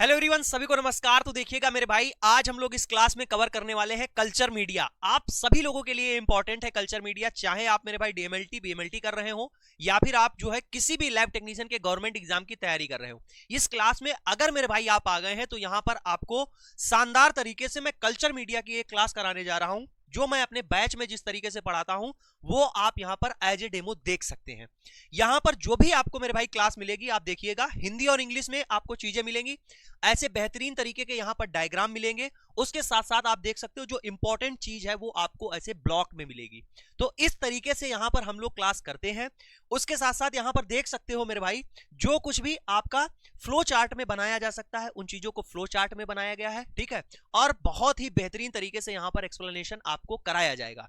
Hello everyone, सभी को नमस्कार। तो देखिएगा मेरे भाई, आज हम लोग इस क्लास में कवर करने वाले हैं कल्चर मीडिया। आप सभी लोगों के लिए इंपॉर्टेंट है कल्चर मीडिया, चाहे आप मेरे भाई डीएमएलटी बीएमएलटी कर रहे हो या फिर आप जो है किसी भी लैब टेक्नीशियन के गवर्नमेंट एग्जाम की तैयारी कर रहे हो। इस क्लास में अगर मेरे भाई आप आ गए हैं तो यहां पर आपको शानदार तरीके से मैं कल्चर मीडिया की एक क्लास कराने जा रहा हूं। जो मैं अपने बैच में जिस तरीके से पढ़ाता हूं वो आप यहां पर एज ए डेमो देख सकते हैं। यहां पर जो भी आपको मेरे भाई क्लास मिलेगी, आप देखिएगा हिंदी और इंग्लिश में आपको चीजें मिलेंगी। ऐसे बेहतरीन तरीके के यहां पर डायग्राम मिलेंगे। उसके साथ साथ आप देख सकते हो जो इंपॉर्टेंट चीज है वो आपको ऐसे ब्लॉक में मिलेगी। तो इस तरीके से यहां पर हम लोग क्लास करते हैं। उसके साथ साथ यहां पर देख सकते हो मेरे भाई, जो कुछ भी आपका फ्लो चार्ट में बनाया जा सकता है उन चीजों को फ्लो चार्ट में बनाया गया है, ठीक है। और बहुत ही बेहतरीन तरीके से यहां पर एक्सप्लेनेशन आपको कराया जाएगा।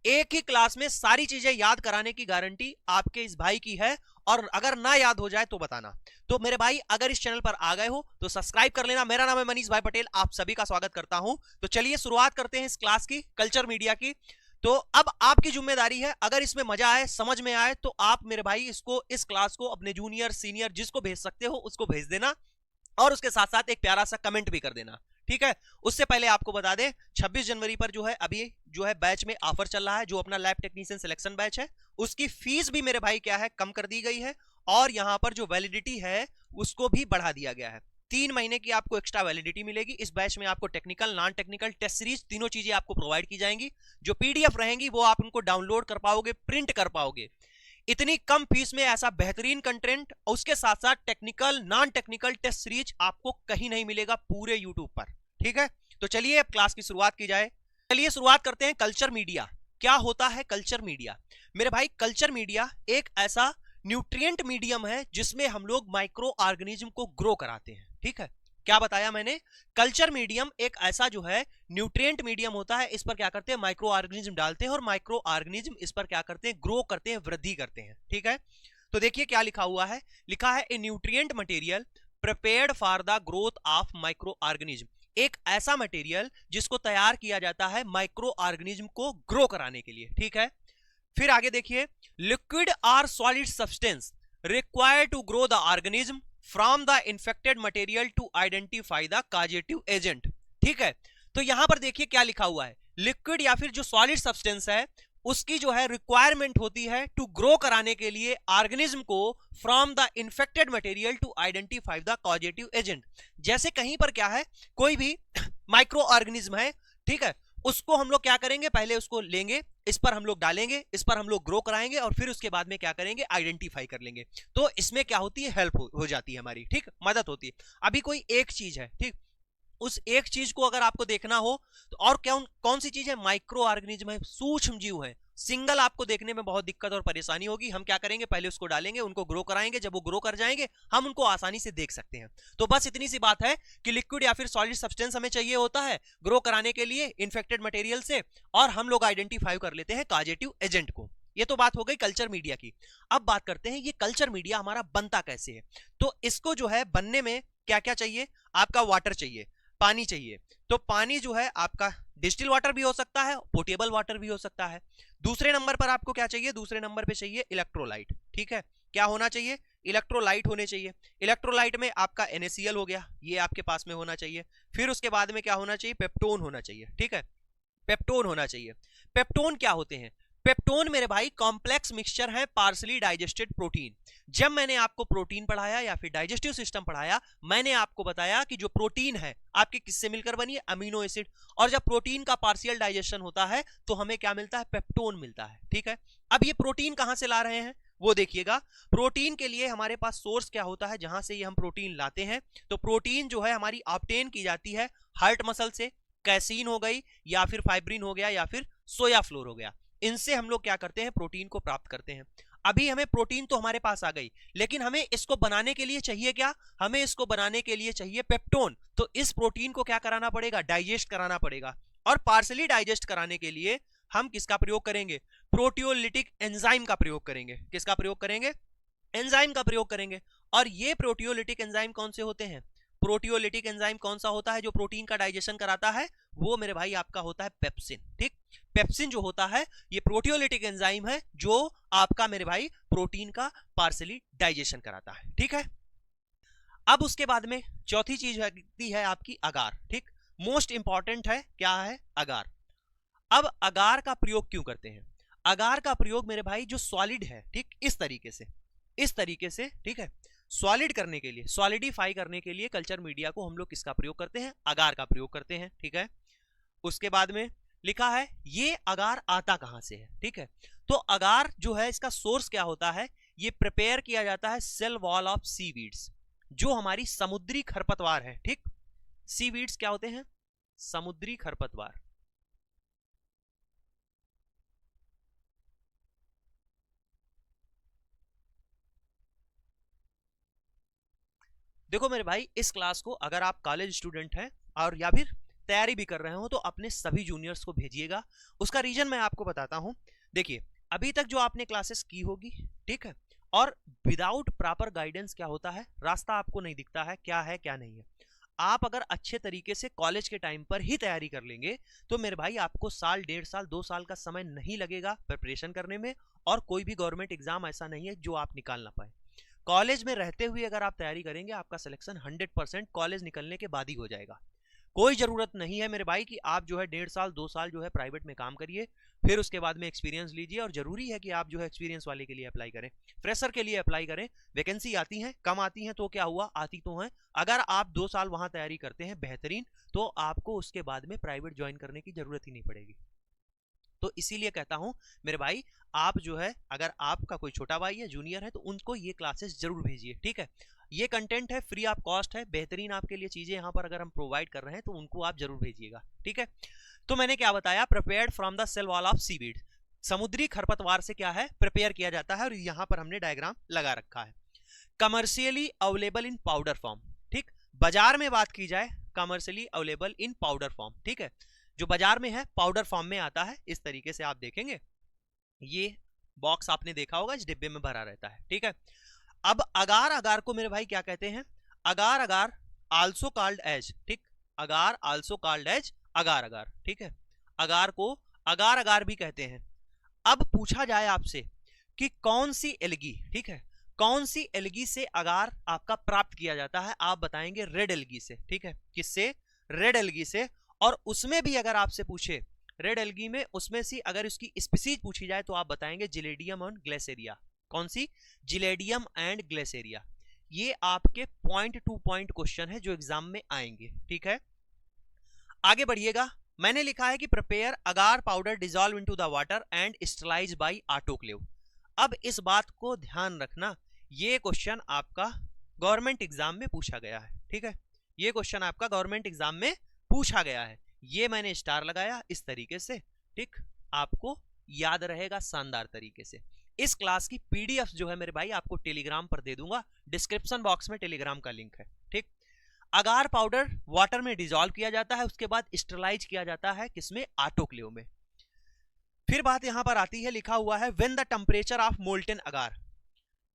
एक ही क्लास में सारी चीजें याद कराने की गारंटी आपके इस भाई की है। और अगर ना याद हो जाए तो बताना। तो मेरे भाई, अगर इस चैनल पर आ गए हो तो सब्सक्राइब कर लेना। मेरा नाम है मनीष भाई पटेल, आप सभी का स्वागत करता हूं। तो चलिए शुरुआत करते हैं इस क्लास की, कल्चर मीडिया की। तो अब आपकी जिम्मेदारी है, अगर इसमें मजा आए, समझ में आए, तो आप मेरे भाई इस क्लास को अपने जूनियर सीनियर जिसको भेज सकते हो उसको भेज देना। और उसके साथ साथ एक प्यारा सा कमेंट भी कर देना, ठीक है। उससे पहले आपको बता दें, 26 जनवरी पर जो है अभी जो है बैच में ऑफर चल रहा है। जो अपना लैब टेक्नीशियन सिलेक्शन बैच है उसकी फीस भी मेरे भाई क्या है, कम कर दी गई है। और यहां पर जो वैलिडिटी है उसको भी बढ़ा दिया गया है। 3 महीने की आपको एक्स्ट्रा वैलिडिटी मिलेगी। इस बैच में आपको technical non technical test series तीनों चीजें आपको प्रोवाइड की जाएंगी। जो पीडीएफ रहेंगी वो आप उनको डाउनलोड कर पाओगे, प्रिंट कर पाओगे। इतनी कम फीस में ऐसा बेहतरीन कंटेंट, उसके साथ साथ technical non technical test series आपको कहीं नहीं मिलेगा पूरे यूट्यूब पर, ठीक है। तो चलिए अब क्लास की शुरुआत की जाए। चलिए शुरुआत करते हैं कल्चर मीडिया। क्या होता है कल्चर मीडिया? मेरे भाई, कल्चर मीडिया एक ऐसा न्यूट्रिएंट मीडियम है जिसमें हम लोग माइक्रो ऑर्गेनिज्म को ग्रो कराते हैं, ठीक है। क्या बताया मैंने? कल्चर मीडियम एक ऐसा जो है न्यूट्रिएंट मीडियम होता है। इस पर क्या करते हैं, माइक्रो ऑर्गेनिज्म डालते हैं और माइक्रो ऑर्गेनिज्म इस पर क्या करते हैं, ग्रो करते हैं, वृद्धि करते हैं, ठीक है। तो देखिए क्या लिखा हुआ है, लिखा है ए nutrient material prepared for the growth of micro organism. एक ऐसा मटेरियल जिसको तैयार किया जाता है माइक्रो ऑर्गेनिज्म को ग्रो कराने के लिए, ठीक है। फिर आगे देखिए, लिक्विड और solid substance required to grow the organism from the infected material to identify the causative agent, ठीक है। तो यहां पर देखिए क्या लिखा हुआ है, लिक्विड या फिर जो सॉलिड सब्सटेंस है उसकी जो है रिक्वायरमेंट होती है टू ग्रो कराने के लिए ऑर्गेनिज्म को from the infected material to identify the causative agent. जैसे कहीं पर क्या है, कोई भी माइक्रो ऑर्गेनिज्म है, ठीक है, उसको हम लोग क्या करेंगे, पहले उसको लेंगे, इस पर हम लोग डालेंगे, इस पर हम लोग ग्रो कराएंगे और फिर उसके बाद में क्या करेंगे, आइडेंटिफाई कर लेंगे। तो इसमें क्या होती है, हेल्प हो जाती है हमारी, ठीक, मदद होती है। अभी कोई एक चीज है, ठीक, उस एक चीज को अगर आपको देखना हो तो और कौन सी चीज है, माइक्रो ऑर्गेनिज्म है, सूक्ष्म जीव है। सिंगल आपको देखने में बहुत दिक्कत और परेशानी होगी। हम क्या करेंगे, पहले उसको डालेंगे, उनको ग्रो कराएंगे, जब वो ग्रो कर जाएंगे हम उनको आसानी से देख सकते हैं। तो बस इतनी सी बात है कि लिक्विड या फिर सॉलिड सब्सटेंस हमें चाहिए होता है ग्रो कराने के लिए इन्फेक्टेड मटेरियल से, और हम लोग आइडेंटिफाई कर लेते हैं कॉजेटिव एजेंट को। ये तो बात हो गई कल्चर मीडिया की। अब बात करते हैं ये कल्चर मीडिया हमारा बनता कैसे है। तो इसको जो है बनने में क्या क्या चाहिए, आपका वाटर चाहिए, पानी चाहिए। तो पानी जो है आपका डिस्टिल वाटर भी हो सकता है, पोटेबल वाटर भी हो सकता है। दूसरे नंबर पर आपको क्या चाहिए, दूसरे नंबर पे चाहिए इलेक्ट्रोलाइट, ठीक है। क्या होना चाहिए, इलेक्ट्रोलाइट होने चाहिए। इलेक्ट्रोलाइट में आपका NaCl हो गया, ये आपके पास में होना चाहिए। फिर उसके बाद में क्या होना चाहिए, पेप्टोन होना चाहिए, ठीक है, पेप्टोन होना चाहिए। पेप्टोन क्या होते हैं, पेप्टोन मेरे भाई कॉम्प्लेक्स मिक्सचर है पार्सली डाइजेस्टेड प्रोटीन। जब मैंने आपको प्रोटीन पढ़ाया या फिर डाइजेस्टिव सिस्टम पढ़ाया, मैंने आपको बताया कि जो प्रोटीन है आपके किससे मिलकर बनी है, अमीनो एसिड। और जब प्रोटीन का पार्शियल डाइजेशन होता है तो हमें क्या मिलता है, पेप्टोन मिलता है, ठीक है। अब ये प्रोटीन कहां से ला रहे हैं वो देखिएगा। प्रोटीन के लिए हमारे पास सोर्स क्या होता है, जहां से ये हम प्रोटीन लाते हैं। तो प्रोटीन जो है हमारी ऑब्टेन की जाती है हार्ट मसल से, कैसीन हो गई या फिर फाइब्रिन हो गया या फिर सोया फ्लोर हो गया। इनसे हम लोग क्या करते हैं, प्रोटीन को प्राप्त करते हैं। अभी हमें प्रोटीन तो हमारे पास आ गई, लेकिन हमें इसको बनाने के लिए चाहिए क्या, हमें इसको बनाने के लिए चाहिए पेप्टोन। तो इस प्रोटीन को क्या कराना पड़ेगा, डाइजेस्ट कराना पड़ेगा। और पार्सली डाइजेस्ट कराने के लिए हम किसका प्रयोग करेंगे, प्रोटियोलिटिक एंजाइम का प्रयोग करेंगे। किसका प्रयोग करेंगे, एंजाइम का प्रयोग करेंगे। और ये प्रोटियोलिटिक एंजाइम कौन से होते हैं, प्रोटियोलिटिक एंजाइम कौन सा होता है जो प्रोटीन का डाइजेशन कराता है, वो मेरे भाई आपका होता है पेप्सिन, ठीक। पेप्सिन जो होता है ये प्रोटियोलिटिक एंजाइम है जो आपका मेरे भाई प्रोटीन का पार्सली डाइजेशन कराता है, ठीक है। अब उसके बाद में चौथी चीज है आपकी अगार। ठीक, मोस्ट इंपॉर्टेंट है, क्या है? अगार। अब अगार का प्रयोग क्यों करते हैं? अगार का प्रयोग मेरे भाई जो सॉलिड है, ठीक, इस तरीके से, ठीक है, सॉलिड करने के लिए, सॉलिडिफाई करने के लिए कल्चर मीडिया को हम लोग किसका प्रयोग करते हैं? अगार का प्रयोग करते हैं। ठीक है, उसके बाद में लिखा है ये अगार आता कहां से है। ठीक है, तो अगार जो है इसका सोर्स क्या होता है? ये प्रिपेयर किया जाता है सेल वॉल ऑफ सीवीड्स, जो हमारी समुद्री खरपतवार है। ठीक, सीवीड्स क्या होते हैं? समुद्री खरपतवार। देखो मेरे भाई, इस क्लास को अगर आप कॉलेज स्टूडेंट हैं और या फिर तैयारी भी कर रहे हो तो अपने सभी जूनियर्स को भेजिएगा। उसका रीजन मैं आपको बताता हूं। देखिए, अभी तक जो आपने क्लासेस की होगी, ठीक है, और विदाउट प्रॉपर गाइडेंस क्या होता है? रास्ता आपको नहीं दिखता है क्या नहीं है। आप अगर अच्छे तरीके से कॉलेज के टाइम पर ही तैयारी कर लेंगे तो मेरे भाई आपको साल, 1.5 साल, 2 साल का समय नहीं लगेगा प्रिपरेशन करने में, और कोई भी गवर्नमेंट एग्जाम ऐसा नहीं है जो आप निकाल ना पाए। कॉलेज में रहते हुए अगर आप तैयारी करेंगे, आपका सिलेक्शन 100% कॉलेज निकलने के बाद ही हो जाएगा। कोई जरूरत नहीं है मेरे भाई कि आप जो है 1.5 साल, 2 साल जो है प्राइवेट में काम करिए, फिर उसके बाद में एक्सपीरियंस लीजिए। और जरूरी है कि आप जो है एक्सपीरियंस वाले के लिए अप्लाई करें, फ्रेशर के लिए अप्लाई करें। वैकेंसी आती है, कम आती है तो क्या हुआ, आती तो है। अगर आप 2 साल वहां तैयारी करते हैं बेहतरीन, तो आपको उसके बाद में प्राइवेट ज्वाइन करने की जरूरत ही नहीं पड़ेगी। तो इसीलिए कहता हूं मेरे भाई, आप जो है अगर आपका कोई छोटा भाई है, जूनियर है, तो उनको ये क्लासेस जरूर भेजिए। ठीक है, ये कंटेंट है, फ्री ऑफ कॉस्ट है, बेहतरीन आपके लिए चीजें यहाँ पर अगर हम प्रोवाइड कर रहे हैं तो उनको आप जरूर भेजिएगा। ठीक है, तो मैंने क्या बताया? Prepared from the cell wall of seaweed, समुद्री खरपतवार से क्या है? प्रिपेयर किया जाता है। और यहाँ पर हमने डायग्राम लगा रखा है। Commercially available in powder form. ठीक, बाजार में बात की जाए, commercially available in powder form. ठीक है, जो बाजार में है पाउडर फॉर्म में आता है। इस तरीके से आप देखेंगे, ये बॉक्स आपने देखा होगा, इस डिब्बे में भरा रहता है। ठीक है, अब अगार, अगार को मेरे भाई क्या कहते हैं? अगार, अगार आल्सो कॉल्ड एज, ठीक, अगार आल्सो कॉल्ड एज अगार, अगार। ठीक है, अगार को अगार, अगार भी कहते हैं। अब पूछा जाए आपसे कि कौन सी एलगी, ठीक है, कौन सी एलगी से अगार आपका प्राप्त किया जाता है? आप बताएंगे रेड एलगी से। ठीक है, किससे? रेड एलगी से। और उसमें भी अगर आपसे पूछे रेड एलगी में, उसमें से अगर उसकी स्पीसीज पूछी जाए तो आप बताएंगे जिलेडियम और ग्लेसेरिया। कौन सी? Gelidium and ग्लेसेरिया। ये आपके पॉइंट टू पॉइंट क्वेश्चन है जो एग्जाम में आएंगे। ठीक है, आगे बढ़िएगा। मैंने लिखा है कि prepare agar powder dissolve into the water and sterilise by autoclave. अब इस बात को ध्यान रखना, ये क्वेश्चन आपका गवर्नमेंट एग्जाम में पूछा गया है। ठीक है, ये क्वेश्चन आपका गवर्नमेंट एग्जाम में पूछा गया है। ये मैंने स्टार लगाया इस तरीके से। ठीक, आपको याद रहेगा शानदार तरीके से। इस क्लास की पीडीएफ जो है मेरे भाई आपको टेलीग्राम पर दे दूंगा, डिस्क्रिप्शन बॉक्स में टेलीग्राम का लिंक है। ठीक, अगार पाउडर वाटर में डिजॉल्व किया जाता है, उसके बाद स्टरलाइज किया जाता है, किसमें? ऑटोक्लेव में। फिर बात यहां पर आती है, लिखा हुआ है when the temperature of molten agar.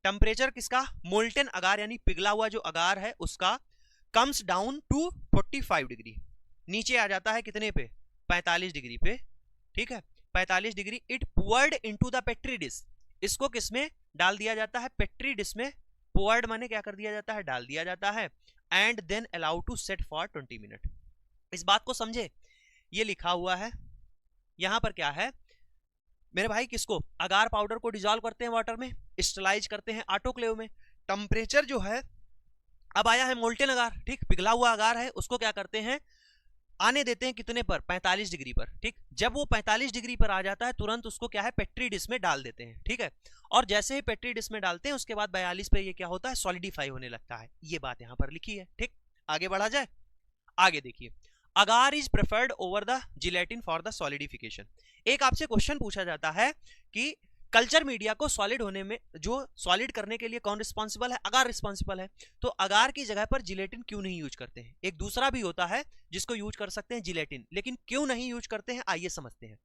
Temperature किसका? मोल्टेन अगार यानी पिघला हुआ जो अगार है उसका कम्स डाउन टू 45 डिग्री, नीचे आ जाता है कितने पे? 45 डिग्री पे। ठीक है, 45 degree. It poured into the Petri dish, इसको किसमें डाल दिया जाता है? पेट्री डिश में। पुअर्ड माने क्या कर दिया जाता है? डाल दिया जाता है। And then allow to set for 20 minute. इस बात को समझे, ये लिखा हुआ है यहां पर क्या है मेरे भाई, किसको? अगार पाउडर को डिजॉल्व करते हैं वाटर में, स्टरलाइज करते हैं ऑटोक्लेव में। टेम्परेचर जो है अब आया है मोल्टेन अगार, ठीक, पिघला हुआ अगार है, उसको क्या करते हैं? आने देते हैं कितने पर? 45 डिग्री पर। ठीक, जब वो 45 डिग्री पर आ जाता है तुरंत उसको क्या है? पेट्री डिश में डाल देते हैं। ठीक है, और जैसे ही पेट्री डिश में डालते हैं उसके बाद 42 पे ये क्या होता है? सॉलिडिफाई होने लगता है। ये बात यहां पर लिखी है। ठीक, आगे बढ़ा जाए। आगे देखिए, agar is preferred over the gelatin for the solidification. एक आपसे क्वेश्चन पूछा जाता है कि कल्चर मीडिया को सॉलिड होने में, जो सॉलिड करने के लिए कौन रिस्पॉन्सिबल है? अगार रिस्पॉन्सिबल है। तो अगार की जगह पर जिलेटिन क्यों नहीं यूज करते हैं? एक दूसरा भी होता है जिसको यूज कर सकते हैं, जिलेटिन, लेकिन क्यों नहीं यूज करते हैं? आइए समझते हैं।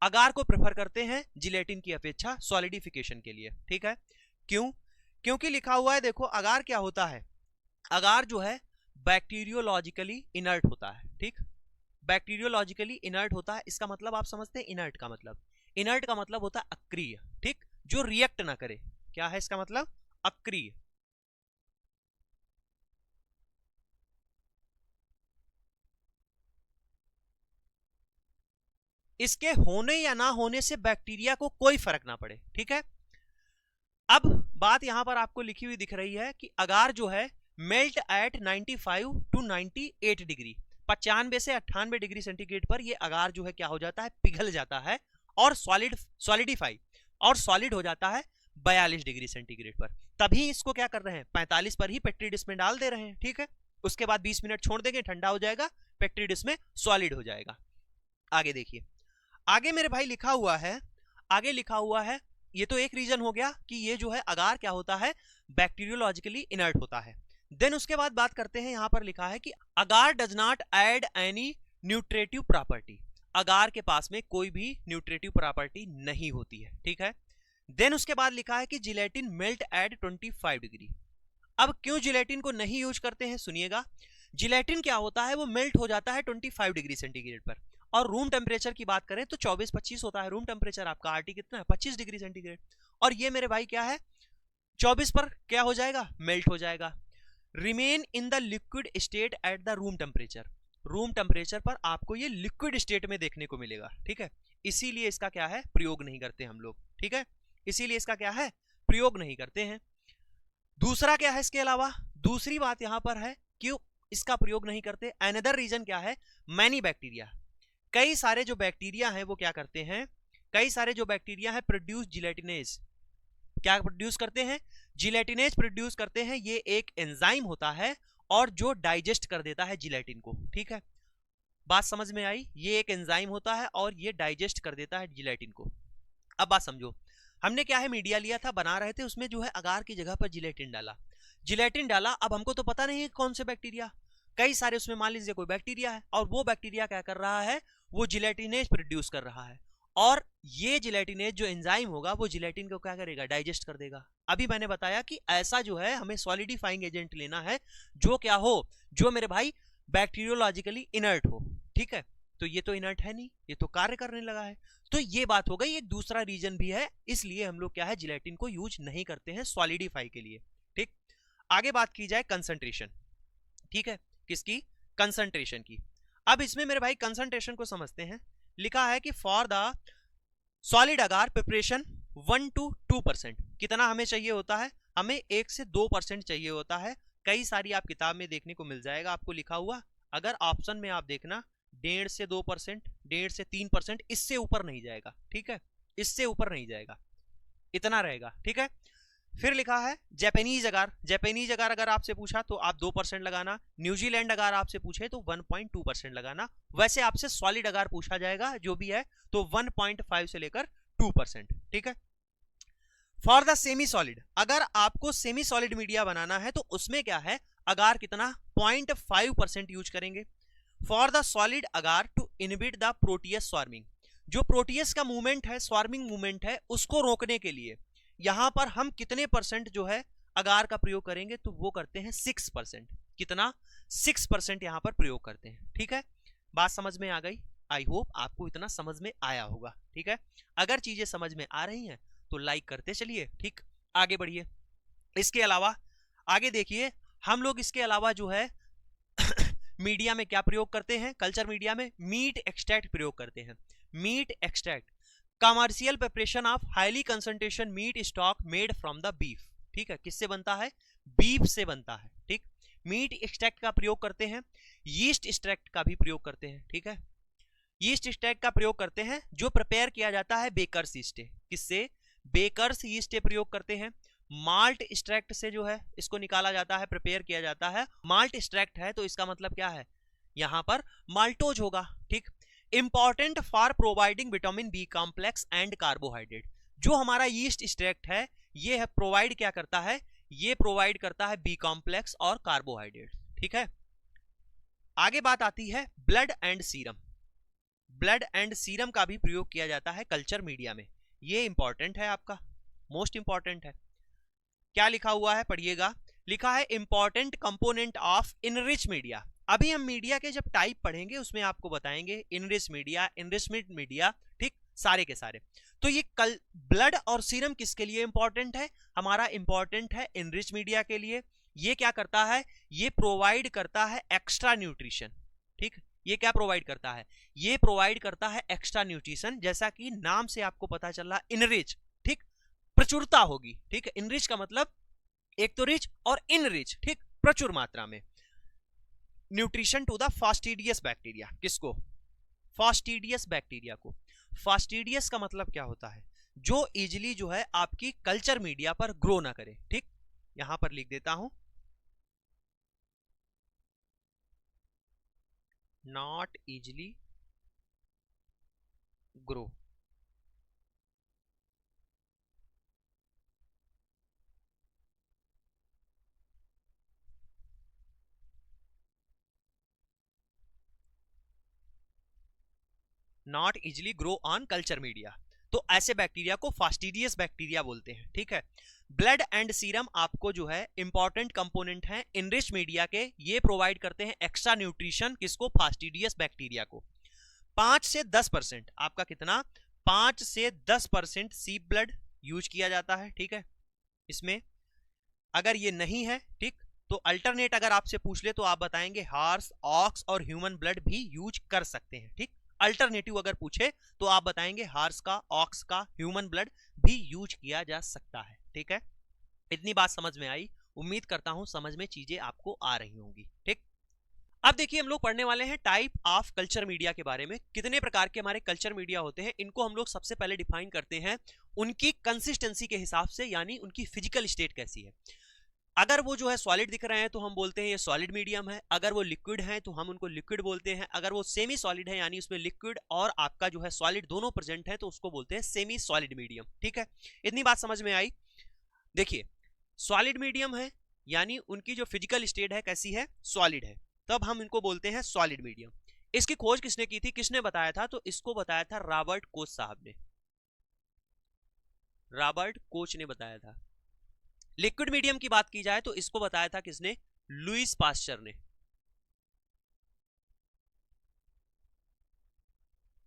अगार को प्रेफर करते हैं जिलेटिन की अपेक्षा सॉलिडिफिकेशन के लिए। ठीक है, क्यों? क्योंकि लिखा हुआ है, देखो अगार क्या होता है? अगार जो है बैक्टीरियोलॉजिकली इनर्ट होता है। ठीक, बैक्टीरियोलॉजिकली इनर्ट होता है। इसका मतलब आप समझते हैं इनर्ट का मतलब? इनर्ट का मतलब होता है अक्रिय। ठीक, जो रिएक्ट ना करे। क्या है इसका मतलब? अक्रिय। इसके होने या ना होने से बैक्टीरिया को कोई फर्क ना पड़े। ठीक है, अब बात यहां पर आपको लिखी हुई दिख रही है कि अगार जो है मेल्ट एट 95 टू 98 डिग्री, 95 से 98 डिग्री सेंटीग्रेड पर ये अगार जो है क्या हो जाता है, पिघल जाता है और सॉलिडिफाई और सॉलिड हो जाता है 42 डिग्री सेंटीग्रेड पर। तभी इसको क्या कर रहे हैं, 45 पर ही पेट्री डिश में डाल दे रहे हैं। ठीक है, उसके बाद 20 मिनट छोड़ देंगे, ठंडा हो जाएगा, पेट्री डिश में सॉलिड हो जाएगा। आगे देखिए, आगे मेरे भाई लिखा हुआ है, आगे लिखा हुआ है, ये तो एक रीजन हो गया कि ये जो है अगार क्या होता है, बैक्टीरियोलॉजिकली इनर्ट होता है। देन उसके बाद बात करते हैं, यहां पर लिखा है कि agar does not add any nutritive property, agar के पास में कोई भी न्यूट्रेटिव प्रॉपर्टी नहीं होती है। ठीक है, देन उसके बाद लिखा है कि जिलेटिन मेल्ट एट 25 डिग्री। अब क्यों जिलेटिन को नहीं यूज करते हैं, सुनिएगा। जिलेटिन क्या होता है, वो मेल्ट हो जाता है 25 डिग्री सेंटीग्रेड पर, और रूम टेम्परेचर की बात करें तो 24-25 होता है रूम टेम्परेचर आपका, आरटी कितना है 25 डिग्री सेंटीग्रेड, और ये मेरे भाई क्या है 24 पर क्या हो जाएगा, मेल्ट हो जाएगा। Remain in the liquid state at the room temperature, room temperature पर आपको ये लिक्विड स्टेट में देखने को मिलेगा। ठीक है, इसीलिए इसका क्या है, प्रयोग नहीं करते हम लोग। ठीक है, इसीलिए इसका क्या है, प्रयोग नहीं करते हैं। दूसरा क्या है इसके अलावा, दूसरी बात यहां पर है क्यों इसका प्रयोग नहीं करते, अनदर रीजन क्या है, मैनी बैक्टीरिया, कई सारे जो बैक्टीरिया हैं वो क्या करते हैं, कई सारे जो बैक्टीरिया हैं प्रोड्यूस जिलेटिनेज, क्या प्रोड्यूस करते हैं, जिलेटिनेज प्रोड्यूस करते हैं। ये एक एंजाइम होता है और जो डाइजेस्ट कर देता है जिलेटिन को। ठीक है, बात समझ में आई, ये एक एंजाइम होता है और ये डाइजेस्ट कर देता है जिलेटिन को। अब बात समझो, हमने क्या है मीडिया लिया था, बना रहे थे, उसमें जो है अगार की जगह पर जिलेटिन डाला, जिलेटिन डाला, अब हमको तो पता नहीं है कौन से बैक्टीरिया, कई सारे उसमें मान लीजिए कोई बैक्टीरिया है, और वो बैक्टीरिया क्या कर रहा है, वो जिलेटिनेज प्रोड्यूस कर रहा है, और ये जिलेटिनेज जो एंजाइम होगा वो जिलेटिन को क्या करेगा, डाइजेस्ट कर देगा। अभी मैंने बताया कि ऐसा जो है हमें सॉलिडिफाइंग एजेंट लेना है जो क्या हो, जो मेरे भाई बैक्टीरियोलॉजिकली इनर्ट हो। ठीक है, तो ये तो इनर्ट है नहीं, ये तो कार्य करने लगा है, तो ये बात हो गई। एक दूसरा रीजन भी है, इसलिए हम लोग क्या है जिलेटिन को यूज नहीं करते हैं सॉलिडिफाई के लिए। ठीक, आगे बात की जाए कंसंट्रेशन। ठीक है, किसकी, कंसंट्रेशन की। अब इसमें मेरे भाई कंसंट्रेशन को समझते हैं। लिखा है कि for the solid agar preparation 1 to 2%, कितना हमें चाहिए होता है, हमें 1 से 2% चाहिए होता है। कई सारी आप किताब में देखने को मिल जाएगा आपको लिखा हुआ, अगर ऑप्शन में आप देखना 1.5 से 2%, 1.5 से 3%, इससे ऊपर नहीं जाएगा। ठीक है, इससे ऊपर नहीं जाएगा, इतना रहेगा। ठीक है, फिर लिखा है जापानीज अगार, जापानीज अगार अगर आपसे पूछा तो आप 2% लगाना, न्यूजीलैंड अगार आपसे पूछे तो 1.2% लगाना। वैसे आपसे सॉलिड अगार पूछा जाएगा जो भी है तो 1.5 से लेकर 2%। ठीक है, फॉर द सेमी सॉलिड, अगर आपको सेमी सॉलिड मीडिया बनाना है तो उसमें क्या है, अगार कितना 0.5% यूज करेंगे। For the solid agar to inhibit the Proteus swarming, जो प्रोटियस का मूवमेंट है, स्वार्मिंग मूवमेंट है, उसको रोकने के लिए यहां पर हम कितने परसेंट जो है अगार का प्रयोग करेंगे, तो वो करते हैं 6%। कितना, 6% यहां पर प्रयोग करते हैं। ठीक है, बात समझ में आ गई, आई होप आपको इतना समझ में आया होगा। ठीक है, अगर चीजें समझ में आ रही हैं तो लाइक करते चलिए। ठीक, आगे बढ़िए। इसके अलावा आगे देखिए, हम लोग इसके अलावा जो है मीडिया में क्या प्रयोग करते हैं, कल्चर मीडिया में मीट एक्सट्रैक्ट प्रयोग करते हैं। Meat extract, commercial preparation of highly concentration meat stock made from the beef. ठीक है, किससे बनता है, बीफ से बनता है। ठीक, मीट एक्सट्रैक्ट का प्रयोग करते हैं, यीस्ट एक्सट्रैक्ट का भी प्रयोग करते हैं। ठीक है, यीस्ट एक्सट्रैक्ट का प्रयोग करते हैं जो प्रिपेयर किया जाता है बेकर्स यीस्ट, किससे, बेकर्स यीस्ट प्रयोग करते हैं। माल्ट एक्सट्रैक्ट से जो है इसको निकाला जाता है, प्रिपेयर किया जाता है। माल्ट एक्सट्रैक्ट है तो इसका मतलब क्या है, यहां पर माल्टोज होगा। ठीक, important for providing vitamin B complex and carbohydrate, जो हमारा यीस्ट एक्सट्रैक्ट है ये है प्रोवाइड क्या करता है, ये प्रोवाइड करता है बी कॉम्प्लेक्स और कार्बोहाइड्रेट। ठीक है, आगे बात आती है blood and serum. Blood and serum का भी प्रयोग किया जाता है कल्चर मीडिया में, ये इंपॉर्टेंट है, आपका मोस्ट इंपॉर्टेंट है। क्या लिखा हुआ है, पढ़िएगा। लिखा है important component of enrich media. अभी हम मीडिया के जब टाइप पढ़ेंगे उसमें आपको बताएंगे इनरिच मीडिया, इनरिचमेंट मीडिया, ठीक, सारे के सारे। तो ये कल ब्लड और सीरम किसके लिए इंपॉर्टेंट है, हमारा इंपॉर्टेंट है इनरिच मीडिया के लिए। ये क्या करता है, ये प्रोवाइड करता है एक्स्ट्रा न्यूट्रिशन। ठीक, ये क्या प्रोवाइड करता है? ये प्रोवाइड करता है एक्स्ट्रा न्यूट्रिशन, जैसा कि नाम से आपको पता चल रहा, इनरिच, ठीक, प्रचुरता होगी, ठीक है। इनरिच का मतलब एक तो रिच और इनरिच, ठीक, प्रचुर मात्रा में। Nutrition to the fastidious bacteria, किसको? फास्टिडियस बैक्टीरिया को। फास्टिडियस का मतलब क्या होता है? जो इजिली जो है आपकी कल्चर मीडिया पर ग्रो ना करे, ठीक, यहां पर लिख देता हूं, not easily grow. Not easily grow on culture media, तो ऐसे बैक्टीरिया को फास्टिडियस बैक्टीरिया बोलते हैं, ठीक है। ब्लड एंड सीरम आपको जो है इंपॉर्टेंट कंपोनेंट है इनरिच मीडिया के, ये प्रोवाइड करते हैं एक्स्ट्रा न्यूट्रिशन, किसको? फास्टिडियस बैक्टीरिया को। 5 से 10%, आपका कितना? 5 से 10% सी ब्लड यूज किया जाता है, ठीक है। इसमें अगर ये नहीं है, ठीक, तो अल्टरनेट अगर आपसे पूछ ले तो आप बताएंगे हॉर्स, ऑक्स और ह्यूमन ब्लड भी यूज कर सकते हैं, ठीक। अल्टरनेटिव अगर पूछे तो आप बताएंगे हॉर्स का, ऑक्स का, ह्यूमन ब्लड भी यूज किया जा सकता है, ठीक है। इतनी बात समझ में आई? उम्मीद करता हूं समझ में चीजें आपको आ रही होंगी, ठीक। अब देखिए हम लोग पढ़ने वाले हैं टाइप ऑफ कल्चर मीडिया के बारे में। कितने प्रकार के हमारे कल्चर मीडिया होते हैं, इनको हम लोग सबसे पहले डिफाइन करते हैं उनकी कंसिस्टेंसी के हिसाब से, यानी उनकी फिजिकल स्टेट कैसी है। अगर वो जो है सॉलिड दिख रहे हैं तो हम बोलते हैं ये सॉलिड मीडियम है, अगर वो लिक्विड है तो हम उनको लिक्विड बोलते हैं, अगर वो सेमी सॉलिड है यानी उसमें लिक्विड और आपका जो है सॉलिड दोनों प्रेजेंट है तो उसको बोलते हैं सेमी सॉलिड मीडियम, ठीक है। इतनी बात समझ में आई? देखिए सॉलिड मीडियम है यानी उनकी जो फिजिकल स्टेट है कैसी है? सॉलिड है, तब हम इनको बोलते हैं सॉलिड मीडियम। इसकी खोज किसने की थी, किसने बताया था? तो इसको बताया था रॉबर्ट कोच साहब ने, रॉबर्ट कोच ने बताया था। लिक्विड मीडियम की बात की जाए तो इसको बताया था किसने? लुईस पास्चर ने।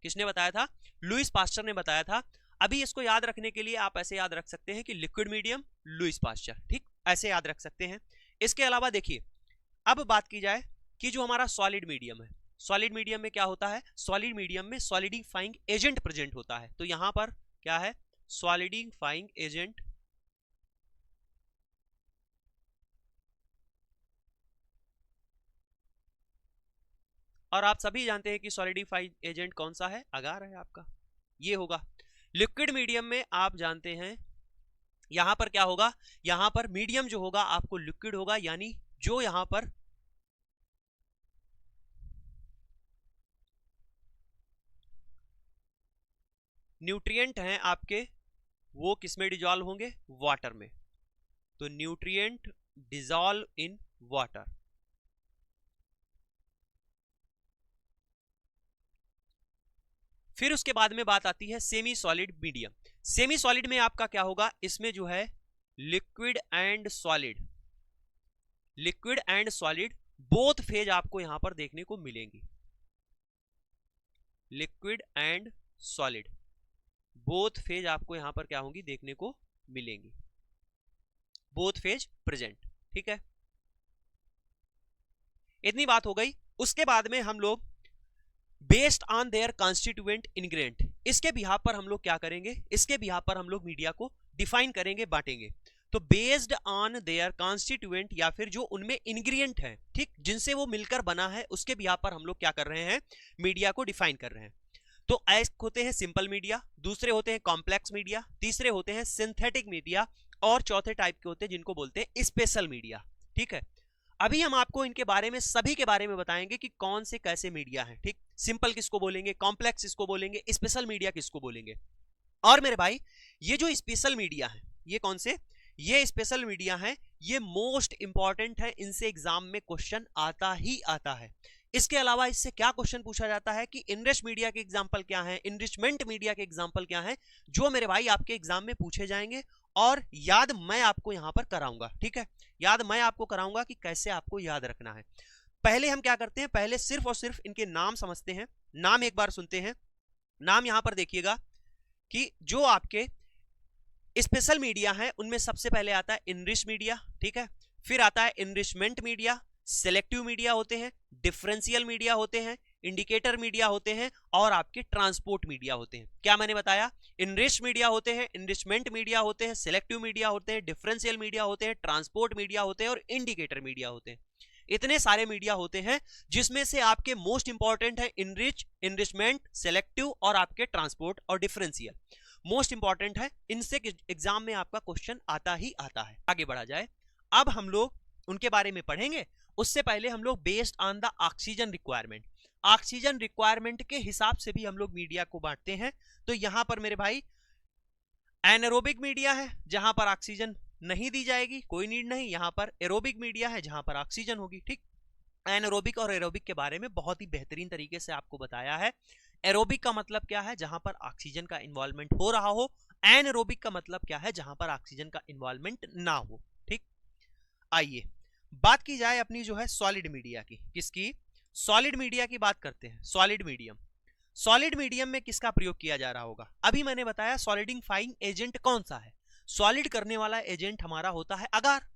किसने बताया था? लुईस पास्चर ने बताया था। अभी इसको याद रखने के लिए आप ऐसे याद रख सकते हैं कि लिक्विड मीडियम लुईस पास्चर, ठीक, ऐसे याद रख सकते हैं। इसके अलावा देखिए अब बात की जाए कि जो हमारा सॉलिड मीडियम है, सॉलिड मीडियम में क्या होता है? सॉलिड मीडियम में सॉलिडिफाइंग एजेंट प्रेजेंट होता है, तो यहां पर क्या है? सॉलिडिफाइंग एजेंट और आप सभी जानते हैं कि सॉलिडिफाइड एजेंट कौन सा है? अगार है आपका, ये होगा। लिक्विड मीडियम में आप जानते हैं यहां पर क्या होगा? यहां पर मीडियम जो होगा आपको लिक्विड होगा, यानी जो यहां पर न्यूट्रिएंट हैं आपके वो किसमें डिजॉल्व होंगे? वाटर में, तो न्यूट्रिएंट डिजॉल्व इन वाटर। फिर उसके बाद में बात आती है semi solid medium. Semi solid में आपका क्या होगा? इसमें जो है liquid and solid, liquid and solid both phase आपको यहां पर देखने को मिलेंगी। Liquid and solid both phase आपको यहां पर क्या होंगी? देखने को मिलेंगी, बोथ फेज प्रेजेंट, ठीक है। इतनी बात हो गई। उसके बाद में हम लोग based on their constituent ingredient, इसके बिहाफ पर हम लोग क्या करेंगे? इसके बिहाफ पर हम लोग मीडिया को डिफाइन करेंगे, बांटेंगे। तो बेस्ड ऑन देयर कॉन्स्टिट्यूएंट या फिर जो उनमें इंग्रेडिएंट है, ठीक, जिनसे वो मिलकर बना है, उसके बिहाफ पर हम लोग क्या कर रहे हैं? मीडिया को डिफाइन कर रहे हैं। तो एक होते हैं सिंपल मीडिया, दूसरे होते हैं कॉम्प्लेक्स मीडिया, तीसरे होते हैं सिंथेटिक मीडिया और चौथे टाइप के होते हैं जिनको बोलते हैं स्पेशल मीडिया, ठीक है। अभी हम आपको इनके बारे में, सभी के बारे में बताएंगे कि कौन से कैसे मीडिया हैं, ठीक। सिंपल किसको बोलेंगे, कॉम्प्लेक्स किसको बोलेंगे, स्पेशल मीडिया किसको बोलेंगे। और मेरे भाई ये जो स्पेशल मीडिया है, ये कौन से? ये स्पेशल मीडिया है, ये मोस्ट इंपॉर्टेंट है, इनसे एग्जाम में क्वेश्चन आता ही आता है। इसके अलावा इससे क्या क्वेश्चन पूछा जाता है कि इनरिच मीडिया के एग्जाम्पल क्या है, इनरिचमेंट मीडिया के एग्जाम्पल क्या है, जो मेरे भाई आपके एग्जाम में पूछे जाएंगे और याद मैं आपको यहां पर कराऊंगा, ठीक है। याद मैं आपको कराऊंगा कि कैसे आपको याद रखना है। पहले हम क्या करते हैं? पहले सिर्फ और सिर्फ इनके नाम समझते हैं। नाम एक बार सुनते हैं। नाम यहां पर देखिएगा कि जो आपके स्पेशल मीडिया है उनमें सबसे पहले आता है इनरिच मीडिया, ठीक है। फिर आता है इनरिचमेंट मीडिया, सेलेक्टिव मीडिया होते हैं, डिफरेंशियल मीडिया होते हैं, इंडिकेटर मीडिया होते हैं और आपके ट्रांसपोर्ट मीडिया होते हैं। क्या मैंने बताया? इनरिच मीडिया होते हैं, इनरिचमेंट मीडिया होते हैं, सिलेक्टिव मीडिया होते हैं, डिफरेंशियल मीडिया होते हैं, ट्रांसपोर्ट मीडिया होते हैं और इंडिकेटर मीडिया होते हैं। इतने सारे मीडिया होते हैं जिसमें से आपके मोस्ट इंपॉर्टेंट है इनरिच, इनरिचमेंट, सेलेक्टिव और आपके ट्रांसपोर्ट और डिफरेंशियल मोस्ट इंपॉर्टेंट है। इनसे एग्जाम में आपका क्वेश्चन आता ही आता है। आगे बढ़ा जाए, अब हम लोग उनके बारे में पढ़ेंगे। उससे पहले हम लोग based on the oxygen requirement, oxygen requirement के हिसाब से भी हम लोग मीडिया को बांटते हैं। तो यहां पर मेरे भाई एनारोबिक मीडिया है जहां पर ऑक्सीजन नहीं दी जाएगी, कोई नीड नहीं। यहां पर एरोबिक मीडिया है जहां पर ऑक्सीजन होगी। ठीक, एनारोबिक और एरोबिक के बारे में बहुत ही बेहतरीन तरीके से आपको बताया है। एरोबिक का मतलब क्या है? जहां पर ऑक्सीजन का इन्वॉल्वमेंट हो रहा हो। एनारोबिक का मतलब क्या है? जहां पर ऑक्सीजन का इन्वॉल्वमेंट ना हो। ठीक, आइए बात की जाए अपनी जो है सॉलिड मीडिया की। किसकी? सॉलिड मीडिया की बात करते हैं। सॉलिड मीडियम, सॉलिड मीडियम में किसका प्रयोग किया जा रहा होगा? अभी मैंने बताया सॉलिडिफाइंग एजेंट कौन सा है। सॉलिड करने वाला एजेंट हमारा होता है अगार।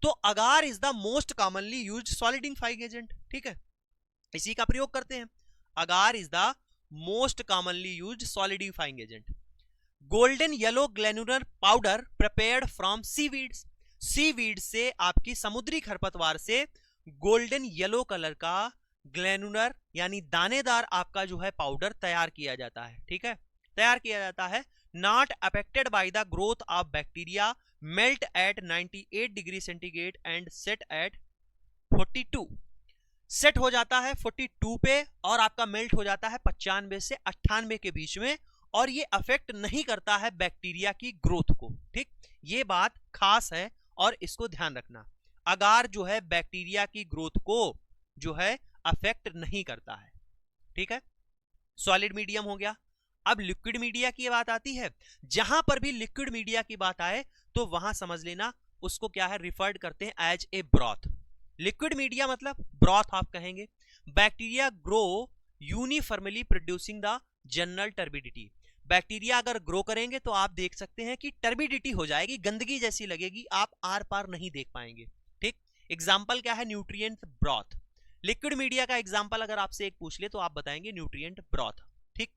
तो agar is the most commonly used solidifying agent. ठीक है, इसी का प्रयोग करते हैं। Agar is the most commonly used solidifying agent. Golden yellow granular powder prepared from seaweeds, seaweed से आपकी समुद्री खरपतवार से गोल्डन येलो कलर का ग्लैनुलर यानी दानेदार आपका जो है पाउडर तैयार किया जाता है। ठीक है, तैयार किया जाता है। Not affected by the growth of bacteria, melt at 98 degree centigrade and set at 42, set हो जाता है 42 पे और आपका मेल्ट हो जाता है 95 से 98 के बीच में, और ये अफेक्ट नहीं करता है बैक्टीरिया की ग्रोथ को। ठीक, ये बात खास है और इसको ध्यान रखना। अगार जो है बैक्टीरिया की ग्रोथ को जो है अफेक्ट नहीं करता है। ठीक है, सॉलिड मीडियम हो गया। अब लिक्विड मीडिया की बात आती है। जहां पर भी लिक्विड मीडिया की बात आए तो वहां समझ लेना उसको क्या है, रिफर्ड करते हैं as a broth. Liquid media मतलब ब्रॉथ आप कहेंगे। Bacteria grow uniformly producing the general turbidity. Bacteria अगर ग्रो करेंगे तो आप देख सकते हैं कि टर्बिडिटी हो जाएगी, गंदगी जैसी लगेगी, आप आर पार नहीं देख पाएंगे। ठीक, एग्जाम्पल क्या है? Nutrient broth. लिक्विड मीडिया का एग्जाम्पल अगर आपसे एक पूछ ले तो आप बताएंगे न्यूट्रिएंट ब्रॉथ। ठीक,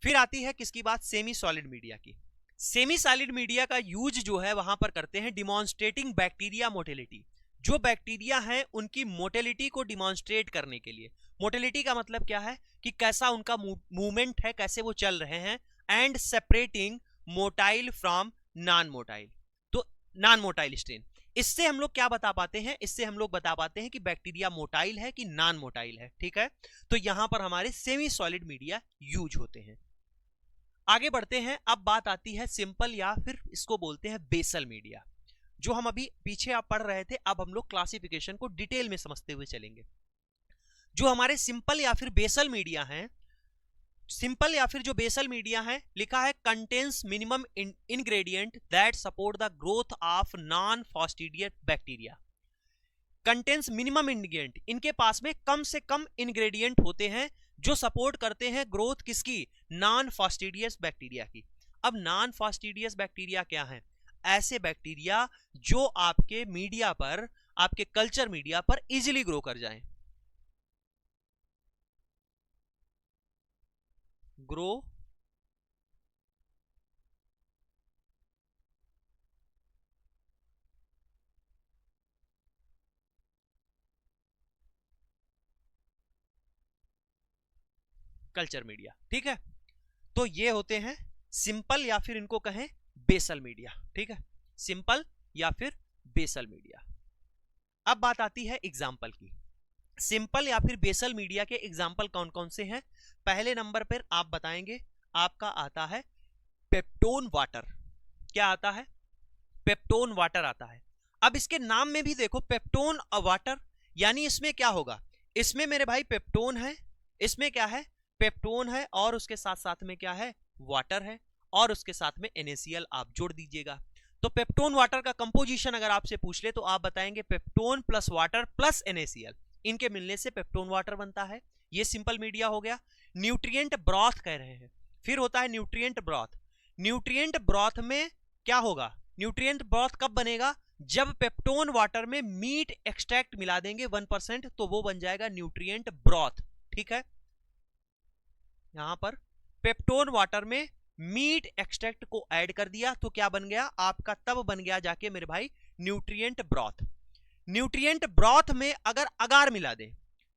फिर आती है किसकी बात? सेमी सॉलिड मीडिया की। सेमी सॉलिड मीडिया का यूज जो है वहां पर करते हैं डिमॉन्स्ट्रेटिंग बैक्टीरिया मोटिलिटी। जो बैक्टीरिया हैं उनकी मोटिलिटी को डिमॉन्स्ट्रेट करने के लिए। मोटिलिटी का मतलब क्या है कि कैसा उनका मूवमेंट है, कैसे वो चल रहे हैं। And separating motile from non motile, तो नॉन मोटाइल स्ट्रेन। इससे हम लोग क्या बता पाते हैं? इससे हम लोग बता पाते हैं कि बैक्टीरिया मोटाइल है कि नॉन मोटाइल है। ठीक है, तो यहां पर हमारे सेमी सॉलिड मीडिया यूज होते हैं। आगे बढ़ते हैं। अब बात आती है सिंपल या फिर इसको बोलते हैं बेसल मीडिया। जो हम अभी पीछे आप पढ़ रहे थे, अब हम लोग क्लासिफिकेशन को डिटेल में समझते हुए चलेंगे। जो हमारे सिंपल या फिर बेसल मीडिया हैं, सिंपल या फिर जो बेसल मीडिया है, लिखा है contains minimum ingredient that support the growth of non fastidious bacteria. Contains minimum ingredient, इनके पास में कम से कम इंग्रेडिएंट होते हैं जो सपोर्ट करते हैं ग्रोथ किसकी? नॉन फास्टिडियस बैक्टीरिया की। अब नॉन फास्टिडियस बैक्टीरिया क्या है? ऐसे बैक्टीरिया जो आपके मीडिया पर, आपके कल्चर मीडिया पर इजीली ग्रो कर जाएं। Grow culture media. ठीक है, तो ये होते हैं सिंपल या फिर इनको कहें बेसल मीडिया। ठीक है, सिंपल या फिर बेसल मीडिया। अब बात आती है एग्जाम्पल की। सिंपल या फिर बेसल मीडिया के एग्जाम्पल कौन कौन से हैं? पहले नंबर पर आप बताएंगे, आपका आता है पेप्टोन वाटर। क्या आता है? पेप्टोन वाटर आता है। अब इसके नाम में भी देखो पेप्टोन वाटर, यानी इसमें क्या होगा? इसमें मेरे भाई पेप्टोन है, इसमें क्या है? पेप्टोन है, और उसके साथ साथ में क्या है? वाटर है, और उसके साथ में NaCl आप जोड़ दीजिएगा। तो पेप्टोन वाटर का कंपोजिशन अगर आपसे पूछ ले तो आप बताएंगे peptone plus water plus NaCl, इनके मिलने से पेप्टोन वाटर बनता है। ये सिंपल मीडिया हो गया। न्यूट्रिएंट ब्रॉथ कह रहे हैं, फिर होता है न्यूट्रिएंट ब्रॉथ। न्यूट्रिएंट ब्रॉथ में क्या होगा? न्यूट्रिएंट ब्रॉथ कब बनेगा? जब पेप्टोन वाटर में मीट एक्सट्रैक्ट मिला देंगे 1%, तो वो बन जाएगा न्यूट्रिएंट ब्रॉथ। ठीक है, यहां पर पेप्टोन वाटर में मीट एक्सट्रैक्ट को ऐड कर दिया तो क्या बन गया आपका, तब बन गया जाके मेरे भाई न्यूट्रिएंट ब्रॉथ। न्यूट्रिएंट ब्रॉथ में अगर अगार मिला दे,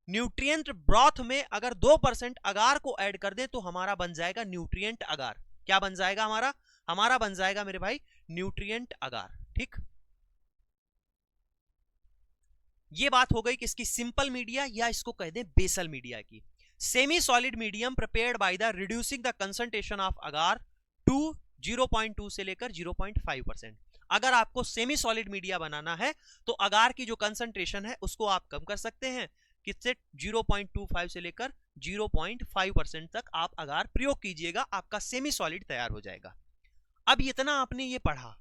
न्यूट्रिएंट ब्रॉथ में अगर 2% अगार को ऐड कर दे तो हमारा बन जाएगा न्यूट्रिएंट अगार। क्या बन जाएगा हमारा, हमारा बन जाएगा मेरे भाई न्यूट्रिएंट अगार। ठीक, ये बात हो गई किसकी, सिंपल मीडिया या इसको कह दें बेसल मीडिया की। Semi solid medium prepared by the reducing the concentration of agar to 0.2 से लेकर 0.5%। अगर आपको सेमी सॉलिड मीडिया बनाना है तो अगार की जो कंसंट्रेशन है उसको आप कम कर सकते हैं, किससे, 0.25 से लेकर 0.5% तक आप अगार प्रयोग कीजिएगा, आपका सेमी सॉलिड तैयार हो जाएगा। अब इतना आपने ये पढ़ा,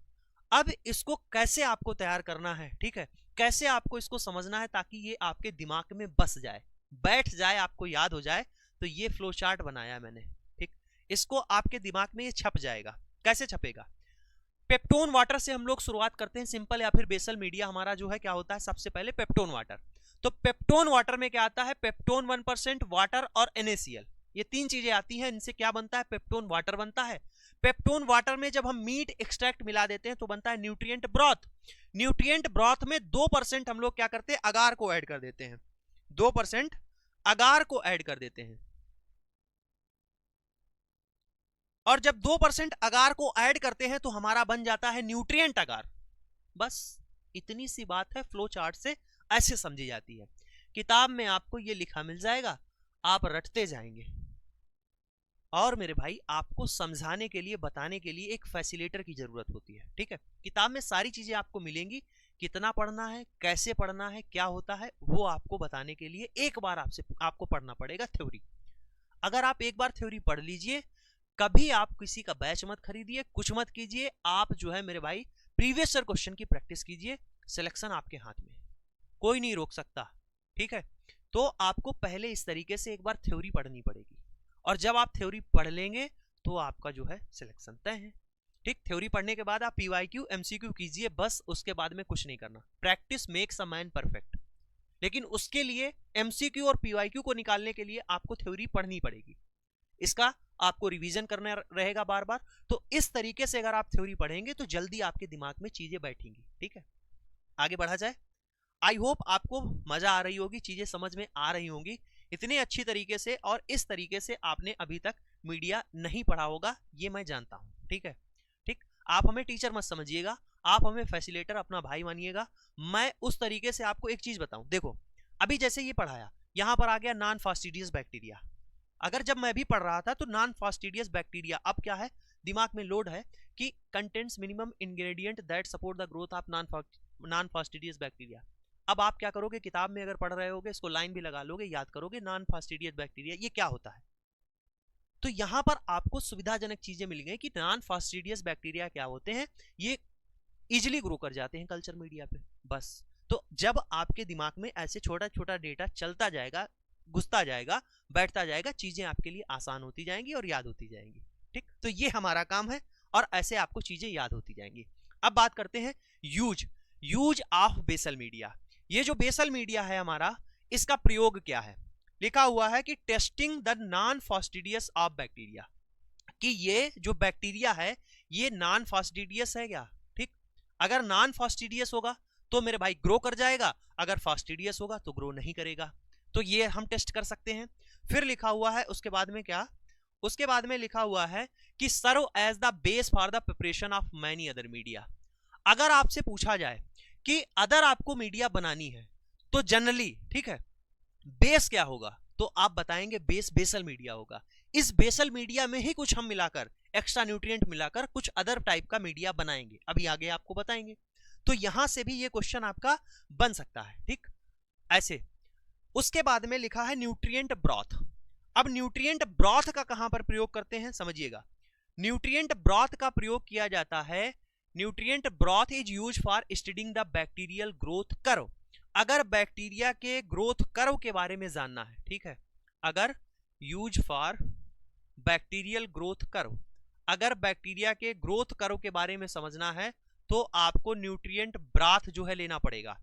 अब इसको कैसे आपको तैयार करना है, ठीक है, कैसे आपको इसको समझना है ताकि ये आपके दिमाग में बस जाए, बैठ जाए, आपको याद हो जाए। तो ये फ्लो चार्ट बनाया मैंने, ठीक, इसको आपके दिमाग में ये छप जाएगा। कैसे छपेगा, पेप्टोन वाटर से हम लोग शुरुआत करते हैं, सिंपल या फिर बेसल मीडिया हमारा जो है क्या होता है, सबसे पहले पेप्टोन वाटर। तो पेप्टोन वाटर में क्या आता है, पेप्टोन 1%, वाटर और NaCl, ये तीन चीजें आती हैं, इनसे क्या बनता है, पेप्टोन वाटर बनता है। पेप्टोन वाटर में जब हम मीट एक्सट्रैक्ट मिला देते हैं तो बनता है न्यूट्रिएंट ब्रॉथ। न्यूट्रिएंट ब्रॉथ में 2% हम लोग क्या करते हैं, अगार को ऐड कर देते हैं, 2% अगार को ऐड कर देते हैं। और जब 2% अगार को ऐड करते हैं तो हमारा बन जाता है न्यूट्रिएंट अगार। बस इतनी सी बात है, फ्लो चार्ट से ऐसे समझी जाती है। किताब में आपको ये लिखा मिल जाएगा, आप रटते जाएंगे। और मेरे भाई आपको समझाने के लिए, बताने के लिए एक फैसिलिटेटर की जरूरत होती है, ठीक है। किताब में सारी चीजें आपको मिलेंगी, कितना पढ़ना है, कैसे पढ़ना है, क्या होता है, वो आपको बताने के लिए एक बार आपको पढ़ना पड़ेगा थ्योरी। अगर आप एक बार थ्योरी पढ़ लीजिए, कभी आप किसी का बैच मत खरीदिए, कुछ मत कीजिए, आप जो है मेरे भाई प्रीवियस ईयर क्वेश्चन की प्रैक्टिस कीजिए, सिलेक्शन आपके हाथ में, कोई नहीं रोक सकता, ठीक है। तो आपको पहले इस तरीके से एक बार थ्योरी पढ़नी पड़ेगी, और जब आप थ्योरी पढ़ लेंगे तो आपका जो है सिलेक्शन तय है, ठीक। थ्योरी पढ़ने के बाद आप PYQ MCQ कीजिए, बस उसके बाद में कुछ नहीं करना। Practice makes a man perfect, लेकिन उसके लिए MCQ और PYQ को निकालने के लिए आपको थ्योरी पढ़नी पड़ेगी, इसका आपको रिवीजन करना रहेगा बार बार। तो इस तरीके से अगर आप थ्योरी पढ़ेंगे तो जल्दी आपके दिमाग में चीजें बैठेंगी, ठीक है। आगे बढ़ा जाए। आई होप आपको मजा आ रही होगी, चीजें समझ में आ रही होंगी इतने अच्छी तरीके से, और इस तरीके से आपने अभी तक मीडिया नहीं पढ़ा होगा, ये मैं जानता हूं, ठीक है। ठीक, आप हमें टीचर मत समझिएगा, आप हमें फैसिलिटेटर, अपना भाई मानिएगा। मैं उस तरीके से आपको एक चीज बताऊं, देखो अभी जैसे ये पढ़ाया, यहां पर आ गया नॉन फास्टिडियस बैक्टीरिया। अगर जब मैं भी पढ़ रहा था तो नॉन फास्टिडियस बैक्टीरिया, अब क्या है, दिमाग में लोड है कि contents minimum ingredient that support the growth of non fastidious bacteria. अब आप क्या करोगे, किताब में अगर पढ़ रहे होगे, इसको लाइन भी लगा लोगे, याद करोगे, नॉन फास्टिडियस बैक्टीरिया ये क्या होता है। तो यहां पर आपको सुविधाजनक चीजें मिल गई कि नॉन फास्टिडियस बैक्टीरिया क्या होते हैं, ये इजिली ग्रो कर जाते हैं कल्चर मीडिया पे, बस। तो जब आपके दिमाग में ऐसे छोटा छोटा डेटा चलता जाएगा, घुसता जाएगा, बैठता जाएगा, चीजें आपके लिए आसान होती जाएंगी और याद होती जाएंगी, ठीक। तो ये हमारा काम है, और ऐसे आपको चीजें याद होती जाएंगी। अब बात करते हैं यूज ऑफ बेसल मीडिया। ये जो बेसल मीडिया है हमारा, इसका प्रयोग क्या है, लिखा हुआ है कि testing the non fastidious of bacteria, कि ये जो बैक्टीरिया है ये नॉन फास्टिडियस है क्या, ठीक। अगर नॉन फास्टिडियस होगा तो मेरे भाई ग्रो कर जाएगा, अगर फास्टिडियस होगा तो ग्रो नहीं करेगा, तो ये हम टेस्ट कर सकते हैं। फिर लिखा हुआ है उसके बाद में क्या, उसके बाद में लिखा हुआ है कि serve as the base for the preparation of many other media. अगर आपसे पूछा जाए कि अदर आपको मीडिया बनानी है तो जनरली, ठीक है, बेस क्या होगा, तो आप बताएंगे बेस बेसल मीडिया होगा। इस बेसल मीडिया में ही कुछ हम मिलाकर, एक्स्ट्रा न्यूट्रिएंट मिलाकर कुछ अदर टाइप का मीडिया बनाएंगे, अभी आगे आपको बताएंगे। तो यहां से भी ये क्वेश्चन आपका बन सकता है, ठीक, ऐसे। उसके बाद में लिखा है न्यूट्रिएंट ब्रॉथ। अब न्यूट्रिएंट ब्रॉथ का कहां पर प्रयोग करते हैं, समझिएगा। न्यूट्रिएंट ब्रॉथ का प्रयोग किया जाता है, nutrient broth is use for studying the bacterial growth curve. अगर बैक्टीरिया के ग्रोथ कर्व के बारे में जानना है, ठीक है, अगर use for bacterial growth curve, अगर बैक्टीरिया के ग्रोथ कर्व के बारे में समझना है तो आपको न्यूट्रिएंट ब्रॉथ जो है लेना पड़ेगा।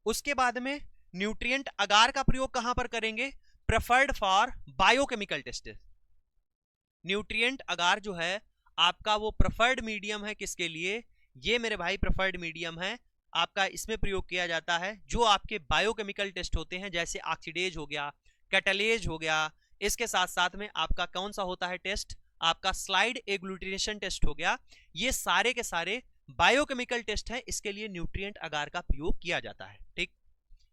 उसके बाद में न्यूट्रिएंट अगार का प्रयोग कहां पर करेंगे, preferred for biochemical test, nutrient agar जो है आपका वो प्रेफर्ड मीडियम है किसके लिए, ये मेरे भाई प्रेफर्ड मीडियम है आपका, इसमें प्रयोग किया जाता है जो आपके बायोकेमिकल टेस्ट होते हैं, जैसे ऑक्सीडेज हो गया, कैटलेज हो गया, इसके साथ साथ में आपका कौन सा होता है टेस्ट, आपका स्लाइड एग्लूटिनेशन टेस्ट हो गया। ये सारे के सारे बायोकेमिकल टेस्ट है, इसके लिए न्यूट्रिएंट अगार का प्रयोग किया जाता है। ठीक,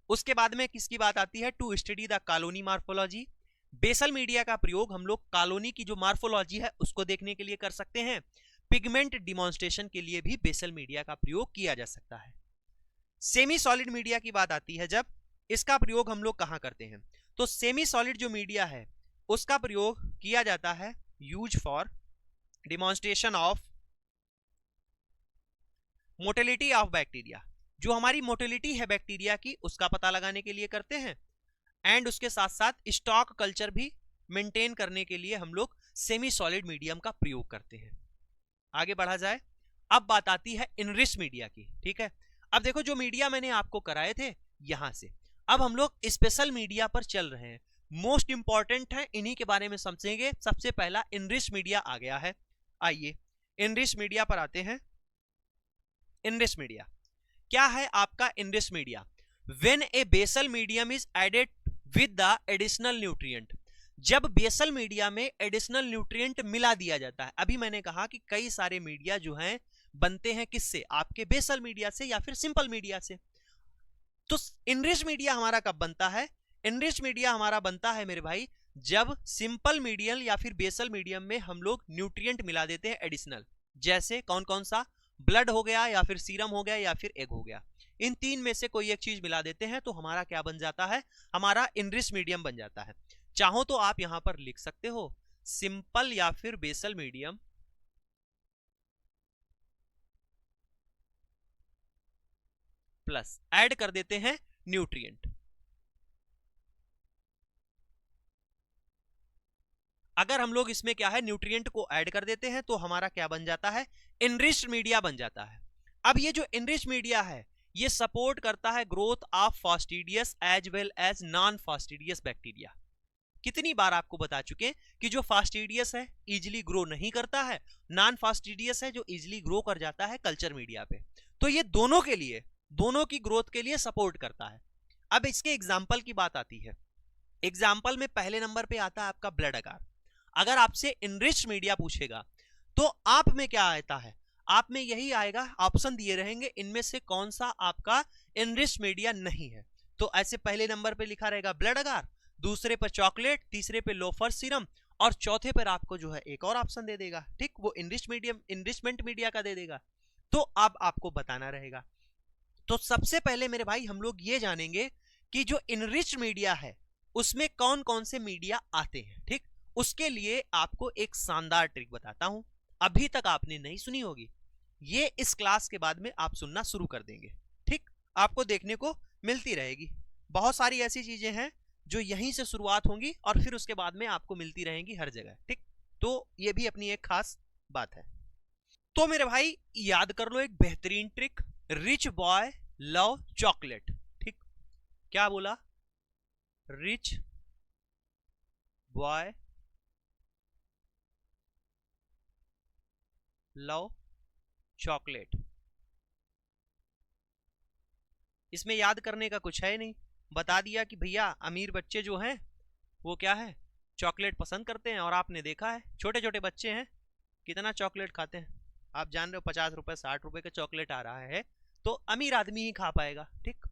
उसके बाद में किसकी बात आती है, to study the colony morphology. Basal media का प्रयोग हम लोग कॉलोनी की जो मार्फोलॉजी है उसको देखने के लिए कर सकते हैं। पिगमेंट डिमॉन्स्ट्रेशन के लिए भी बेसल मीडिया का प्रयोग किया जा सकता है। सेमी सॉलिड मीडिया की बात आती है जब, इसका प्रयोग हम लोग कहां करते हैं, तो सेमी सॉलिड जो मीडिया है उसका प्रयोग किया जाता है use for demonstration of motility of bacteria, जो हमारी मोटिलिटी है बैक्टीरिया की उसका पता लगाने के लिए करते हैं, एंड उसके साथ साथ स्टॉक कल्चर भी मेंटेन करने के लिए हम लोग सेमी सॉलिड मीडियम का प्रयोग करते हैं। आगे बढ़ा जाए, अब बात आती है इनरिच मीडिया की। ठीक है, अब देखो जो मीडिया मैंने आपको कराए थे यहां से, अब हम लोग स्पेशल मीडिया पर चल रहे हैं, मोस्ट इंपॉर्टेंट है, इन्हीं के बारे में समझेंगे। सबसे पहला इनरिच मीडिया आ गया है, आइए इनरिच मीडिया पर आते हैं। इनरिच मीडिया क्या है आपका, enrich media when a basal medium is added with the additional nutrient, जब बेसल मीडिया में एडिशनल न्यूट्रिएंट मिला दिया जाता है। अभी मैंने कहा कि कई सारे मीडिया जो हैं बनते हैं किससे, आपके बेसल मीडिया से या फिर सिंपल मीडिया से। तो इनरिच मीडिया हमारा कब बनता है, इनरिच मीडिया हमारा बनता है मेरे भाई जब सिंपल मीडियम या फिर बेसल मीडियम में हम लोग न्यूट्रिएंट मिला देते हैं एडिशनल, जैसे कौन कौन सा, ब्लड हो गया या फिर सीरम हो गया या फिर एग हो गया, इन तीन में से कोई एक चीज मिला देते हैं तो हमारा क्या बन जाता है, हमारा इनरिच मीडियम बन जाता है। चाहो तो आप यहां पर लिख सकते हो सिंपल या फिर बेसल मीडियम प्लस ऐड कर देते हैं न्यूट्रिएंट। अगर हम लोग इसमें क्या है न्यूट्रिएंट को ऐड कर देते हैं तो हमारा क्या बन जाता है, इनरिच्ड मीडिया बन जाता है। अब ये जो इनरिच्ड मीडिया है ये सपोर्ट करता है growth of fastidious as well as non fastidious bacteria. कितनी बार आपको बता चुके कि जो फास्टिडियस है इजिली ग्रो नहीं करता है, नॉन फास्टिडियस है जो इजिली ग्रो कर जाता है कल्चर मीडिया पे, तो ये दोनों के लिए, दोनों की ग्रोथ के लिए सपोर्ट करता है। अब इसके एग्जाम्पल की बात आती है, एग्जाम्पल में पहले नंबर पे आता है आपका ब्लड अगार। अगर आपसे इनरिच्ड मीडिया पूछेगा तो आप में क्या आता है, आप में यही आएगा, ऑप्शन दिए रहेंगे इनमें से कौन सा आपका इनरिच्ड मीडिया नहीं है, तो ऐसे पहले नंबर पे लिखा रहेगा ब्लड अगार, दूसरे पर चॉकलेट, तीसरे पे लोफर सीरम, और चौथे पर आपको जो है एक और ऑप्शन दे देगा, ठीक, वो इनरिच मीडियम इनरिचमेंट मीडिया का दे देगा। तो अब आपको बताना रहेगा। तो सबसे पहले मेरे भाई हम लोग ये जानेंगे कि जो इनरिच मीडिया है उसमें कौन कौन से मीडिया आते हैं। ठीक, उसके लिए आपको एक शानदार ट्रिक बताता हूं, अभी तक आपने नहीं सुनी होगी, ये इस क्लास के बाद में आप सुनना शुरू कर देंगे। ठीक, आपको देखने को मिलती रहेगी, बहुत सारी ऐसी चीजें हैं जो यहीं से शुरुआत होंगी और फिर उसके बाद में आपको मिलती रहेंगी हर जगह। ठीक, तो ये भी अपनी एक खास बात है। तो मेरे भाई याद कर लो एक बेहतरीन trick, rich boy love chocolate. ठीक, क्या बोला, रिच बॉय लव चॉकलेट। इसमें याद करने का कुछ है नहीं, बता दिया कि भैया अमीर बच्चे जो हैं वो क्या है, चॉकलेट पसंद करते हैं, और आपने देखा है छोटे छोटे बच्चे हैं कितना चॉकलेट खाते हैं, आप जान रहे हो 50 रुपए 60 रुपए का चॉकलेट आ रहा है, तो अमीर आदमी ही खा पाएगा। ठीक,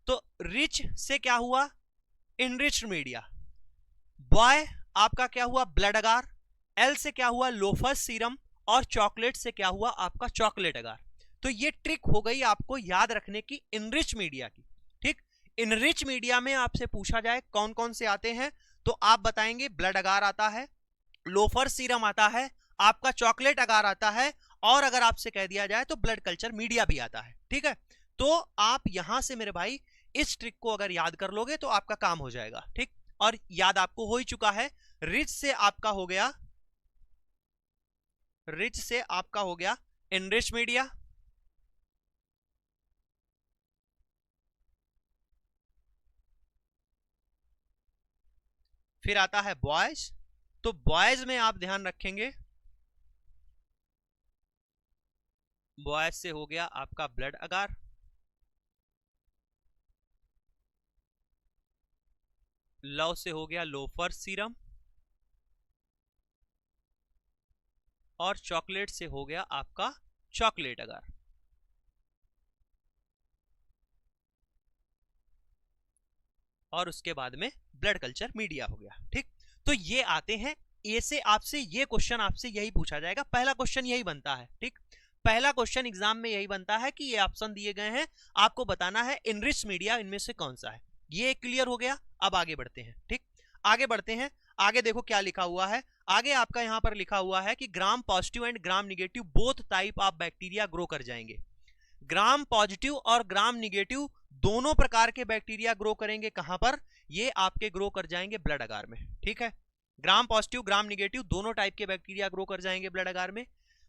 तो रिच से क्या हुआ, इनरिच्ड मीडिया, बॉय आपका क्या हुआ, ब्लड अगार, एल से क्या हुआ, लोफस सीरम, और चॉकलेट से क्या हुआ आपका चॉकलेट अगार। तो ये ट्रिक हो गई आपको याद रखने की इनरिच मीडिया की। ठीक, इनरिच मीडिया में आपसे पूछा जाए कौन कौन से आते हैं तो आप बताएंगे ब्लड अगार आता है, लोफर सीरम आता है, आपका चॉकलेट अगार आता है, और अगर आपसे कह दिया जाए तो ब्लड कल्चर मीडिया भी आता है। ठीक है, तो आप यहां से मेरे भाई इस ट्रिक को अगर याद कर लोगे तो आपका काम हो जाएगा। ठीक, और याद आपको हो ही चुका है, रिच से आपका हो गया, रिच से आपका हो गया इनरिच मीडिया, फिर आता है बॉयज, तो बॉयज में आप ध्यान रखेंगे, बॉयज से हो गया आपका ब्लड अगार, लव से हो गया लोफर सीरम, और चॉकलेट से हो गया आपका चॉकलेट अगार। और उसके बाद में ब्लड कल्चर मीडिया हो गया। ठीक, तो ये आते हैं ए से, आपसे ये क्वेश्चन आपसे यही पूछा जाएगा, पहला क्वेश्चन यही बनता है। ठीक, पहला क्वेश्चन एग्जाम में यही बनता है कि ये ऑप्शन दिए गए हैं, आपको बताना है इनरिच मीडिया इनमें से कौन सा है। ये क्लियर हो गया। अब आगे बढ़ते हैं। ठीक, आगे बढ़ते हैं। आगे देखो क्या लिखा हुआ है। आगे आपका यहां पर लिखा हुआ है कि gram positive and gram negative both type of bacteria grow कर जाएंगे। ग्राम पॉजिटिव और ग्राम निगेटिव दोनों प्रकार के बैक्टीरिया ग्रो करेंगे। कहां पर? ये आपके ग्रो कर जाएंगे ब्लड अगार में। ठीक है, ग्राम पॉजिटिव ग्राम निगेटिव दोनों टाइप के बैक्टीरिया ग्रो कर जाएंगे ब्लड अगार में।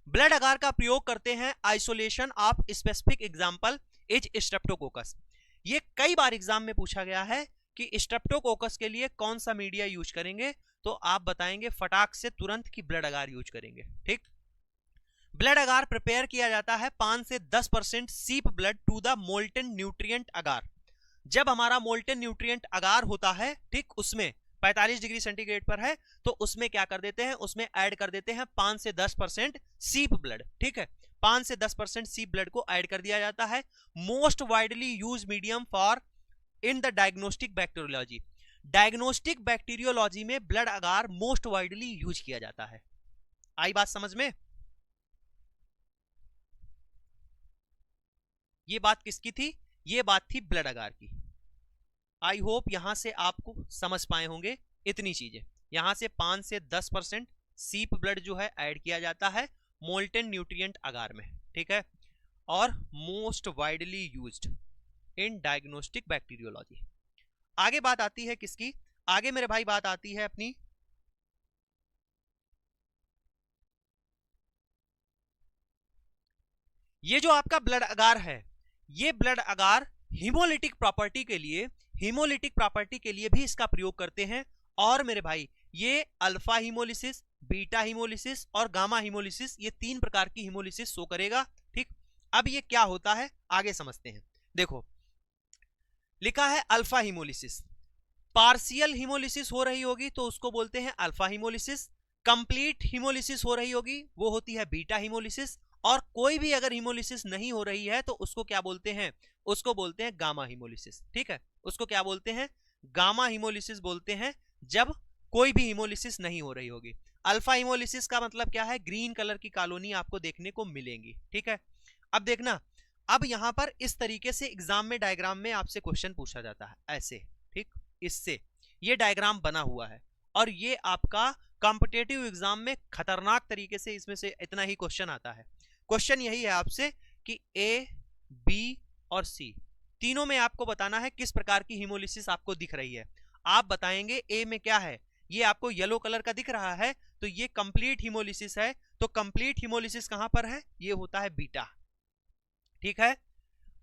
ब्लड अगार का प्रयोग करते हैं isolation of specific example is Streptococcus. ये कई बार एग्जाम में पूछा गया है कि स्ट्रेप्टोकोकस के लिए कौन सा मीडिया यूज करेंगे, तो आप बताएंगे फटाक से तुरंत की ब्लड अगार यूज करेंगे। ठीक, ब्लड अगार प्रिपेयर किया जाता है 5 से 10% sheep blood to the molten nutrient agar. जब हमारा मोल्टन न्यूट्रिएंट अगार होता है, ठीक, उसमें 45 डिग्री सेंटीग्रेड पर है, तो उसमें क्या कर देते हैं, उसमें ऐड कर देते हैं 5 से 10% सीप ब्लड। ठीक है, 5 से 10% सीप ब्लड को ऐड कर दिया जाता है। Most widely use medium for in the diagnostic bacteriology. Diagnostic bacteriology में ब्लड अगार मोस्ट वाइडली यूज किया जाता है। आई बात समझ में? ये बात किसकी थी? ये बात थी ब्लड अगार की। आई होप यहां से आपको समझ पाए होंगे इतनी चीजें। यहां से 5 से 10% सीप ब्लड जो है ऐड किया जाता है मोल्टन न्यूट्रिएंट अगार में। ठीक है, और most widely used in diagnostic bacteriology. आगे बात आती है किसकी? आगे मेरे भाई बात आती है अपनी ये जो आपका ब्लड अगार है, ये ब्लड अगार हीमोलिटिक प्रॉपर्टी के लिए, हीमोलिटिक प्रॉपर्टी के लिए भी इसका प्रयोग करते हैं। और मेरे भाई ये अल्फा हीमोलिसिस, बीटा हीमोलिसिस और गामा हीमोलिसिस, ये 3 प्रकार की हीमोलिसिस शो करेगा। ठीक, अब ये क्या होता है आगे समझते हैं। देखो लिखा है अल्फा हीमोलिसिस, पार्शियल हीमोलिसिस हो रही होगी तो उसको बोलते हैं अल्फा हीमोलिसिस। कंप्लीट हीमोलिसिस हो रही होगी वो होती है बीटा हीमोलिसिस। और कोई भी अगर हीमोलिसिस नहीं हो रही है तो उसको क्या बोलते हैं? उसको बोलते हैं गामा हीमोलिसिस। ठीक है, उसको क्या बोलते हैं? गामा हीमोलिसिस बोलते हैं, जब कोई भी हीमोलिसिस नहीं हो रही होगी। अल्फा हीमोलिसिस का मतलब क्या है? ग्रीन कलर की कॉलोनी आपको देखने को मिलेंगी। ठीक है, अब देखना, अब यहां पर इस तरीके से एग्जाम में डायग्राम में आपसे क्वेश्चन पूछा जाता है ऐसे। ठीक, इससे ये डायग्राम बना हुआ है और ये आपका कॉम्पिटिटिव एग्जाम में खतरनाक तरीके से इसमें से इतना ही क्वेश्चन आता है। क्वेश्चन यही है आपसे कि ए, बी और सी तीनों में आपको बताना है किस प्रकार की हीमोलिसिस आपको दिख रही है। आप बताएंगे ए में क्या है, ये आपको येलो कलर का दिख रहा है तो ये कंप्लीट हीमोलिसिस है। तो कंप्लीट हीमोलिसिस कहां पर है? ये होता है बीटा। ठीक है,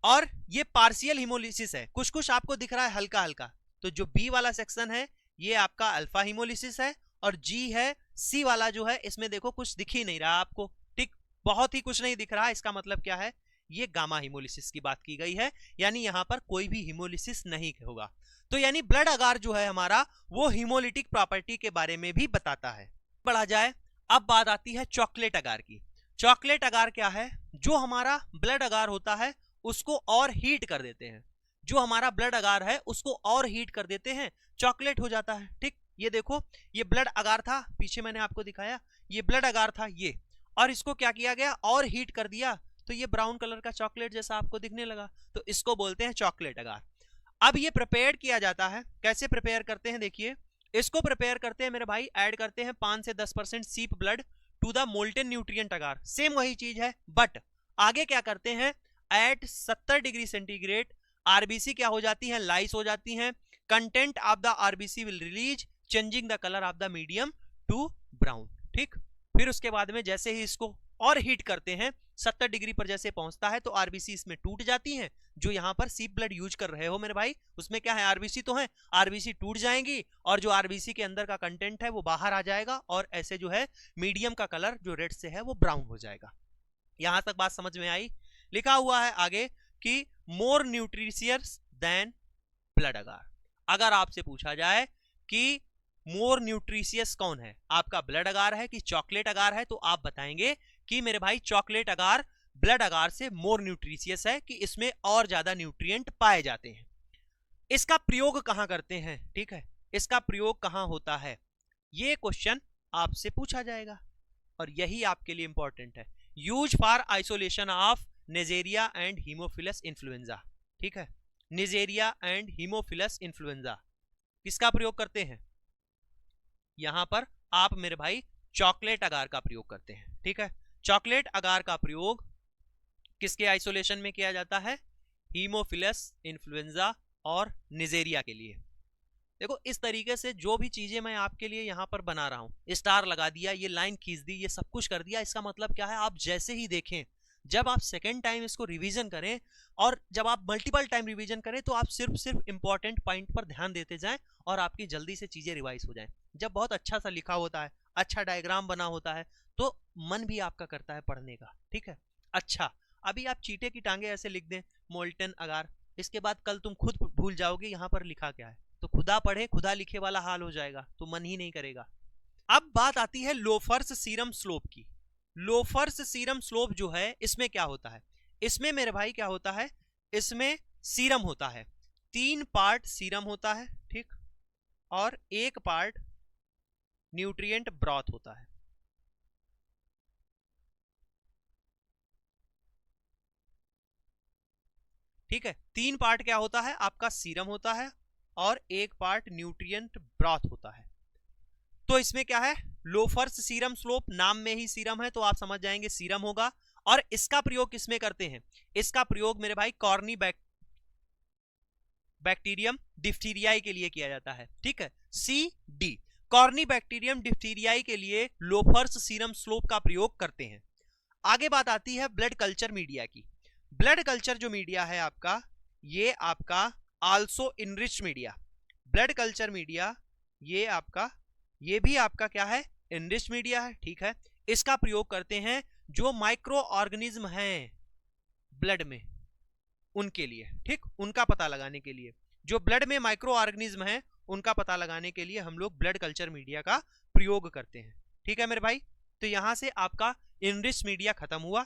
और ये पार्शियल हीमोलिसिस है, कुछ कुछ आपको दिख रहा है हल्का हल्का। तो जो बी वाला सेक्शन है ये आपका अल्फा हीमोलिसिस है, और जी है सी वाला जो है इसमें देखो कुछ दिख ही नहीं रहा आपको। ठीक, बहुत ही कुछ नहीं दिख रहा। इसका मतलब क्या है? ये गामा हीमोलिसिस की बात की गई है, यानी यहां पर कोई भी हीमोलिसिस नहीं होगा। तो यानी ब्लड अगार जो है हमारा वो हीमोलिटिक प्रॉपर्टी के बारे में भी बताता है। बढ़ा जाए, अब बात आती है चॉकलेट अगार की। चॉकलेट अगार क्या है? जो हमारा ब्लड अगार होता है उसको और हीट कर देते हैं। जो हमारा ब्लड अगार है उसको और हीट कर देते हैं, चॉकलेट हो जाता है। ठीक, ये देखो ये ब्लड अगार था, पीछे मैंने आपको दिखाया ये ब्लड अगार था ये, और इसको क्या किया गया? और हीट कर दिया तो ये ब्राउन कलर का चॉकलेट जैसा आपको दिखने लगा। तो इसको बोलते हैं चॉकलेट अगार। अब ये प्रिपेयर किया जाता है, कैसे प्रिपेयर करते हैं? देखिए इसको प्रिपेयर करते हैं मेरे भाई, ऐड करते हैं 5 से 10% sheep blood to the molten nutrient agar. Same वही चीज है, बट आगे क्या करते हैं? एट 70 डिग्री सेंटीग्रेड आरबीसी क्या हो जाती है? लाइस हो जाती हैं। Content of the RBC will release changing the colour of the medium to brown. ठीक, फिर उसके बाद में जैसे ही इसको और हीट करते हैं 70 डिग्री पर जैसे पहुंचता है तो आरबीसी इसमें टूट जाती हैं। जो यहाँ पर सीप ब्लड यूज कर रहे हो मेरे भाई, उसमें क्या है, आरबीसी तो है, आरबीसी टूट जाएंगी और जो आरबीसी के अंदर का कंटेंट है वो बाहर आ जाएगा और ऐसे जो है मीडियम का कलर जो रेड से है वो ब्राउन हो जाएगा। यहां तक बात समझ में आई। लिखा हुआ है आगे कि मोर न्यूट्रिशियस देन ब्लड अगार। अगर आपसे पूछा जाए कि मोर न्यूट्रिशियस कौन है, आपका ब्लड अगार है कि चॉकलेट अगार है, तो आप बताएंगे कि मेरे भाई चॉकलेट अगार ब्लड अगार से मोर न्यूट्रिशियस है, कि इसमें और ज्यादा न्यूट्रिएंट पाए जाते हैं। इसका प्रयोग कहां करते हैं, ठीक है, इसका प्रयोग कहां होता है, ये क्वेश्चन आपसे पूछा जाएगा और यही आपके लिए इंपॉर्टेंट है। Use for isolation of Neisseria and Haemophilus influenzae, ठीक है, नेजेरिया एंड हीमोफिलस इन्फ्लुएंजा किसका प्रयोग करते हैं, यहां पर आप मेरे भाई चॉकलेट अगार का प्रयोग करते हैं, ठीक है। चॉकलेट अगार का प्रयोग किसके आइसोलेशन में किया जाता है, हीमोफिलस इन्फ्लुएंजा और निजेरिया के लिए। देखो इस तरीके से जो भी चीजें मैं आपके लिए यहां पर बना रहा हूं, स्टार लगा दिया, ये लाइन खींच दी, ये सब कुछ कर दिया, इसका मतलब क्या है, आप जैसे ही देखें, जब आप सेकेंड टाइम इसको रिवीजन करें और जब आप मल्टीपल टाइम रिवीजन करें तो आप सिर्फ इंपॉर्टेंट पॉइंट पर ध्यान देते जाएं और आपकी जल्दी से चीजें रिवाइज हो जाएं। जब बहुत अच्छा सा लिखा होता है, अच्छा डायग्राम बना होता है, तो मन भी आपका करता है पढ़ने का, ठीक है। अच्छा, अभी आप चीटे की टांगे ऐसे लिख दें मोल्टन अगार, इसके बाद कल तुम खुद भूल जाओगे यहाँ पर लिखा क्या है, तो खुदा पढ़े खुदा लिखे वाला हाल हो जाएगा, तो मन ही नहीं करेगा। अब बात आती है लोफर्स सीरम स्लोप की। लोफर्स सीरम स्लोप जो है इसमें क्या होता है, इसमें मेरे भाई क्या होता है, इसमें सीरम होता है, 3 पार्ट सीरम होता है, ठीक, और 1 पार्ट न्यूट्रिएंट ब्रॉथ होता है। ठीक है, 3 पार्ट क्या होता है, आपका सीरम होता है और 1 पार्ट न्यूट्रिएंट ब्रॉथ होता है। तो इसमें क्या है, लोफर्स सीरम स्लोप, नाम में ही सीरम है तो आप समझ जाएंगे सीरम होगा। और इसका प्रयोग किसमें करते हैं, इसका प्रयोग मेरे भाई कॉर्नी बैक्टीरियम डिप्थीरियाई के लिए किया जाता है, ठीक है, CD, कॉर्नी बैक्टीरियम डिप्थीरियाई के लिए लोफर्स सीरम स्लोप का प्रयोग करते हैं। आगे बात आती है ब्लड कल्चर मीडिया की। ब्लड कल्चर जो मीडिया है आपका, ये आपका also enrich media, blood culture media ये आपका, ये भी आपका क्या है, इनरिच मीडिया है, ठीक है। इसका प्रयोग करते हैं जो माइक्रो ऑर्गेनिज्म हैं ब्लड में, उनके लिए, ठीक, उनका पता लगाने के लिए, जो ब्लड में माइक्रो ऑर्गेनिज्म हैं उनका पता लगाने के लिए हम लोग ब्लड कल्चर मीडिया का प्रयोग करते हैं, ठीक है मेरे भाई। तो यहां से आपका इनरिच मीडिया खत्म हुआ।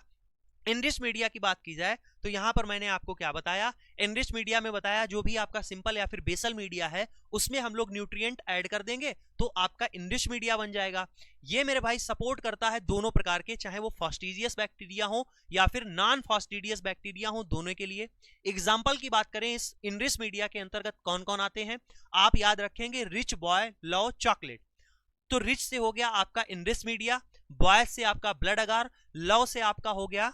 इनरिच मीडिया की बात की जाए तो यहां पर मैंने आपको क्या बताया, इनरिच मीडिया में बताया जो भी आपका सिंपल या फिर बेसल मीडिया है उसमें हम लोग न्यूट्रिएंट ऐड कर देंगे तो आपका इनरिच मीडिया बन जाएगा। ये मेरे भाई सपोर्ट करता है दोनों प्रकार के, चाहे वो फास्टिडियस बैक्टीरिया हो या फिर नॉन फास्टिडियस बैक्टीरिया हो, दोनों के लिए। एग्जाम्पल की बात करें इस इनरिच मीडिया के अंतर्गत कौन कौन आते हैं, आप याद रखेंगे रिच बॉय लव चॉकलेट। तो रिच से हो गया आपका इनरिच मीडिया, बॉय से आपका ब्लड अगार, लव से आपका हो गया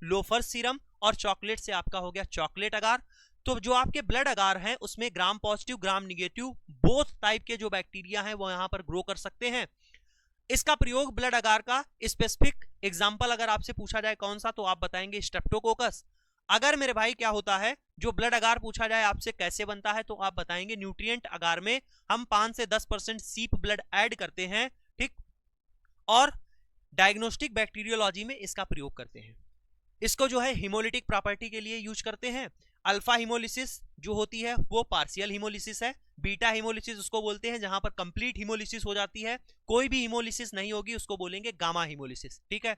लोफर सीरम और चॉकलेट से आपका हो गया चॉकलेट अगार। तो जो आपके ब्लड अगार हैं उसमें gram positive gram negative both type के जो बैक्टीरिया हैं वो यहां पर ग्रो कर सकते हैं। इसका प्रयोग ब्लड अगार का स्पेसिफिक एग्जांपल अगर आपसे पूछा जाए कौन सा, तो आप बताएंगे स्ट्रेप्टोकोकस। अगर मेरे भाई क्या होता है, जो ब्लड अगार पूछा जाए आपसे कैसे बनता है, तो आप बताएंगे न्यूट्रिएंट अगार में हम 5 से 10% सीप ब्लड ऐड करते हैं, ठीक, और डायग्नोस्टिक बैक्टीरियोलॉजी में इसका प्रयोग करते हैं। इसको जो है हिमोलिटिक प्रॉपर्टी के लिए यूज करते हैं। अल्फा हिमोलिसिस जो होती है वो पार्शियल हिमोलिसिस है, बीटा हिमोलिसिस उसको बोलते हैं जहां पर कंप्लीट हिमोलिसिस हो जाती है, कोई भी हिमोलिसिस नहीं होगी उसको बोलेंगे गामा हिमोलिसिस, ठीक है।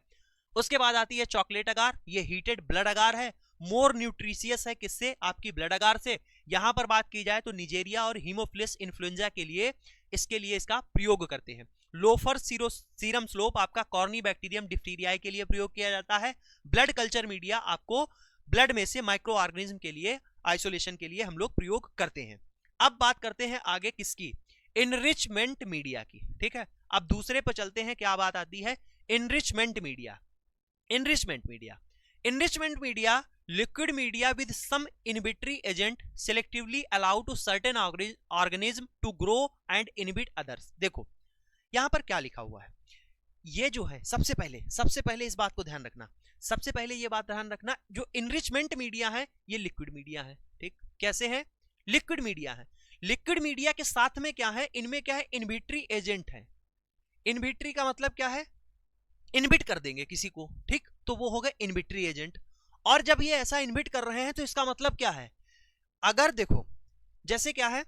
उसके बाद आती है चॉकलेट अगार, ये हीटेड ब्लड अगार है, मोर न्यूट्रिशियस है किससे, आपकी ब्लड अगार से। यहां पर बात की जाए तो निजेरिया और हीमोफिलस इन्फ्लुएंजा के लिए इसके लिए इसका प्रयोग करते हैं। लोफर सीरम स्लोप आपका कॉर्नी बैक्टीरियम डिप्थीरियाई के लिए प्रयोग किया जाता है। ब्लड कल्चर मीडिया आपको ब्लड में से माइक्रो ऑर्गेनिज्म के लिए आइसोलेशन के लिए हम लोग प्रयोग करते हैं। अब बात करते हैं आगे किसकी, इनरिचमेंट मीडिया की, ठीक है। अब दूसरे पर चलते हैं, क्या बात आती है, enrichment media. Enrichment media, enrichment media liquid media with some inhibitory agent selectively allow to certain organism to grow and inhibit others. देखो यहां पर क्या लिखा हुआ है, ये जो है सबसे पहले इस बात को ध्यान रखना, सबसे पहले ये बात ध्यान रखना, जो इनरिचमेंट मीडिया है ये लिक्विड मीडिया है। ठीक, कैसे है? लिक्विड मीडिया है। लिक्विड मीडिया के साथ में क्या है, इनमें क्या है, इनविट्री एजेंट है। इनविट्री का मतलब क्या है, इनविट कर देंगे किसी को, ठीक, तो वो हो गए इनविट्री एजेंट। और जब ये ऐसा इनविट कर रहे हैं तो इसका मतलब क्या है, अगर देखो जैसे क्या है,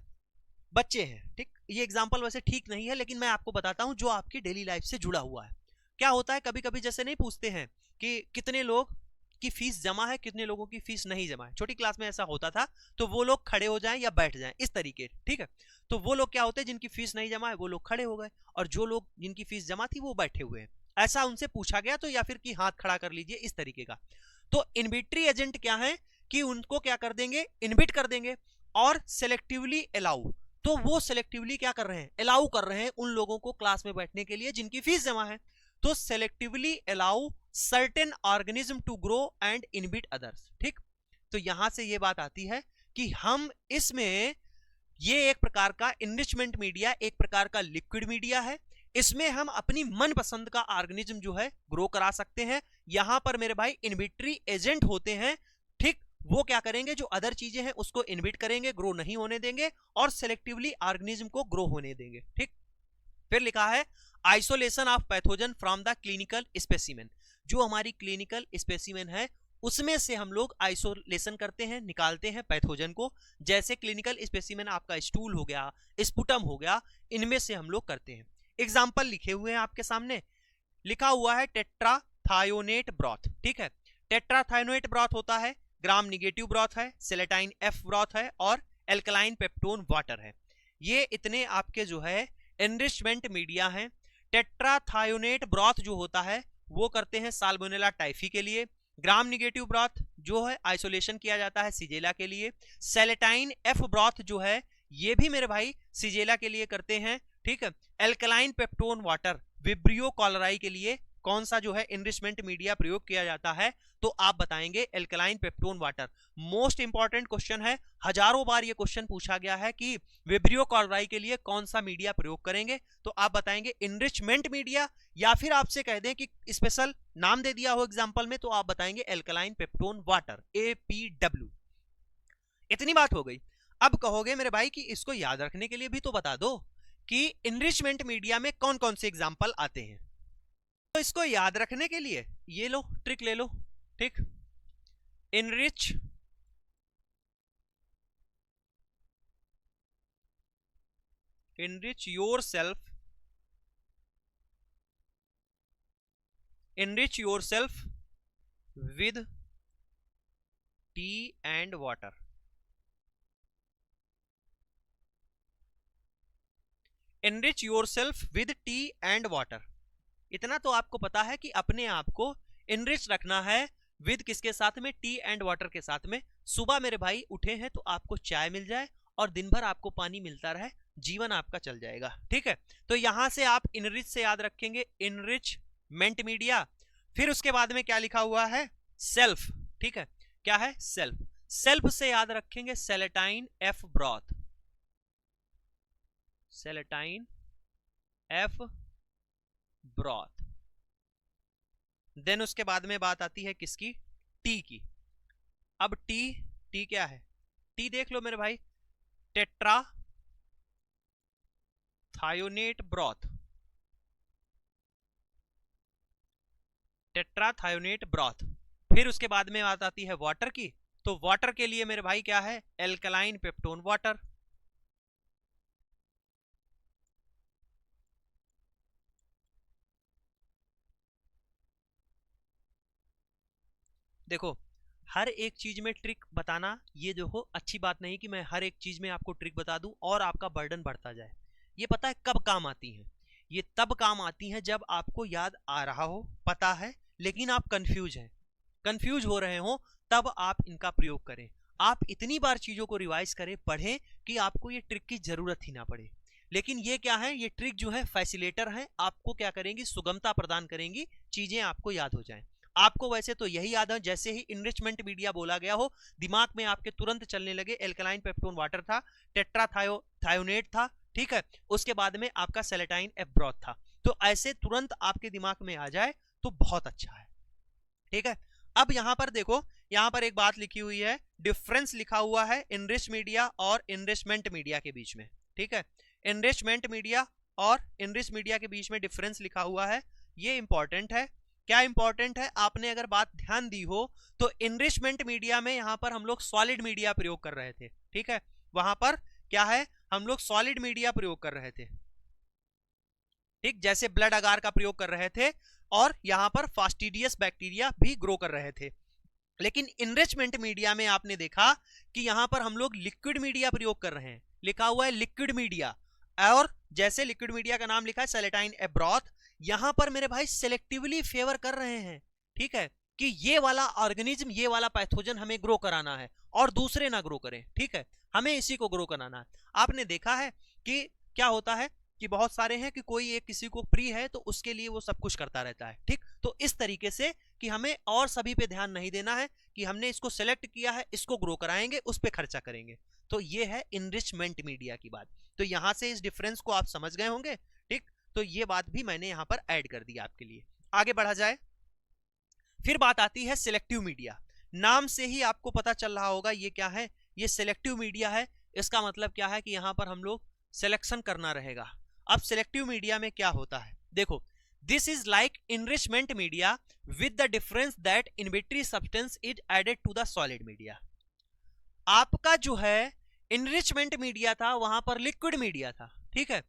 बच्चे हैं, ठीक, ये एग्जांपल वैसे ठीक नहीं है लेकिन मैं आपको बताता हूं जो आपकी डेली लाइफ से जुड़ा हुआ है। क्या होता है, कभी कभी जैसे नहीं पूछते हैं कि कितने लोग की फीस जमा है, कितने लोगों की फीस नहीं जमा है, छोटी क्लास में ऐसा होता था, तो वो लोग खड़े हो जाएं या बैठ जाएं इस तरीके, ठीक है। तो वो लोग क्या होते हैं, जिनकी फीस नहीं जमा है वो लोग खड़े हो गए, और जो लोग जिनकी फीस जमा थी वो बैठे हुए हैं, ऐसा उनसे पूछा गया, तो या फिर कि हाथ खड़ा कर लीजिए, इस तरीके का। तो इनविट्री एजेंट क्या है कि उनको क्या कर देंगे, इनविट कर देंगे, और सेलेक्टिवली अलाउ, तो वो सेलेक्टिवली क्या कर रहे हैं, अलाउ कर रहे हैं उन लोगों को क्लास में बैठने के लिए जिनकी फीस जमा है। तो selectively allow certain organism to grow and inhibit others. ठीक, तो यहां से ये बात आती है कि हम इसमें, ये एक प्रकार का इनरिचमेंट मीडिया, एक प्रकार का लिक्विड मीडिया है, इसमें हम अपनी मनपसंद का ऑर्गेनिज्म जो है ग्रो करा सकते हैं। यहां पर मेरे भाई इनविट्री एजेंट होते हैं, ठीक, वो क्या करेंगे, जो अदर चीजें हैं उसको इनविट करेंगे, ग्रो नहीं होने देंगे, और सेलेक्टिवली ऑर्गेनिज्म को ग्रो होने देंगे। ठीक, फिर लिखा है isolation of pathogen from the clinical specimen, जो हमारी क्लिनिकल स्पेसिमेन है उसमें से हम लोग आइसोलेशन करते हैं, निकालते हैं पैथोजन को। जैसे क्लिनिकल स्पेसिमेन आपका स्टूल हो गया, स्पुटम हो गया, इनमें से हम लोग करते हैं। एग्जाम्पल लिखे हुए हैं आपके सामने, लिखा हुआ है टेट्राथायोनेट ब्रॉथ। ठीक है, टेट्राथायोनेट ब्रॉथ होता है, ग्राम निगेटिव ब्रॉथ है, सेलेटाइन एफ ब्रॉथ है, और एल्कलाइन पेप्टोन वाटर है। ये इतने आपके जो है एनरिचमेंट मीडिया हैं। टेट्राथायोनेट ब्रॉथ जो होता है वो करते हैं साल्मोनेला टाइफी के लिए। ग्राम निगेटिव ब्रॉथ जो है आइसोलेशन किया जाता है सिजेला के लिए। सेलेटाइन एफ ब्रॉथ जो है ये भी मेरे भाई सिजेला के लिए करते हैं। ठीक है, एल्कलाइन पेप्टोन वाटर विब्रियो कॉलराई के लिए कौन सा जो है एनरिचमेंट मीडिया प्रयोग किया जाता है, तो आप बताएंगे alkaline peptone water. Most important question है, हजारों बार ये क्वेश्चन पूछा गया है कि विब्रियो कॉलराई के लिए कौन सा मीडिया प्रयोग करेंगे, तो आप बताएंगे एनरिचमेंट मीडिया, या फिर आपसे कह दें कि स्पेशल नाम दे दिया हो एग्जांपल में, तो आप बताएंगे एल्कलाइन पेप्टोन वाटर, APW। इतनी बात हो गई। अब कहोगे मेरे भाई कि इसको याद रखने के लिए भी तो बता दो कि एनरिचमेंट मीडिया में कौन कौन से एग्जांपल आते हैं। तो इसको याद रखने के लिए ये लो ट्रिक ले लो। ठीक, enrich yourself, enrich yourself with tea and water। enrich yourself with tea and water, इतना तो आपको पता है कि अपने आप को enrich रखना है विद किसके साथ में, टी एंड वाटर के साथ में। सुबह मेरे भाई उठे हैं तो आपको चाय मिल जाए और दिन भर आपको पानी मिलता रहे, जीवन आपका चल जाएगा। ठीक है, तो यहां से आप इनरिच से याद रखेंगे इनरिचमेंट मीडिया। फिर उसके बाद में क्या लिखा हुआ है, सेल्फ। ठीक है, क्या है, सेल्फ। सेल्फ से याद रखेंगे selenite F broth, selenite F broth. Then उसके बाद में बात आती है किसकी, टी की। अब टी क्या है, टी देख लो मेरे भाई, टेट्रा थायोनेट ब्रॉथ, टेट्राथायोनेट ब्रॉथ। फिर उसके बाद में बात आती है वाटर की, तो वाटर के लिए मेरे भाई क्या है, एल्कलाइन पेप्टोन वाटर। देखो हर एक चीज में ट्रिक बताना ये जो हो अच्छी बात नहीं कि मैं हर एक चीज में आपको ट्रिक बता दूं और आपका बर्डन बढ़ता जाए। ये पता है कब काम आती है, ये तब काम आती है जब आपको याद आ रहा हो, पता है, लेकिन आप कंफ्यूज हो रहे हो, तब आप इनका प्रयोग करें। आप इतनी बार चीजों को रिवाइज करें, पढ़ें कि आपको ये ट्रिक की जरूरत ही ना पड़े। लेकिन ये क्या है, ये ट्रिक जो है फैसिलेटर है, आपको क्या करेंगी, सुगमता प्रदान करेंगी, चीजें आपको याद हो जाएं। आपको वैसे तो यही याद है, जैसे ही इनरिचमेंट मीडिया बोला गया हो दिमाग में आपके तुरंत चलने लगे एल्कलाइन पेप्टोन वाटर था, टेट्राथायोनेट था, ठीक है, उसके बाद में आपका सेलेटाइन एब्रॉथ था। तो ऐसे तुरंत आपके दिमाग में आ जाए तो बहुत अच्छा है, ठीक है। अब यहां पर देखो, यहां पर एक बात लिखी हुई है, डिफरेंस लिखा हुआ है इनरिच मीडिया और इनरिचमेंट मीडिया के बीच में, ठीक है। इनरिचमेंट मीडिया और इनरिच मीडिया के बीच में डिफरेंस लिखा हुआ है, ये इंपॉर्टेंट है। क्या इंपॉर्टेंट है, आपने अगर बात ध्यान दी हो तो इनरिचमेंट मीडिया में यहां पर हम लोग सॉलिड मीडिया प्रयोग कर रहे थे, ठीक है। वहां पर क्या है, हम लोग सॉलिड मीडिया प्रयोग कर रहे थे, ठीक, जैसे ब्लड अगार का प्रयोग कर रहे थे और यहां पर फास्टिडियस बैक्टीरिया भी ग्रो कर रहे थे। लेकिन इनरिचमेंट मीडिया में आपने देखा कि यहां पर हम लोग लिक्विड मीडिया प्रयोग कर रहे हैं, लिखा हुआ है लिक्विड मीडिया, और जैसे लिक्विड मीडिया का नाम लिखा है सेलेटाइन एब्रॉथ, यहां पर मेरे भाई सेलेक्टिवली फेवर कर रहे हैं, ठीक है, कि ये वाला ऑर्गेनिज्म, ये वाला पैथोजन हमें ग्रो कराना है और दूसरे ना ग्रो करें, ठीक है, हमें इसी को ग्रो कराना है। आपने देखा है कि क्या होता है कि बहुत सारे हैं कि कोई एक किसी को प्रिय है तो उसके लिए वो सब कुछ करता रहता है, ठीक। तो इस तरीके से कि हमें और सभी पे ध्यान नहीं देना है कि हमने इसको सेलेक्ट किया है, इसको ग्रो कराएंगे, उस पे खर्चा करेंगे। तो ये है इनरिचमेंट मीडिया की बात। तो यहां से इस डिफरेंस को आप समझ गए होंगे, ठीक। तो ये बात भी मैंने यहां पर ऐड कर दी आपके लिए। आगे बढ़ा जाए, फिर बात आती है सिलेक्टिव मीडिया। नाम से ही आपको पता चल रहा होगा ये क्या है, ये सिलेक्टिव मीडिया है। इसका मतलब क्या है कि यहां पर हम लोग सिलेक्शन करना रहेगा। अब सिलेक्टिव मीडिया में क्या होता है, देखो, this is like enrichment media with the difference that inhibitory substance is added to the solid media. आपका जो है इनरिचमेंट मीडिया था, वहां पर लिक्विड मीडिया था, ठीक है,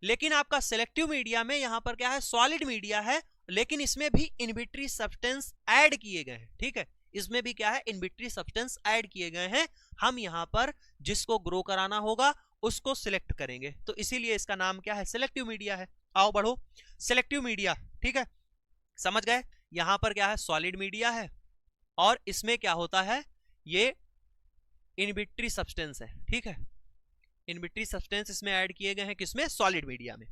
लेकिन आपका सिलेक्टिव मीडिया में यहां पर क्या है, सॉलिड मीडिया है, लेकिन इसमें भी इनविट्री सब्सटेंस ऐड किए गए हैं, ठीक है, इसमें भी क्या है, इनविट्री सब्सटेंस ऐड किए गए हैं। हम यहां पर जिसको ग्रो कराना होगा उसको सिलेक्ट करेंगे, तो इसीलिए इसका नाम क्या है, सिलेक्टिव मीडिया है। आओ बढ़ो, सिलेक्टिव मीडिया, ठीक है, समझ गए। यहां पर क्या है, सॉलिड मीडिया है और इसमें क्या होता है, ये इनविट्री सब्सटेंस है, ठीक है, इनविट्री सब्सटेंस इसमें ऐड किए गए हैं, किसमें, सॉलिड मीडिया में।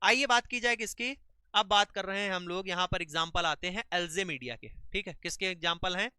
आइए बात की जाए किसकी, अब बात कर रहे हैं हम लोग, यहां पर एग्जांपल आते हैं एल्जे मीडिया के, ठीक है, किसके एग्जांपल हैं,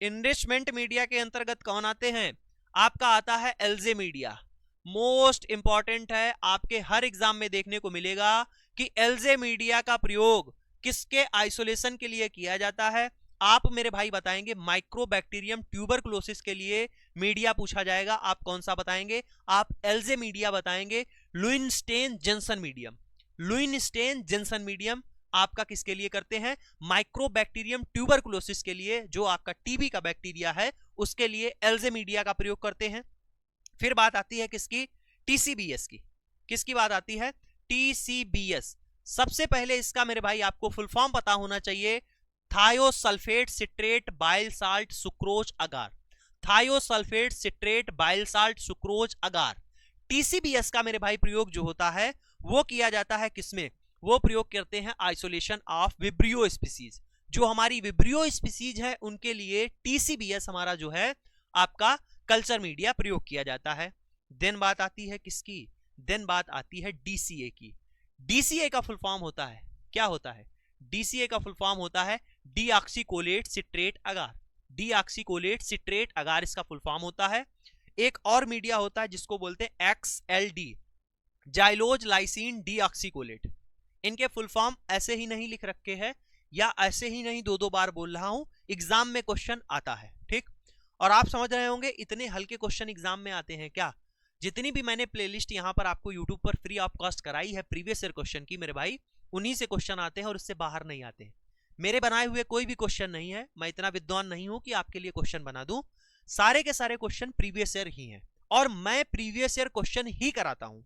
इनरिचमेंट मीडिया के अंतर्गत कौन आते हैं, आपका आता है एल्जे मीडिया। मोस्ट इंपॉर्टेंट है, आपके हर एग्जाम में देखने को मिलेगा कि एल्जे मीडिया का प्रयोग किसके आइसोलेशन के लिए किया जाता है। आप मेरे भाई बताएंगे, माइक्रोबैक्टीरियम ट्यूबरकुलोसिस के लिए मीडिया पूछा जाएगा, आप कौन सा बताएंगे, आप एल्जे मीडिया बताएंगे। लुइनस्टेन जेंसन मीडियम, लुइनस्टेन जेंसन मीडियम आपका किसके लिए करते हैं, माइक्रोबैक्टीरियम ट्यूबरकुलोसिस के लिए, जो आपका टीबी का बैक्टीरिया है उसके लिए एल्जे मीडिया का प्रयोग करते हैं। फिर बात आती है किसकी, टीसीबीएस की, किसकी बात आती है, टीसीबीएस। सबसे पहले इसका मेरे भाई आपको फुल फॉर्म पता होना चाहिए, thiosulfate citrate bile salt sucrose agar, thiosulfate citrate bile salt sucrose agar. TCBS का मेरे भाई प्रयोग जो होता है वो किया जाता है किसमें, वो प्रयोग करते हैं आइसोलेशन ऑफ विब्रियो स्पीसीज। जो हमारी विब्रियो स्पीसीज है उनके लिए टीसीबीएस हमारा जो है आपका कल्चर मीडिया प्रयोग किया जाता है। देन बात आती है किसकी, देन बात आती है डीसीए की। डीसीए का फुल फॉर्म होता है, क्या होता है, डीसीए का फुल फॉर्म होता है डीऑक्सीकोलेट सिट्रेट अगार, डीऑक्सीकोलेट सिट्रेट अगार इसका फुल फॉर्म होता है। एक और मीडिया होता है जिसको बोलते हैं एक्सएलडी, जाइलोज लाइसिन डीऑक्सीकोलेट। इनके फुल फॉर्म ऐसे ही नहीं लिख रखे हैं, या ऐसे ही नहीं दो दो बार बोल रहा हूं, एग्जाम में क्वेश्चन आता है, ठीक। और आप समझ रहे होंगे इतने हल्के क्वेश्चन एग्जाम में आते हैं क्या, जितनी भी मैंने प्लेलिस्ट यहां पर आपको यूट्यूब पर फ्री ऑफ कॉस्ट कराई है प्रीवियस ईयर क्वेश्चन की, मेरे भाई उन्हीं से क्वेश्चन आते हैं और उससे बाहर नहीं आते हैं। मेरे बनाए हुए कोई भी क्वेश्चन नहीं है, मैं इतना विद्वान नहीं हूं कि आपके लिए क्वेश्चन बना दूं। सारे के सारे क्वेश्चन प्रीवियस ईयर ही हैं और मैं प्रीवियस ईयर क्वेश्चन ही कराता हूं,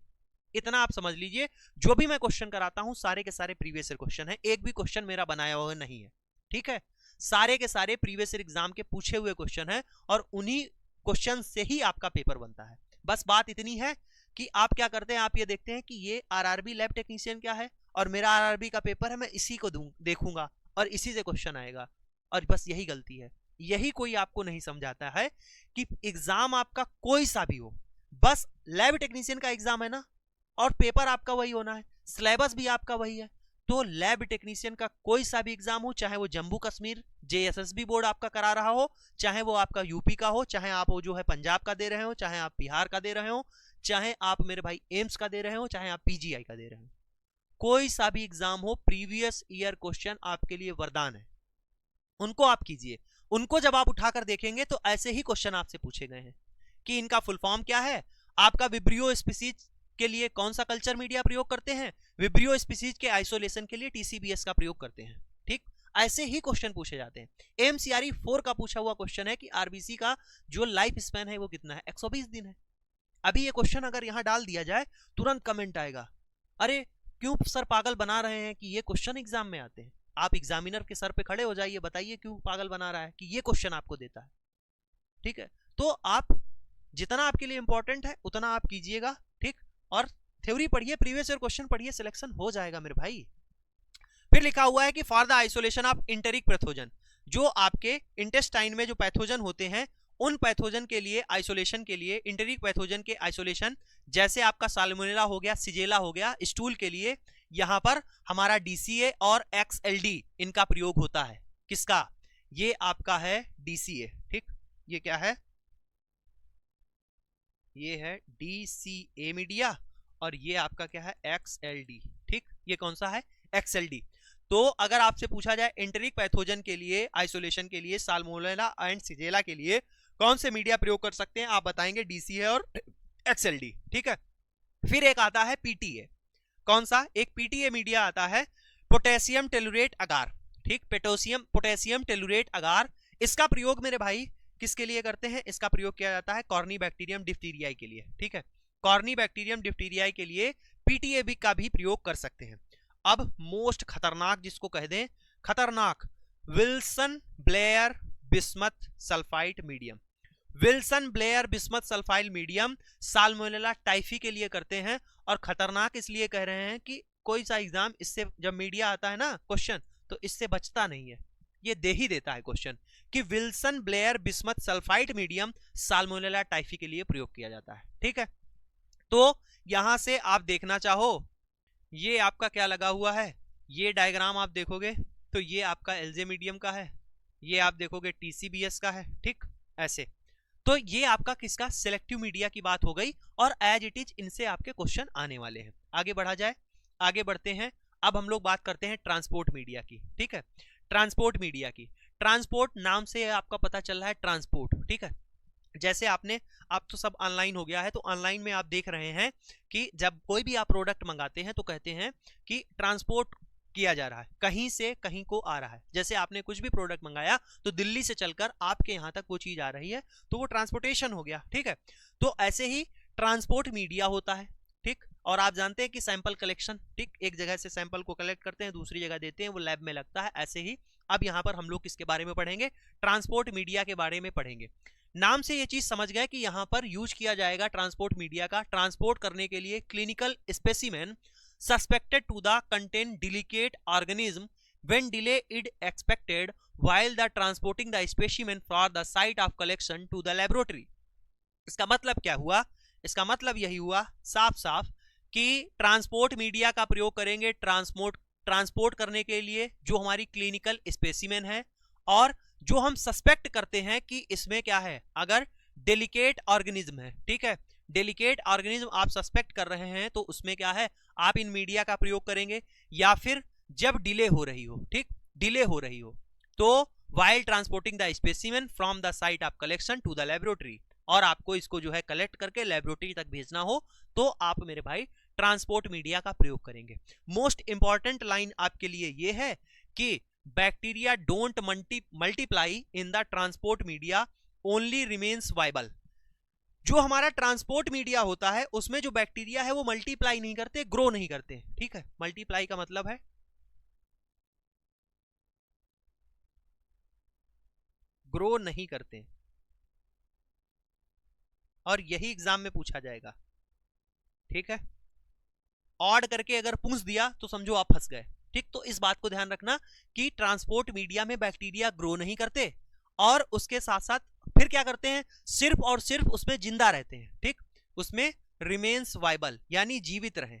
इतना आप समझ लीजिए। जो भी मैं क्वेश्चन कराता हूं सारे के सारे प्रीवियस ईयर क्वेश्चन है, एक भी क्वेश्चन मेरा बनाया हुआ नहीं है, ठीक है, सारे के सारे प्रीवियस ईयर एग्जाम के पूछे हुए क्वेश्चन है और उन्हीं क्वेश्चन से ही आपका पेपर बनता है। बस बात इतनी है कि आप क्या करते हैं, आप ये देखते हैं कि ये आरआरबी लैब टेक्नीशियन क्या है और मेरा आरआरबी का पेपर है, मैं इसी को देखूंगा और इसी से क्वेश्चन आएगा, और बस यही गलती है। यही कोई आपको नहीं समझाता है कि एग्जाम आपका कोई सा भी हो, बस लैब टेक्नीशियन का एग्जाम है ना, और पेपर आपका वही होना है, सिलेबस भी आपका वही है। तो लैब टेक्नीशियन का कोई सा भी एग्जाम हो, चाहे वो जम्मू कश्मीर जेएसएसबी बोर्ड आपका करा रहा हो, चाहे वो आपका यूपी का हो, चाहे आप वो जो है पंजाब का दे रहे हो, चाहे आप बिहार का दे रहे हो, चाहे आप मेरे भाई एम्स का दे रहे हो, चाहे आप पीजीआई का दे रहे हो, कोई सा भी एग्जाम हो, प्रीवियस ईयर क्वेश्चन आपके लिए वरदान है, उनको आप कीजिए। उनको जब आप उठाकर देखेंगे तो ऐसे ही क्वेश्चन आपसे पूछे गए हैं कि इनका फुल फॉर्म क्या है, आपका विब्रियो स्पीसीज के लिए कौन सा कल्चर मीडिया प्रयोग करते हैं, विब्रियो स्पीसीज के आइसोलेशन के लिए टीसीबीएस का प्रयोग करते हैं। ठीक, ऐसे ही क्वेश्चन पूछे जाते हैं। एमसीआरई 4 का पूछा हुआ क्वेश्चन है कि आरबीसी का जो लाइफ स्पैन है वो कितना है, 120 दिन है। अभी ये क्वेश्चन अगर यहां डाल दिया जाए, तुरंत कमेंट आएगा, अरे क्यों सर पागल बना रहे हैं कि ये क्वेश्चन एग्जाम में आते हैं। आप एग्जामिनर के सर पे खड़े हो जाइए, बताइए क्यों पागल बना रहा है कि ये क्वेश्चन आपको देता है। ठीक है, तो आप जितना आपके लिए इंपॉर्टेंट है उतना आप कीजिएगा। ठीक, और थ्योरी पढ़िए, प्रीवियस ईयर क्वेश्चन पढ़िए, सिलेक्शन हो जाएगा मेरे भाई। फिर लिखा हुआ है कि for the isolation of enteric pathogen, जो आपके इंटेस्टाइन में जो पैथोजन होते हैं उन पैथोजन के लिए आइसोलेशन के लिए, इंटेरिक पैथोजन के आइसोलेशन, जैसे आपका साल्मोनेला हो गया, सिजेला हो गया, स्टूल के लिए यहां पर हमारा डीसीए और एक्सएलडी इनका प्रयोग होता है। किसका? ये आपका है डीसीए। ठीक, ये क्या है? ये है डीसीए मीडिया और ये आपका क्या है? एक्सएलडी। ठीक, ये कौन सा है? एक्सएलडी। तो अगर आपसे पूछा जाए एंटेरिक पैथोजन के लिए आइसोलेशन के लिए, साल्मोनेला एंड सिजेला के लिए कौन से मीडिया प्रयोग कर सकते हैं, आप बताएंगे डीसीए और एक्सएलडी। ठीक है, फिर एक आता है पीटीए। कौन सा? एक पीटीए मीडिया आता है, पोटेशियम टेलुरेट अगार। ठीक, पोटेशियम टेलुरेट अगार, इसका प्रयोग मेरे भाई किसके लिए करते हैं? इसका प्रयोग किया जाता है कॉर्नी बैक्टीरियम डिप्थीरियाई के लिए। ठीक है, कॉर्नी बैक्टीरियम डिप्थीरियाई के लिए पीटीए भी का भी प्रयोग कर सकते हैं। अब मोस्ट खतरनाक जिसको कह दें, खतरनाक, Wilson Blair bismuth sulphide medium. Wilson Blair bismuth sulphide medium salmonella typhi के लिए करते हैं। और खतरनाक इसलिए कह रहे हैं कि कोई सा एग्जाम इससे जब मीडिया आता है ना क्वेश्चन, तो इससे बचता नहीं है, ये दे ही देता है क्वेश्चन कि Wilson Blair bismuth sulphide medium salmonella typhi के लिए प्रयोग किया जाता है। ठीक है, तो यहां से आप देखना चाहो, ये आपका क्या लगा हुआ है, ये डायग्राम आप देखोगे तो ये आपका एलजे मीडियम का है, ये आप देखोगे टीसीबीएस का है। ठीक, ऐसे तो ये आपका किसका? सिलेक्टिव मीडिया की बात हो गई और एज इट इज इनसे आपके क्वेश्चन आने वाले हैं। आगे बढ़ा जाए, आगे बढ़ते हैं। अब हम लोग बात करते हैं ट्रांसपोर्ट मीडिया की। ठीक है, ट्रांसपोर्ट मीडिया की, ट्रांसपोर्ट नाम से आपका पता चल रहा है ट्रांसपोर्ट। ठीक है, जैसे आपने, आप तो सब ऑनलाइन हो गया है, तो ऑनलाइन में आप देख रहे हैं कि जब कोई भी आप प्रोडक्ट मंगाते हैं तो कहते हैं कि ट्रांसपोर्ट किया जा रहा है, कहीं से कहीं को आ रहा है। जैसे आपने कुछ भी प्रोडक्ट मंगाया तो दिल्ली से चलकर आपके यहां तक वो चीज आ रही है, तो वो ट्रांसपोर्टेशन हो गया। ठीक है, तो ऐसे ही ट्रांसपोर्ट मीडिया होता है। ठीक, और आप जानते हैं कि सैंपल कलेक्शन, ठीक, एक जगह से सैंपल को कलेक्ट करते हैं, दूसरी जगह देते हैं, वो लैब में लगता है। ऐसे ही अब यहां पर हम लोग किसके बारे में पढ़ेंगे? ट्रांसपोर्ट मीडिया के बारे में पढ़ेंगे। नाम से ये चीज समझ गए कि यहां पर यूज किया जाएगा ट्रांसपोर्ट मीडिया का, ट्रांसपोर्ट करने के लिए clinical specimen suspected to the contain delicate organism when delay is expected while the transporting the specimen from the site of collection to the laboratory। इसका मतलब क्या हुआ? इसका मतलब यही हुआ साफ साफ कि ट्रांसपोर्ट मीडिया का प्रयोग करेंगे ट्रांसपोर्ट करने के लिए जो हमारी क्लिनिकल स्पेसिमेन है और जो हम सस्पेक्ट करते हैं कि इसमें क्या है, अगर डेलिकेट ऑर्गेनिज्म है। ठीक है, डेलिकेट ऑर्गेनिज्म आप सस्पेक्ट कर रहे हैं तो उसमें क्या है, आप इन मीडिया का प्रयोग करेंगे। या फिर जब डिले हो रही हो, ठीक, डिले हो रही हो, तो while transporting the specimen from the site of collection to the laboratory, और आपको इसको जो है कलेक्ट करके लेबोरेटरी तक भेजना हो तो आप मेरे भाई ट्रांसपोर्ट मीडिया का प्रयोग करेंगे। मोस्ट इंपॉर्टेंट लाइन आपके लिए ये है कि bacteria don't multiply in the transport media, only remains viable. जो हमारा ट्रांसपोर्ट मीडिया होता है उसमें जो बैक्टीरिया है वो मल्टीप्लाई नहीं करते, ग्रो नहीं करते। ठीक है, मल्टीप्लाई का मतलब है ग्रो नहीं करते, और यही एग्जाम में पूछा जाएगा। ठीक है, ऑड करके अगर पूछ दिया तो समझो आप फंस गए। ठीक, तो इस बात को ध्यान रखना कि ट्रांसपोर्ट मीडिया में बैक्टीरिया ग्रो नहीं करते और उसके साथ साथ फिर क्या करते हैं, सिर्फ और सिर्फ उसमें जिंदा रहते हैं। ठीक, उसमें रिमेन्स वाइबल यानी जीवित रहे,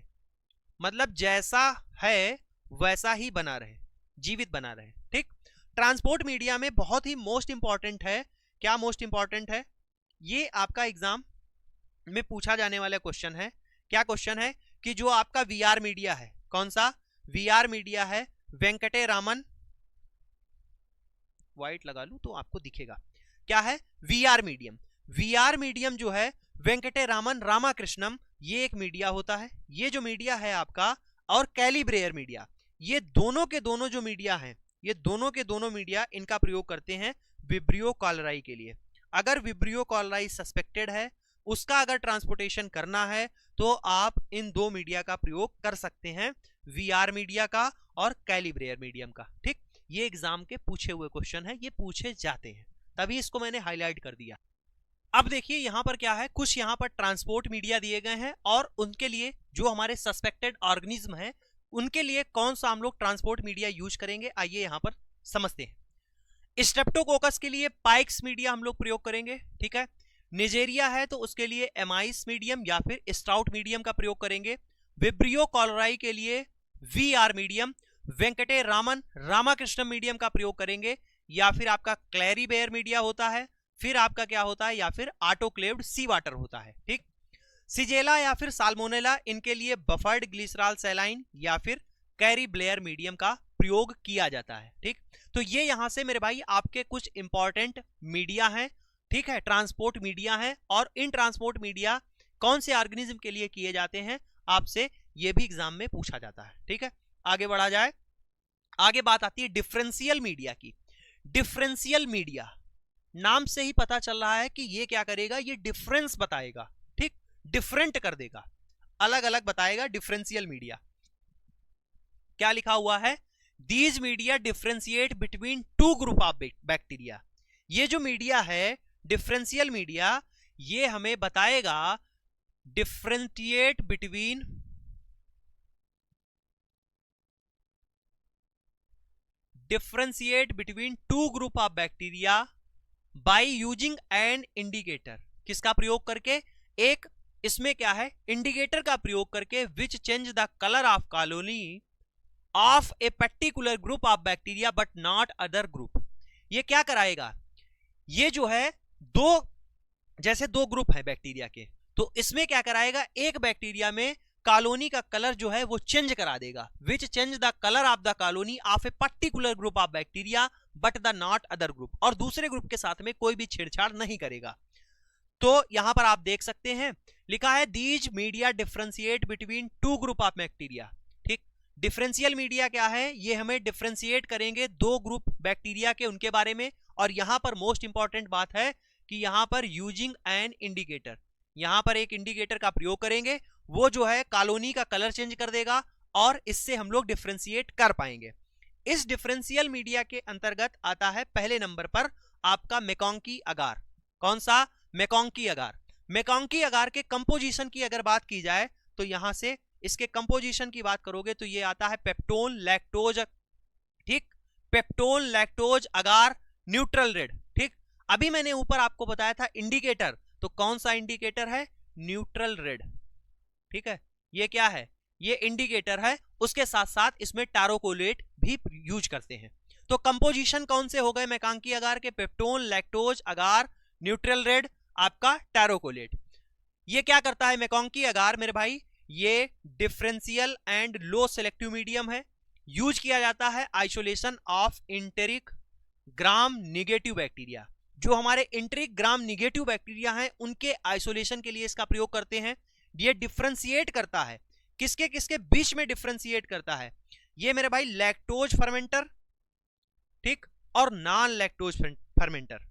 मतलब जैसा है वैसा ही बना रहे, जीवित बना रहे। ठीक, ट्रांसपोर्ट मीडिया में बहुत ही मोस्ट इंपॉर्टेंट है, क्या मोस्ट इंपॉर्टेंट है, ये आपका एग्जाम में पूछा जाने वाला क्वेश्चन है, क्या क्वेश्चन है कि जो आपका वीआर मीडिया है, कौन सा वीआर मीडिया है, वेंकटे रामन, व्हाइट लगा लूं तो आपको दिखेगा, क्या है वीआर मीडियम। वीआर मीडियम जो है वेंकटे रामन रामाकृष्णम, ये एक मीडिया होता है, ये जो मीडिया है आपका, और कैलिब्रेयर मीडिया, ये दोनों के दोनों जो मीडिया हैं, ये दोनों के दोनों मीडिया इनका प्रयोग करते हैं विब्रियो कॉलराई के लिए। अगर विब्रियो कॉलराई सस्पेक्टेड है, उसका अगर ट्रांसपोर्टेशन करना है, तो आप इन दो मीडिया का प्रयोग कर सकते हैं, वीआर मीडिया का और कैलिब्रेयर मीडियम का। ठीक, ये एग्जाम के पूछे हुए क्वेश्चन है, ये पूछे जाते हैं, तभी इसको मैंने हाईलाइट कर दिया। अब देखिए यहां पर क्या है, कुछ यहां पर ट्रांसपोर्ट मीडिया दिए गए हैं और उनके लिए जो हमारे सस्पेक्टेड ऑर्गेनिज्म है उनके लिए कौन सा हम लोग ट्रांसपोर्ट मीडिया यूज करेंगे, आइए यहां पर समझते हैं। स्ट्रेप्टोकोकस के लिए पाइक्स मीडिया हम लोग प्रयोग करेंगे, ठीक है। निजेरिया है तो उसके लिए एमाइस मीडियम या फिर स्ट्राउट मीडियम का प्रयोग करेंगे। विब्रियो कॉलराई के लिए VR medium, Venkate Raman Ramakrishnan medium का प्रयोग करेंगे, या फिर आपका क्लैरीबेयर मीडिया होता है, फिर आपका क्या होता है, या फिर ऑटोक्लेव्ड सी वाटर होता है। ठीक, सिजेला या फिर साल्मोनेला, इनके लिए बफर्ड ग्लिसरॉल सैलाइन या फिर कैरी ब्लेयर मीडियम का प्रयोग किया जाता है। ठीक, तो ये यहां से मेरे भाई आपके कुछ इंपॉर्टेंट मीडिया हैं, ठीक है, ट्रांसपोर्ट मीडिया है, और इन ट्रांसपोर्ट मीडिया कौन से ऑर्गेनिज्म के लिए किए जाते हैं, आपसे ये भी एग्जाम में पूछा जाता है। ठीक है, आगे बढ़ा जाए। आगे बात आती है डिफरेंशियल मीडिया की। डिफरेंशियल मीडिया नाम से ही पता चल रहा है कि ये क्या करेगा, ये डिफरेंस बताएगा, ठीक, डिफरेंट कर देगा, अलग अलग बताएगा। डिफरेंशियल मीडिया क्या लिखा हुआ है, these media differentiate between two group of bacteria. ये जो मीडिया है डिफरेंशियल मीडिया, ये हमें बताएगा differentiate between two group of bacteria by using an indicator. किसका प्रयोग करके, एक इसमें क्या है इंडिकेटर का प्रयोग करके, which change the colour of colony of a particular group of bacteria but not other group. ये क्या कराएगा, ये जो है जैसे दो ग्रुप है बैक्टीरिया के, तो इसमें क्या कराएगा, एक बैक्टीरिया में कॉलोनी का कलर जो है वो चेंज करा देगा, which change the colour of the colony of a particular group of bacteria but the not other group, और दूसरे ग्रुप के साथ में कोई भी छेड़छाड़ नहीं करेगा। तो यहां पर आप देख सकते हैं लिखा है these media differentiate between two group of bacteria. ठीक, डिफरेंशियल मीडिया क्या है, ये हमें डिफरेंशिएट करेंगे दो ग्रुप बैक्टीरिया के, उनके बारे में। और यहां पर मोस्ट इंपॉर्टेंट बात है कि यहां पर यूजिंग एन इंडिकेटर, यहां पर एक इंडिकेटर का प्रयोग करेंगे, वो जो है कॉलोनी का कलर चेंज कर देगा, और इससे हम लोग डिफरेंशिएट कर पाएंगे। इस डिफरेंशियल मीडिया के अंतर्गत आता है पहले नंबर पर आपका मैकोंकी अगार। कौन सा, मैकोंकी अगार। मैकोंकी अगार के कंपोजिशन की अगर बात की जाए तो यहां से इसके कंपोजिशन की बात करोगे तो ये आता है पेप्टोन लैक्टोज, ठीक, पेप्टोन लैक्टोज अगार न्यूट्रल रेड। ठीक, अभी मैंने ऊपर आपको बताया था इंडिकेटर, तो कौन सा इंडिकेटर है, न्यूट्रल रेड। ठीक है, ये क्या है, ये इंडिकेटर है, उसके साथ साथ इसमें टारोकोलेट भी यूज करते हैं। तो कंपोजिशन कौन से हो गए मैकोंकी अगार के, पेप्टोन लैक्टोज अगार न्यूट्रल रेड आपका टारोकोलेट। ये क्या करता है मैकोंकी अगार मेरे भाई, ये differential and low selective medium है, यूज किया जाता है isolation of enteric gram negative bacteria. जो हमारे इंटेरिक ग्राम निगेटिव बैक्टीरिया हैं उनके आइसोलेशन के लिए इसका प्रयोग करते हैं। ये डिफरेंशिएट करता है, किसके किसके बीच में डिफरेंशिएट करता है, ये मेरे भाई लैक्टोज फर्मेंटर, ठीक, और नॉन लैक्टोज फर्मेंटर।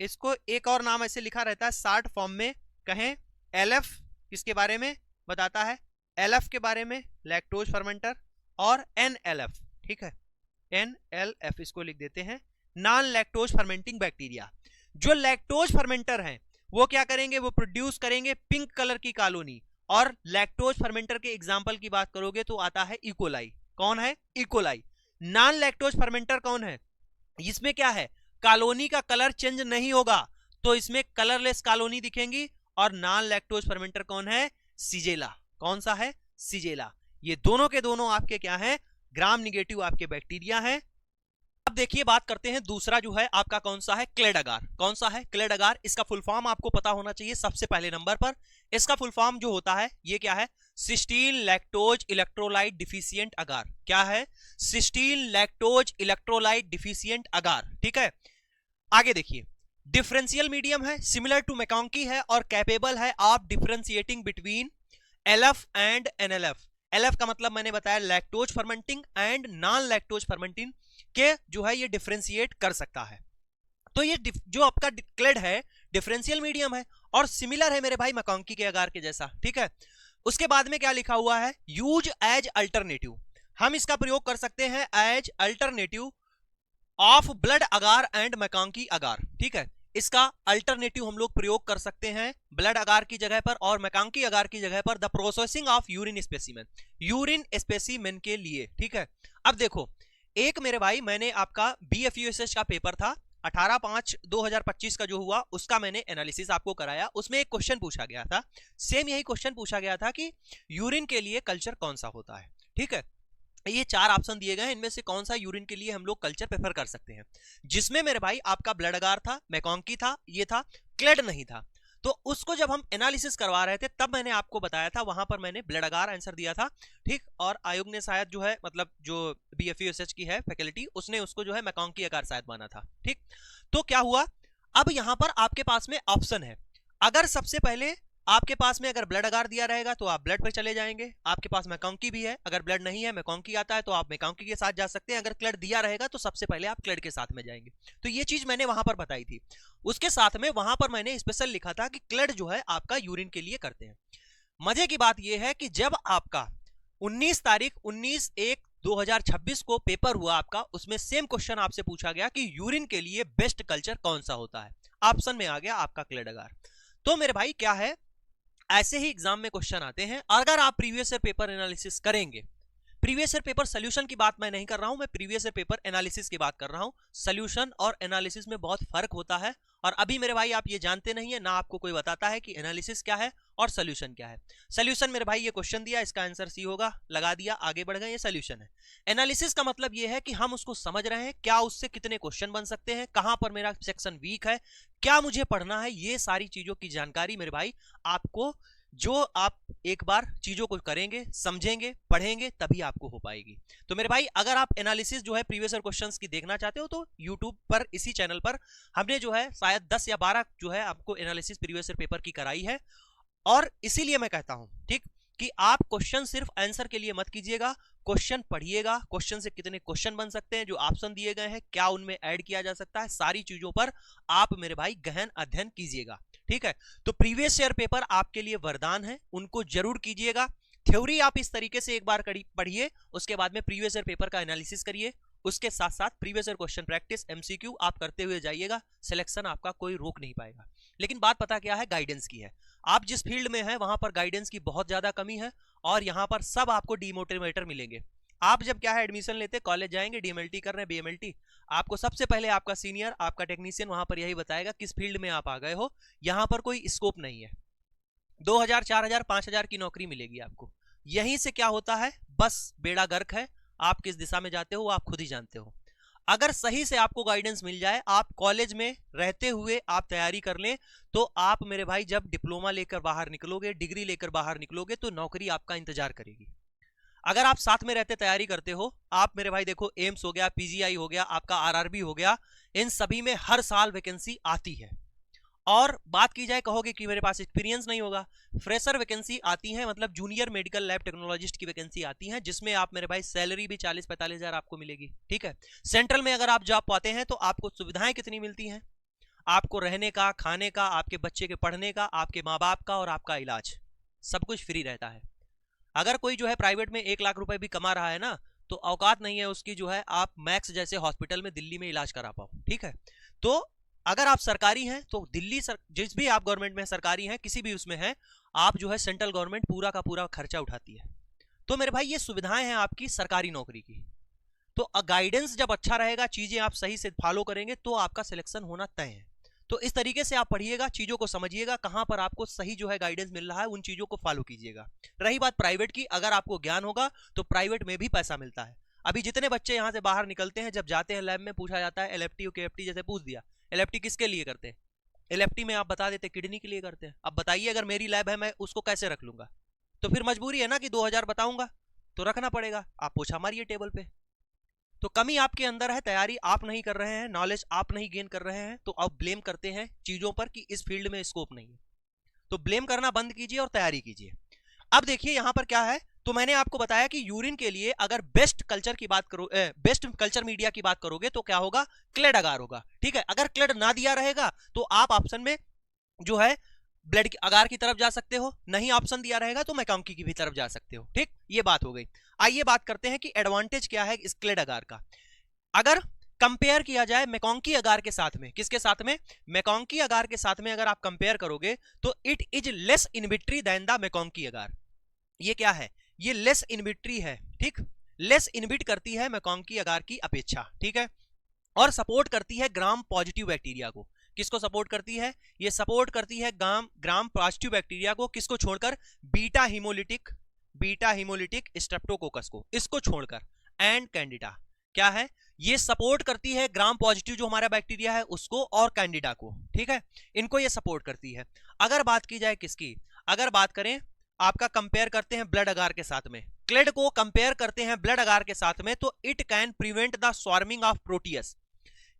इसको एक और नाम ऐसे लिखा रहता है शॉर्ट फॉर्म में, कहें एलएफ, किसके बारे में बताता है, एलएफ के बारे में, लैक्टोज फर्मेंटर, और एनएलएफ, ठीक है, एनएलएफ इसको लिख देते हैं, नॉन लैक्टोज फर्मेंटिंग बैक्टीरिया। जो लैक्टोज फर्मेंटर हैं वो क्या करेंगे, वो प्रोड्यूस करेंगे पिंक कलर की कॉलोनी, और लैक्टोज फर्मेंटर के एग्जांपल की बात करोगे तो आता है इकोलाई। कौन है, इकोलाई। नॉन लैक्टोज फर्मेंटर कौन है, इसमें क्या है, कॉलोनी का कलर चेंज नहीं होगा, तो इसमें कलरलेस कॉलोनी दिखेंगी। और नॉन लैक्टोज फर्मेंटर कौन है, सिजेला। कौन सा है, सिजेला। ये दोनों के दोनों आपके क्या हैं, ग्राम निगेटिव आपके बैक्टीरिया हैं। अब देखिए बात करते हैं दूसरा जो है आपका कौन सा है, क्लेड अगार। कौन सा है, क्लेड अगार। इसका फुल फॉर्म आपको पता होना चाहिए सबसे पहले नंबर पर। इसका फुल फॉर्म जो होता है ये क्या है, cystine lactose electrolyte deficient agar. क्या है, cystine lactose electrolyte deficient agar. ठीक है, आगे देखिए, डिफरेंशियल मीडियम है, सिमिलर टू मैकॉन्की है और कैपेबल है of differentiating between LF and NLF. LF का मतलब मैंने बताया lactose fermenting and non lactose fermenting के जो है ये डिफरेंशिएट कर सकता है। तो ये जो आपका क्लेड है डिफरेंशियल मीडियम है और सिमिलर है मेरे भाई मैकॉन्की के अगार के जैसा। ठीक है, उसके बाद में क्या लिखा हुआ है, यूज एज अल्टरनेटिव। हम इसका प्रयोग कर सकते हैं as alternative of blood agar and MacConkey agar. ठीक है, इसका अल्टरनेटिव हम लोग प्रयोग कर सकते हैं ब्लड अगार की जगह पर और मैकॉन्की अगार की जगह पर the processing of urine specimen, urine specimen के लिए। ठीक है, अब देखो एक मेरे भाई मैंने आपका बीएफयूएसएच का पेपर था 18/5/2025 का जो हुआ उसका मैंने एनालिसिस आपको कराया। उसमें एक क्वेश्चन पूछा गया था, सेम यही क्वेश्चन पूछा गया था कि यूरिन के लिए कल्चर कौन सा होता है। ठीक है, ये 4 ऑप्शन दिए गए हैं, इनमें से कौन सा यूरिन के लिए हम लोग कल्चर प्रेफर कर सकते हैं। जिसमें मेरे भाई आपका ब्लड अगार था, मैकॉन्की था, ये था, क्लेड नहीं था। तो उसको जब हम एनालिसिस करवा रहे थे तब मैंने आपको बताया था, वहां पर मैंने ब्लड अगार आंसर दिया था। ठीक, और आयोग ने शायद जो है मतलब जो बीएफयूएसएच की है फैकल्टी उसने उसको जो है मैकॉन्की अगार शायद माना था। ठीक, तो क्या हुआ, अब यहां पर आपके पास में ऑप्शन है, अगर सबसे पहले आपके पास में अगर ब्लड अगार दिया रहेगा तो आप ब्लड पर चले जाएंगे, आपके पास मैकॉन्की भी है, अगर ब्लड नहीं है मैकॉन्की आता है तो आप मैकॉन्की के साथ जा सकते हैं, अगर क्लेड दिया रहेगा तो सबसे पहले आप क्लेड के साथ में जाएंगे। तो ये चीज मैंने वहां पर बताई थी। उसके साथ में वहां पर मैंने स्पेशल लिखा था कि क्लेड जो है आपका यूरिन के लिए करते हैं। मजे की बात यह है कि जब आपका 19 तारीख 19/1/2026 को पेपर हुआ आपका, उसमें सेम क्वेश्चन आपसे पूछा गया कि यूरिन के लिए बेस्ट कल्चर कौन सा होता है, ऑप्शन में आ गया आपका क्लेड अगार। तो मेरे भाई क्या है, ऐसे ही एग्जाम में क्वेश्चन आते हैं। अगर आप प्रीवियस ईयर पेपर एनालिसिस करेंगे, प्रीवियस ईयर पेपर सॉल्यूशन की बात मैं नहीं कर रहा हूं, मैं प्रीवियस ईयर पेपर एनालिसिस की बात कर रहा हूं। सॉल्यूशन और एनालिसिस में बहुत फर्क होता है और अभी मेरे भाई आप ये जानते नहीं है, ना आपको कोई बताता है कि एनालिसिस क्या है और सॉल्यूशन क्या है। सॉल्यूशन मेरे भाई ये क्वेश्चन दिया, इसका आंसर सी होगा, लगा दिया, आगे बढ़ गए, ये सॉल्यूशन है। एनालिसिस का मतलब ये है कि हम उसको समझ रहे हैं, क्या उससे कितने क्वेश्चन बन सकते हैं, कहां पर मेरा सेक्शन वीक है, क्या मुझे पढ़ना है, ये सारी चीजों की जानकारी मेरे भाई आपको, जो आप एक बार चीजों को करेंगे, समझेंगे, पढ़ेंगे, तभी आपको हो पाएगी। तो मेरे भाई अगर आप एनालिसिस जो है प्रीवियस ईयर क्वेश्चंस की देखना चाहते हो तो यूट्यूब पर इसी चैनल पर हमने जो है शायद 10 या 12 जो है आपको एनालिसिस प्रीवियस ईयर पेपर की कराई है। और इसीलिए मैं कहता हूं ठीक कि आप क्वेश्चन सिर्फ आंसर के लिए मत कीजिएगा, क्वेश्चन पढ़िएगा, क्वेश्चन से कितने क्वेश्चन बन सकते हैं, जो ऑप्शन दिए गए हैं क्या उनमें ऐड किया जा सकता है, सारी चीजों पर आप मेरे भाई गहन अध्ययन कीजिएगा। ठीक है, तो प्रीवियस ईयर पेपर आपके लिए वरदान है, उनको जरूर कीजिएगा। थ्योरी आप इस तरीके से एक बार पढ़िए, उसके बाद में प्रीवियस ईयर पेपर का एनालिसिस करिए, उसके साथ साथ previous year question practice MCQ आप करते हुए जाइएगा, सिलेक्शन आपका कोई रोक नहीं पाएगा। लेकिन बात पता क्या है, गाइडेंस की है। आप जिस फील्ड में हैं वहां पर गाइडेंस की बहुत ज्यादा कमी है और यहां पर सब आपको डीमोटिवेटर मिलेंगे। आप जब क्या है एडमिशन लेते, कॉलेज जाएंगे, डीएमएलटी कर रहे हैं, बीएमएलटी, आपको सबसे पहले आपका सीनियर, आपका टेक्नीशियन वहां पर यही बताएगा किस फील्ड में आप आ गए हो, यहां पर कोई स्कोप नहीं है। 2000, 4000, 5000 की नौकरी मिलेगी आपको। यहीं से क्या होता है, बस बेड़ा गर्क है, आप किस दिशा में जाते हो आप खुद ही जानते हो। अगर सही से आपको गाइडेंस मिल जाए, आप कॉलेज में रहते हुए आप तैयारी कर लें, तो आप मेरे भाई जब डिप्लोमा लेकर बाहर निकलोगे, डिग्री लेकर बाहर निकलोगे, तो नौकरी आपका इंतजार करेगी। अगर आप साथ में रहते तैयारी करते हो, आप मेरे भाई देखो एम्स हो गया, पीजीआई हो गया, आपका आरआरबी हो गया, इन सभी में हर साल वैकेंसी आती है। और बात की जाए, कहोगे कि मेरे पास एक्सपीरियंस नहीं होगा, फ्रेशर वैकेंसी आती है, मतलब जूनियर मेडिकल लैब टेक्नोलॉजिस्ट की वैकेंसी आती है, जिसमें आप मेरे भाई सैलरी भी 40-45 हजार आपको मिलेगी। ठीक है, सेंट्रल में अगर आप जॉब पाते हैं तो आपको सुविधाएं कितनी मिलती हैं, आपको रहने का, खाने का, आपके बच्चे के पढ़ने का, आपके माँ बाप का और आपका इलाज, सब कुछ फ्री रहता है। अगर कोई जो है प्राइवेट में 1 लाख रुपए भी कमा रहा है ना, तो औकात नहीं है उसकी जो है आप मैक्स जैसे हॉस्पिटल में दिल्ली में इलाज करा पाओ। ठीक है, तो अगर आप सरकारी हैं तो दिल्ली जिस भी आप गवर्नमेंट में सरकारी हैं, किसी भी उसमें हैं, आप जो है सेंट्रल गवर्नमेंट पूरा का पूरा खर्चा उठाती है। तो मेरे भाई ये सुविधाएं हैं आपकी सरकारी नौकरी की। तो गाइडेंस जब अच्छा रहेगा, चीजें आप सही से फॉलो करेंगे, तो आपका सिलेक्शन होना तय है। तो इस तरीके से आप पढ़िएगा, चीजों को समझिएगा, कहां पर आपको सही जो है गाइडेंस मिल रहा है, उन चीजों को फॉलो कीजिएगा। रही बात प्राइवेट की, अगर आपको ज्ञान होगा तो प्राइवेट में भी पैसा मिलता है। अभी जितने बच्चे यहाँ से बाहर निकलते हैं, जब जाते हैं लैब में पूछा जाता है एलएफटी और केएफटी, जैसे पूछ दिया एलएफटी किसके लिए करते हैं, एलएफटी में आप बता देते किडनी के लिए करते हैं। अब बताइए अगर मेरी लैब है मैं उसको कैसे रख लूंगा, तो फिर मजबूरी है ना कि 2000 बताऊंगा तो रखना पड़ेगा। आप पूछा मारिए टेबल पे। तो कमी आपके अंदर है, तैयारी आप नहीं कर रहे हैं, नॉलेज आप नहीं गेन कर रहे हैं, तो आप ब्लेम करते हैं चीजों पर कि इस फील्ड में स्कोप नहीं है। तो ब्लेम करना बंद कीजिए और तैयारी कीजिए। अब देखिए यहां पर क्या है, तो मैंने आपको बताया कि यूरिन के लिए अगर बेस्ट कल्चर की बात करो, बेस्ट कल्चर मीडिया की बात करोगे तो क्या होगा, क्लेड अगार होगा। ठीक है, अगर क्लेड ना दिया रहेगा तो आप ऑप्शन में जो है ब्लड अगार की तरफ जा सकते हो, नहीं ऑप्शन दिया रहेगा तो मैकॉन्की की भी तरफ जा सकते हो। ठीक, ये बात हो गई। आइए बात करते हैं कि एडवांटेज क्या है इस क्लेड अगार का। अगर कंपेयर किया जाए मैकॉन्की अगार के साथ में, किसके साथ में, मैकॉन्की अगार के साथ में अगर आप कंपेयर करोगे तो it is less inhibitory than the MacConkey agar. ये क्या है, ये लेस इनविट्री है। ठीक, लेस इनविट करती है मैकॉन्की अगार की अपेक्षा। ठीक है, और सपोर्ट करती है ग्राम पॉजिटिव बैक्टीरिया को। किसको सपोर्ट करती है, ये सपोर्ट करती है ग्राम पॉजिटिव बैक्टीरिया को, किसको छोड़कर, बीटा हीमोलिटिक स्ट्रेप्टोकोकस को, इसको छोड़कर। एंड कैंडिडा क्या है, ये सपोर्ट करती है ग्राम पॉजिटिव जो हमारा बैक्टीरिया है उसको और कैंडिडा को। ठीक है, इनको ये सपोर्ट करती है। अगर बात की जाए किसकी, अगर बात करें आपका कंपेयर करते हैं ब्लड अगार के साथ में, क्लेड को कंपेयर करते हैं ब्लड अगार के साथ में, तो it can prevent the swarming of Proteus.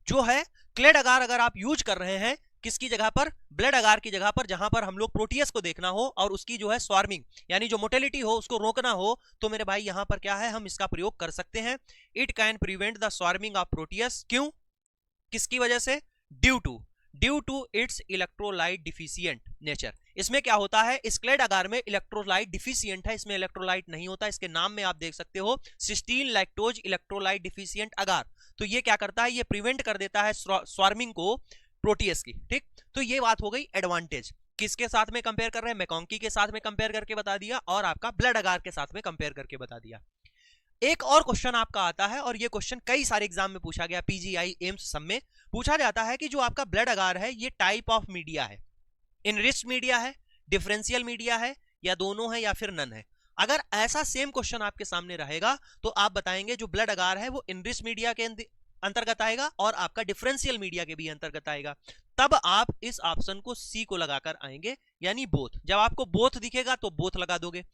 जो है क्लेड अगार अगर आप यूज कर रहे हैं किसकी जगह पर, ब्लड अगार की जगह पर, जहां पर हम लोग प्रोटियस को देखना हो और उसकी जो है स्वार्मिंग यानी जो मोटेलिटी हो उसको रोकना हो, तो मेरे भाई यहां पर क्या है, हम इसका प्रयोग कर सकते हैं। It can prevent the swarming of Proteus. क्यों, किसकी वजह से, due to its electrolyte deficient nature. इसमें क्या होता है, इस क्लेड अगार में इलेक्ट्रोलाइट डिफिशिएंट है, इसमें इलेक्ट्रोलाइट नहीं होता। इसके नाम में आप देख सकते हो सिस्टीन लैक्टोज इलेक्ट्रोलाइट डिफिशिएंट अगार। तो ये क्या करता है, ये प्रिवेंट कर देता है स्वार्मिंग को प्रोटियस की। ठीक, तो ये बात हो गई एडवांटेज। किसके साथ में कंपेयर कर रहे हैं, मैकॉन्की के साथ में कंपेयर करके बता दिया और आपका ब्लड अगार के साथ में कंपेयर करके बता दिया। एक और क्वेश्चन आपका आता है, और ये क्वेश्चन कई सारे एग्जाम में पूछा गया, पीजीआई एम्स सब में पूछा जाता है कि जो आपका ब्लड अगार है ये टाइप ऑफ मीडिया है, इनरिच्ड मीडिया है, डिफरेंशियल मीडिया है, या दोनों है, या फिर नन है। अगर ऐसा सेम क्वेश्चन आपके सामने रहेगा तो आप बताएंगे जो ब्लड अगार है वो इनरिच्ड मीडिया के अंतर्गत आएगा और आपका डिफरेंशियल मीडिया के भी अंतर्गत आएगा। तब आप इस ऑप्शन को सी को लगाकर आएंगे, यानी बोथ। जब आपको बोथ दिखेगा तो बोथ लगा दोगे।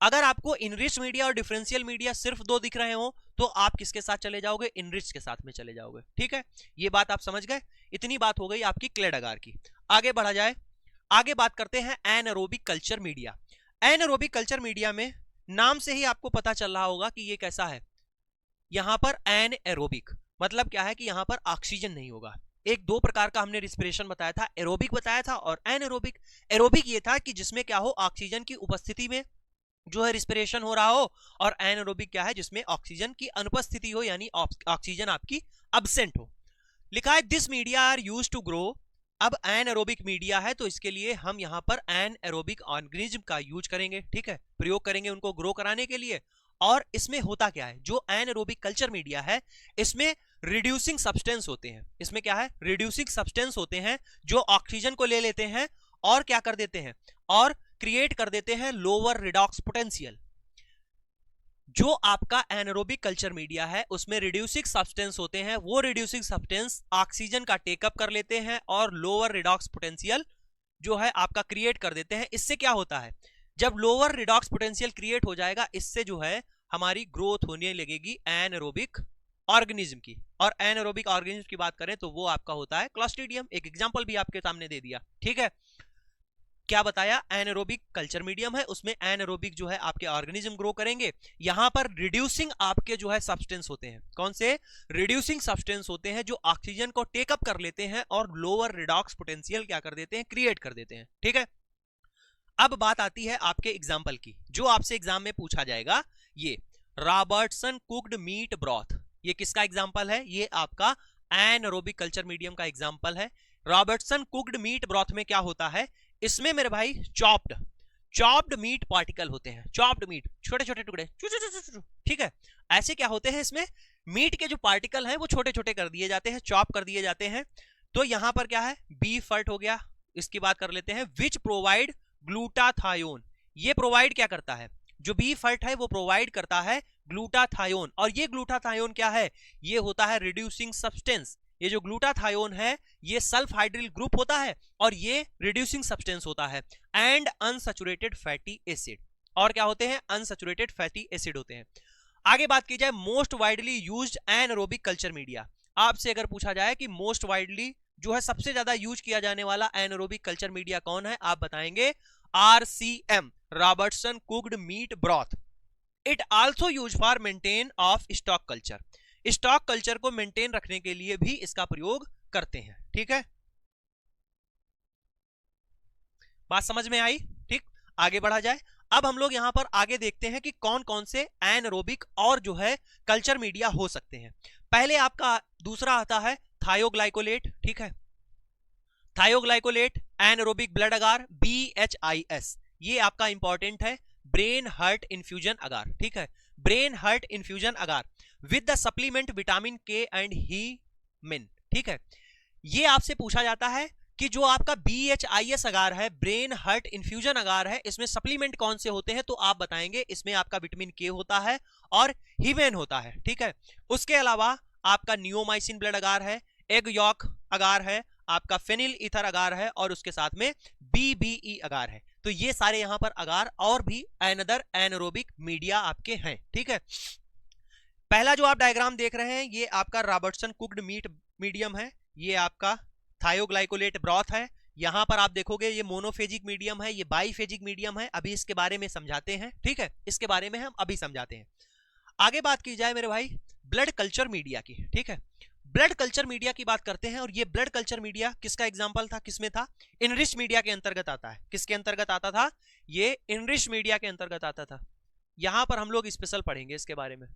अगर आपको इनरिच मीडिया और डिफरेंशियल मीडिया सिर्फ दो दिख रहे हो तो आप किसके साथ चले जाओगे, इनरिच के साथ में चले जाओगे। ठीक है, ये बात आप समझ गए। इतनी बात हो गई आपकी क्लेड अगार की। आगे बढ़ा जाए, आगे बात करते हैं anaerobic culture media. Anaerobic culture media में नाम से ही आपको पता चल रहा होगा कि ये कैसा है। यहां पर एनएरोबिक मतलब क्या है कि यहां पर ऑक्सीजन नहीं होगा। एक दो प्रकार का हमने रिस्पिरेशन बताया था, एरोबिक बताया था और एनएरोबिक। एरोबिक ये था कि जिसमें क्या हो, ऑक्सीजन की उपस्थिति में जो है रिस्पिरेशन हो रहा हो, और एनएरोबिक क्या है, जिसमें ऑक्सीजन की अनुपस्थिति हो यानी ऑक्सीजन आपकी अब्सेंट हो। लिखा है this media are used to grow. अब एनएरोबिक मीडिया है तो इसके लिए हम यहां पर एनएरोबिक ऑर्गेनिज्म का यूज करेंगे। ठीक है, प्रयोग करेंगे उनको ग्रो कराने के लिए। और इसमें होता क्या है, जो एनएरोबिक कल्चर मीडिया है इसमें रिड्यूसिंग सब्सटेंस होते हैं। इसमें क्या है, रिड्यूसिंग सब्सटेंस होते हैं जो ऑक्सीजन को ले लेते हैं और क्या कर देते हैं, और क्रिएट कर देते हैं लोअर रिडॉक्स पोटेंशियल। जो आपका एनारोबिक कल्चर मीडिया है उसमें रिड्यूसिंग सब्सटेंस होते हैं, वो रिड्यूसिंग सब्सटेंस ऑक्सीजन का टेकअप कर लेते हैं और लोअर रिडॉक्स पोटेंशियल जो है आपका क्रिएट कर देते हैं। इससे क्या होता है, जब लोअर रिडॉक्स पोटेंशियल क्रिएट हो जाएगा, इससे जो है हमारी ग्रोथ होने लगेगी एनारोबिक ऑर्गेनिज्म की। और एनारोबिक ऑर्गेनिज्म की बात करें तो वो आपका होता है क्लॉस्ट्रीडियम। एक एग्जांपल भी आपके सामने दे दिया। ठीक है, क्या बताया, एनारोबिक कल्चर मीडियम है, उसमें एनारोबिक जो है आपके ऑर्गेनिज्म ग्रो करेंगे। यहां पर रिड्यूसिंग आपके जो है सब्सटेंस होते हैं। कौन से, रिड्यूसिंग सब्सटेंस होते हैं जो ऑक्सीजन को टेकअप कर लेते हैं और लोअर रिडॉक्स पोटेंशियल क्या कर देते हैं, क्रिएट कर देते हैं। ठीक है, अब बात आती है आपके एग्जाम्पल की, जो आपसे एग्जाम में पूछा जाएगा। ये रॉबर्टसन कुक्ड मीट ब्रॉथ, ये किसका एग्जाम्पल है, ये आपका एनारोबिक कल्चर मीडियम का एग्जाम्पल है। रॉबर्टसन कुक्ड मीट ब्रॉथ में क्या होता है, इसमें मेरे भाई चॉप्ड मीट पार्टिकल होते हैं। चॉप्ड मीट, छोटे छोटे टुकड़े। ठीक है, ऐसे क्या होते हैं, इसमें मीट के जो पार्टिकल हैं वो छोटे छोटे कर दिए जाते हैं, चॉप कर दिए जाते हैं। तो यहां पर क्या है, बीफ फट हो गया। इसकी बात कर लेते हैं, विच प्रोवाइड ग्लूटाथायोन। ये प्रोवाइड क्या करता है, जो बीफ फट है वो प्रोवाइड करता है ग्लूटाथायोन। और ये ग्लूटाथायोन क्या है, ये होता है रिड्यूसिंग सब्सटेंस। ये जो ग्लूटाथायोन है ये सल्फ हाइड्रिल ग्रुप होता है और ये रिड्यूसिंग सब्सटेंस होता है। एंड अनसैचुरेटेड फैटी एसिड, और क्या होते हैं, अनसैचुरेटेड फैटी एसिड होते हैं। आगे बात की जाए most widely used anaerobic culture media. आपसे अगर पूछा जाए कि मोस्ट वाइडली जो है सबसे ज्यादा यूज किया जाने वाला एनारोबिक कल्चर मीडिया कौन है, आप बताएंगे RCM, Robertson cooked meet broth. It also use for maintain of stock culture. Stock culture को मेंटेन रखने के लिए भी इसका प्रयोग करते हैं। ठीक है, बात समझ में आई? ठीक, आगे बढ़ा जाए। अब हम लोग यहां पर आगे देखते हैं कि कौन कौन से एनारोबिक और जो है कल्चर मीडिया हो सकते हैं। पहले आपका दूसरा आता है थायोग्लाइकोलेट। ठीक है, थायोग्लाइकोलेट एनारोबिक ब्लड अगार BHIS, ये आपका इंपॉर्टेंट है, ब्रेन हार्ट इन्फ्यूजन अगार। ठीक है, brain heart infusion agar with the supplement vitamin K and haemin. ठीक है, ये आपसे पूछा जाता है कि जो आपका BHIS अगार है, ब्रेन हार्ट इन्फ्यूजन अगार है, इसमें सप्लीमेंट कौन से होते हैं, तो आप बताएंगे इसमें आपका विटामिन K होता है और हीमेन होता है। ठीक है, उसके अलावा आपका नियोमाइसिन ब्लड अगार है, एग यॉक अगार है, आपका फेनिल ईथर अगार है और उसके साथ में BBE अगार है। तो ये सारे यहां पर अगार और भी अनदर एनारोबिक मीडिया आपके हैं। ठीक है, पहला जो आप डायग्राम देख रहे हैं ये आपका रॉबर्टसन कुक्ड मीट मीडियम है, ये आपका थायोग्लाइकोलेट ब्रॉथ है। यहां पर आप देखोगे ये मोनोफेजिक मीडियम है, ये बाईफेजिक मीडियम है। अभी इसके बारे में समझाते हैं। ठीक है, इसके बारे में हम अभी समझाते हैं। आगे बात की जाए मेरे भाई ब्लड कल्चर मीडिया की। ठीक है, ब्लड कल्चर मीडिया की बात करते हैं और ये ब्लड कल्चर मीडिया किसका एग्जांपल था, किसमें था, इनरिच मीडिया के अंतर्गत आता है। किसके अंतर्गत आता था, ये इनरिच मीडिया के अंतर्गत आता था। यहां पर हम लोग स्पेशल पढ़ेंगे इसके बारे में।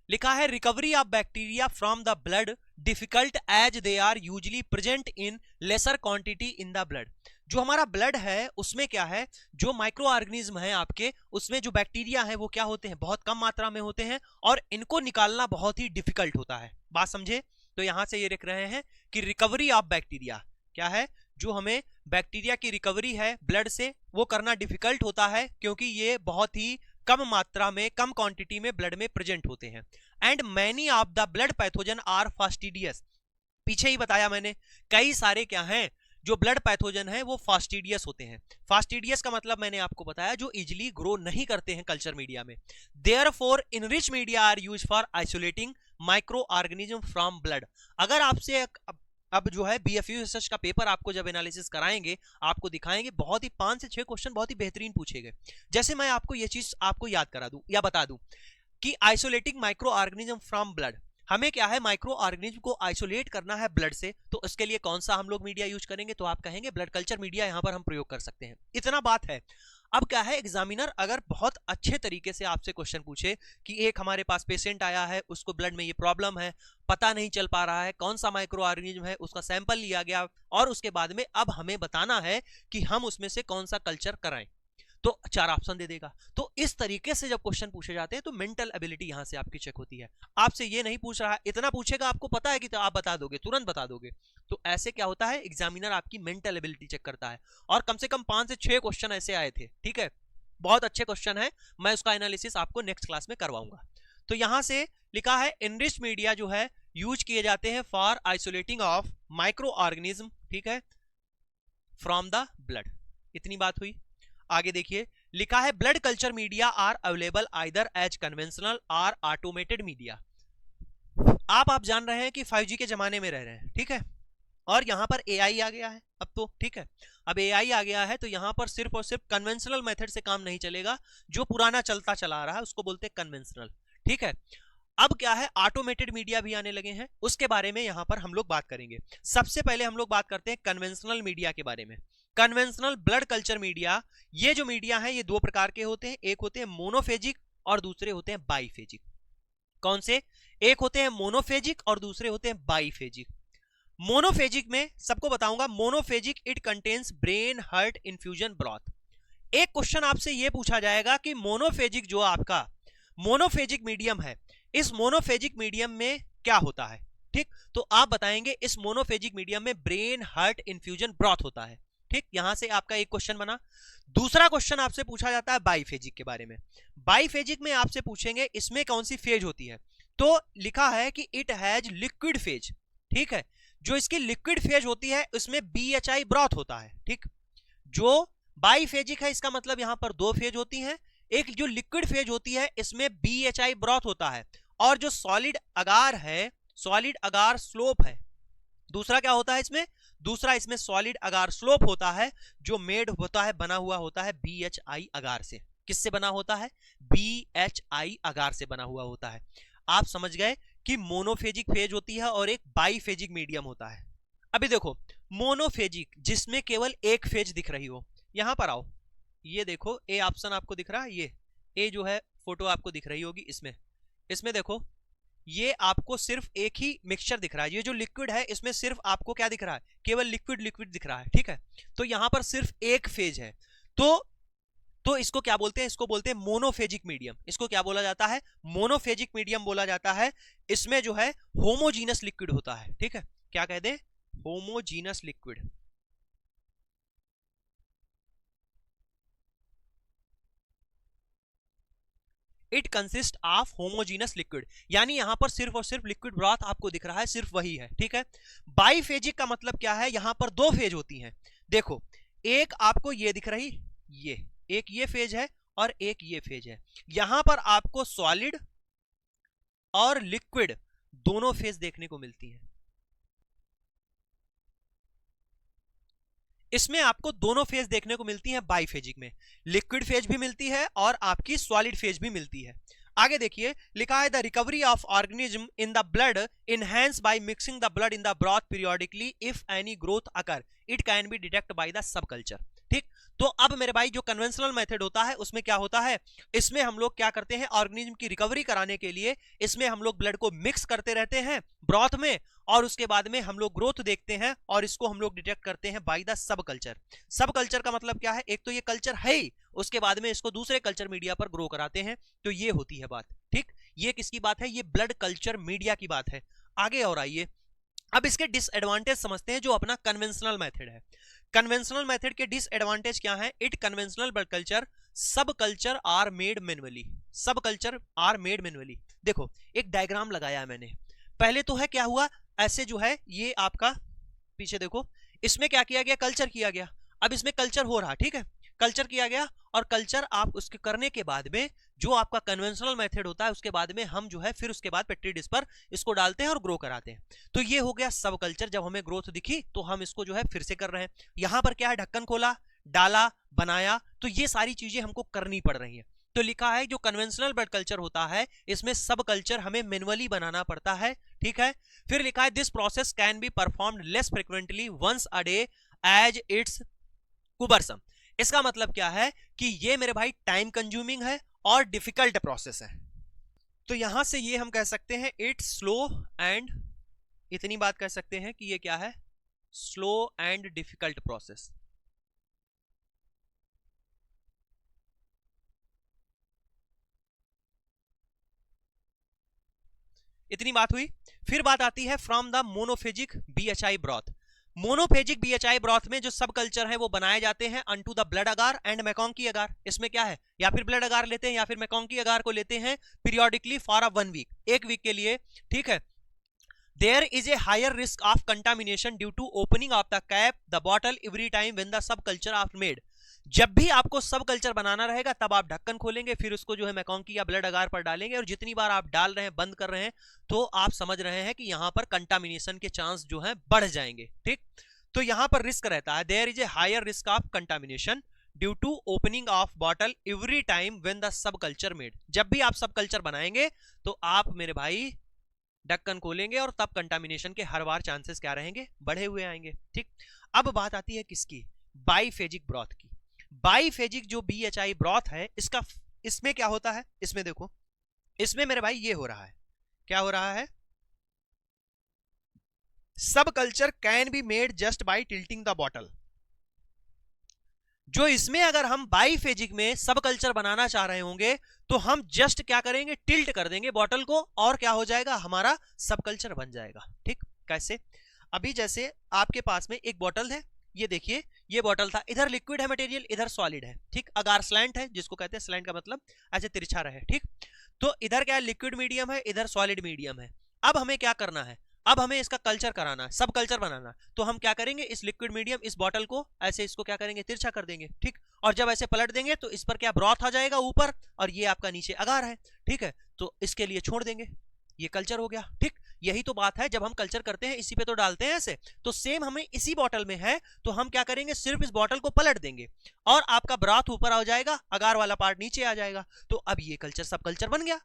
लिखा है recovery of bacteria from the blood difficult as they are usually present in lesser quantity in the blood. जो हमारा ब्लड है उसमें क्या है, जो माइक्रो ऑर्गेनिज्म है आपके, उसमें जो बैक्टीरिया है वो क्या होते हैं, बहुत कम मात्रा में होते हैं और इनको निकालना बहुत ही डिफिकल्ट होता है। बात समझे? तो यहां से ये लिख रहे हैं कि रिकवरी ऑफ बैक्टीरिया क्या है, जो हमें बैक्टीरिया की रिकवरी है ब्लड से वो करना डिफिकल्ट होता है क्योंकि ये बहुत ही कम मात्रा में, कम क्वांटिटी में ब्लड में प्रेजेंट होते हैं। And many of the blood pathogen are fastidious. पीछे ही बताया मैंने, कई सारे क्या हैं जो ब्लड पैथोजन है वो फास्टिडियस होते हैं। फास्टिडियस का मतलब मैंने आपको बताया जो इजिली ग्रो नहीं करते हैं कल्चर मीडिया में। Therefore enrich media are used for isolating micro organism from blood. अगर आपसे अब जो है BFU रिसर्च का पेपर आपको जब एनालिसिस कराएंगे आपको दिखाएंगे, बहुत ही 5 से 6 क्वेश्चन बहुत ही बेहतरीन पूछे गए। जैसे मैं आपको ये चीज आपको याद करा दूं या बता दूं कि isolating micro organism from blood, हमें क्या है माइक्रो ऑर्गेनिज्म को आइसोलेट करना है ब्लड से, तो उसके लिए कौन सा हम लोग मीडिया यूज करेंगे, तो आप कहेंगे ब्लड कल्चर मीडिया यहां पर हम प्रयोग कर सकते हैं। इतना बात है। अब क्या है, एग्जामिनर अगर बहुत अच्छे तरीके से आपसे क्वेश्चन पूछे कि एक हमारे पास पेशेंट आया है, उसको ब्लड में ये प्रॉब्लम है, पता नहीं चल पा रहा है कौन सा माइक्रो ऑर्गेनिज्म है, उसका सैंपल लिया गया और उसके बाद में अब हमें बताना है कि हम उसमें से कौन सा कल्चर कराएं, तो 4 ऑप्शन दे देगा। तो इस तरीके से जब क्वेश्चन पूछे जाते हैं तो मेंटल एबिलिटी यहां से आपकी चेक होती है। आपसे ये नहीं पूछ रहा, इतना पूछेगा आपको पता है कि तो आप बता दोगे, तुरंत बता दोगे। तो ऐसे क्या होता है, एग्जामिनर आपकी मेंटल एबिलिटी चेक करता है। और कम से कम 5 से 6 क्वेश्चन ऐसे आए थे। ठीक है, बहुत अच्छे क्वेश्चन है, मैं उसका एनालिसिस आपको नेक्स्ट क्लास में करवाऊंगा। तो यहां से लिखा है इनरिच्ड मीडिया जो है यूज किए जाते हैं for isolating of micro organism, ठीक है, फ्रॉम द ब्लड। इतनी बात हुई। आगे देखिए, लिखा है blood culture media are available either as conventional और ऑटोमेटेड मीडिया। आप जान रहे हैं कि 5G के जमाने में रह रहे हैं, ठीक है, और यहां पर AI आ गया है अब तो, ठीक है। अब AI आ गया है तो यहां पर सिर्फ और सिर्फ कन्वेंशनल मेथड से काम नहीं चलेगा, जो पुराना चलता चला आ रहा है उसको बोलते हैं कन्वेंशनल, ठीक है। अब क्या है, ऑटोमेटेड मीडिया भी आने लगे हैं, उसके बारे में यहां पर हम लोग बात करेंगे। सबसे पहले हम लोग बात करते हैं कन्वेंशनल मीडिया के बारे में। कन्वेंशनल ब्लड कल्चर मीडिया, ये जो मीडिया है ये 2 प्रकार के होते हैं, एक होते हैं मोनोफेजिक और दूसरे होते हैं बाईफेजिक। कौन से? एक होते हैं मोनोफेजिक और दूसरे होते हैं बाईफेजिक। मोनोफेजिक में सबको बताऊंगा, monophasic it contains brain heart infusion broth. एक क्वेश्चन आपसे यह पूछा जाएगा कि मोनोफेजिक जो आपका मोनोफेजिक मीडियम है, इस मोनोफेजिक मीडियम में क्या होता है, ठीक, तो आप बताएंगे इस मोनोफेजिक मीडियम में ब्रेन हार्ट इन्फ्यूजन ब्रॉथ होता है। ठीक, यहां से आपका एक क्वेश्चन बना। दूसरा क्वेश्चन आपसे पूछा जाता है बाईफेजिक के बारे में। बाईफेजिक में आपसे पूछेंगे इसमें कौन सी फेज होती है, तो लिखा है कि इट हैज लिक्विड फेज। ठीक है, जो इसकी लिक्विड फेज होती है उसमें BHI ब्रॉथ होता है। ठीक, जो बाईफेजिक है इसका मतलब यहां पर दो फेज होती हैं, एक जो लिक्विड फेज होती है इसमें BHI ब्रॉथ होता है, और जो सॉलिड अगार है, सॉलिड अगार स्लोप है, दूसरा क्या होता है इसमें, दूसरा इसमें सॉलिड अगार स्लोप होता है, जो मेड होता है, बना हुआ होता है BHI अगार से। किससे बना होता है, BHI अगार से बना हुआ होता है। आप समझ गए कि मोनोफेजिक फेज होती है और एक बाईफेजिक मीडियम होता है। अभी देखो मोनोफेजिक जिसमें केवल एक फेज दिख रही हो, यहां पर आओ, ये देखो ए ऑप्शन आपको दिख रहा है, ये ए जो है फोटो आपको दिख रही होगी, इसमें इसमें देखो ये आपको सिर्फ एक ही मिक्सचर दिख रहा है, ये जो लिक्विड है इसमें सिर्फ आपको क्या दिख रहा है, केवल लिक्विड लिक्विड दिख रहा है। ठीक है, तो यहां पर सिर्फ एक फेज है, तो इसको क्या बोलते हैं, इसको बोलते हैं मोनोफेजिक मीडियम। इसको क्या बोला जाता है, मोनोफेजिक मीडियम बोला जाता है। इसमें जो है होमोजीनस लिक्विड होता है। ठीक है, क्या कहते हैं, homogeneous liquid. It consist of homogeneous liquid, यानी यहां पर सिर्फ और सिर्फ लिक्विड ब्रॉथ आपको दिख रहा है, सिर्फ वही है। ठीक है, बाईफेजिक का मतलब क्या है, यहां पर दो फेज होती हैं। देखो एक आपको ये दिख रही, ये एक ये फेज है और एक ये फेज है, यहां पर आपको सॉलिड और लिक्विड दोनों फेज देखने को मिलती हैं। इसमें आपको दोनों फेज देखने को मिलती हैं बाईफेजिक में, लिक्विड फेज भी मिलती है और आपकी सॉलिड फेज भी मिलती है। आगे देखिए लिखा है the recovery of organism in the blood enhance by mixing the blood in the broth periodically if any growth occur it can be detect by the sub culture. ठीक, तो अब मेरे भाई जो कन्वेंशनल मेथड होता है उसमें क्या होता है, इसमें हम लोग क्या करते हैं, ऑर्गेनिज्म की रिकवरी कराने के लिए इसमें हम लोग ब्लड को मिक्स करते रहते हैं ब्रॉथ में, और उसके बाद में हम लोग ग्रोथ देखते हैं और इसको हम लोग डिटेक्ट करते हैं बाय द सब कल्चर। सब कल्चर का मतलब क्या है, एक तो ये कल्चर है ही, उसके बाद में इसको दूसरे कल्चर मीडिया पर ग्रो कराते हैं, तो ये होती है बात। ठीक, ये किसकी बात है, ये ब्लड कल्चर मीडिया की बात है। आगे और आइए, अब इसके डिसएडवांटेज समझते हैं जो अपना कन्वेंशनल मेथड है। कन्वेंशनल मेथड के डिसएडवांटेज क्या है, इट कन्वेंशनल ब्लड कल्चर सब कल्चर आर मेड मैन्युअली, सब कल्चर आर मेड मैन्युअली। देखो एक डायग्राम लगाया है मैंने, पहले तो है क्या हुआ, ऐसे जो है ये आपका पीछे देखो, इसमें क्या किया गया, कल्चर किया गया, अब इसमें कल्चर हो रहा, ठीक है, कल्चर किया गया, और कल्चर आप उसके करने के बाद में जो आपका कन्वेंशनल मेथड होता है उसके बाद में हम जो है फिर उसके बाद पेट्री डिश पर इसको डालते हैं और ग्रो कराते हैं। तो ये हो गया सब कल्चर, जब हमें ग्रोथ दिखी तो हम इसको जो है फिर से कर रहे हैं। यहां पर क्या है, ढक्कन खोला, डाला, बनाया, तो ये सारी चीजें हमको करनी पड़ रही हैं। तो लिखा है जो कन्वेंशनल ब्लड कल्चर होता है इसमें सब कल्चर हमें मैन्युअली बनाना पड़ता है। ठीक है, फिर लिखा है this process can be performed less frequently once a day as it's cumbersome. इसका मतलब क्या है कि ये मेरे भाई टाइम कंज्यूमिंग है और डिफिकल्ट प्रोसेस है। तो यहां से ये हम कह सकते हैं इट्स स्लो एंड, इतनी बात कह सकते हैं कि ये क्या है, स्लो एंड डिफिकल्ट प्रोसेस। इतनी बात हुई। फिर बात आती है from the monophasic BHI broth. Monophasic BHI broth में जो सब कल्चर है वो बनाए जाते हैं unto the blood agar and MacConkey agar. इसमें क्या है, या फिर ब्लड अगार लेते हैं या फिर मैकोंकी अगार को लेते हैं पीरियोडिकली फॉर अ 1 वीक, एक वीक के लिए। ठीक है, there is a higher risk of contamination due to opening of the cap the bottle every time when the sub culture of made. जब भी आपको सब कल्चर बनाना रहेगा तब आप ढक्कन खोलेंगे, फिर उसको जो है मैकोंकी या ब्लड अगार पर डालेंगे, और जितनी बार आप डाल रहे हैं, बंद कर रहे हैं, तो आप समझ रहे हैं कि यहां पर कंटामिनेशन के चांस जो है बढ़ जाएंगे। ठीक, तो यहां पर रिस्क रहता है, there is a higher risk of contamination due to opening of bottle every time when the sub culture made. जब भी आप सब कल्चर बनाएंगे तो आप मेरे भाई ढक्कन खोलेंगे और तब कंटामिनेशन के हर बार चांसेस क्या रहेंगे, बढ़े हुए आएंगे। ठीक, अब बात आती है किसकी, बाईफेजिक ब्रॉथ की। बाईफेजिक जो BHI ब्रॉथ है इसका, इसमें क्या होता है, इसमें देखो, इसमें मेरे भाई ये हो रहा है, क्या हो रहा है, सब culture can be made just by tilting the bottle. जो इसमें अगर हम बाईफेजिक में सब कल्चर बनाना चाह रहे होंगे तो हम जस्ट क्या करेंगे, टिल्ट कर देंगे बॉटल को और क्या हो जाएगा, हमारा सब कल्चर बन जाएगा। ठीक, कैसे? अभी जैसे आपके पास में एक बॉटल है, ये देखिए, ये बॉटल था, इधर लिक्विड है मटेरियल, इधर सॉलिड है। ठीक, अगार स्लैंट है, जिसको कहते हैं स्लैंट का मतलब ऐसे तिरछा रहे। ठीक, तो इधर क्या है, लिक्विड मीडियम है, इधर सॉलिड मीडियम है। अब हमें क्या करना है, अब हमें इसका कल्चर कराना है, सब कल्चर बनाना है। तो हम क्या करेंगे, इस लिक्विड मीडियम, इस बॉटल को ऐसे इसको क्या करेंगे, तिरछा कर देंगे। ठीक, और जब ऐसे पलट देंगे तो इस पर क्या ब्रॉथ आ जाएगा ऊपर, और ये आपका नीचे अगार है। ठीक है, तो इसके लिए छोड़ देंगे, ये कल्चर हो गया। ठीक, यही तो बात है, जब हम कल्चर करते हैं इसी पे तो डालते हैं ऐसे। तो सेम हमें इसी बॉटल में है, तो हम क्या करेंगे, सिर्फ इस बॉटल को पलट देंगे और आपका ब्रॉथ ऊपर आ जाएगा, अगार वाला पार्ट नीचे आ जाएगा। तो अब ये कल्चर सब कल्चर बन गया।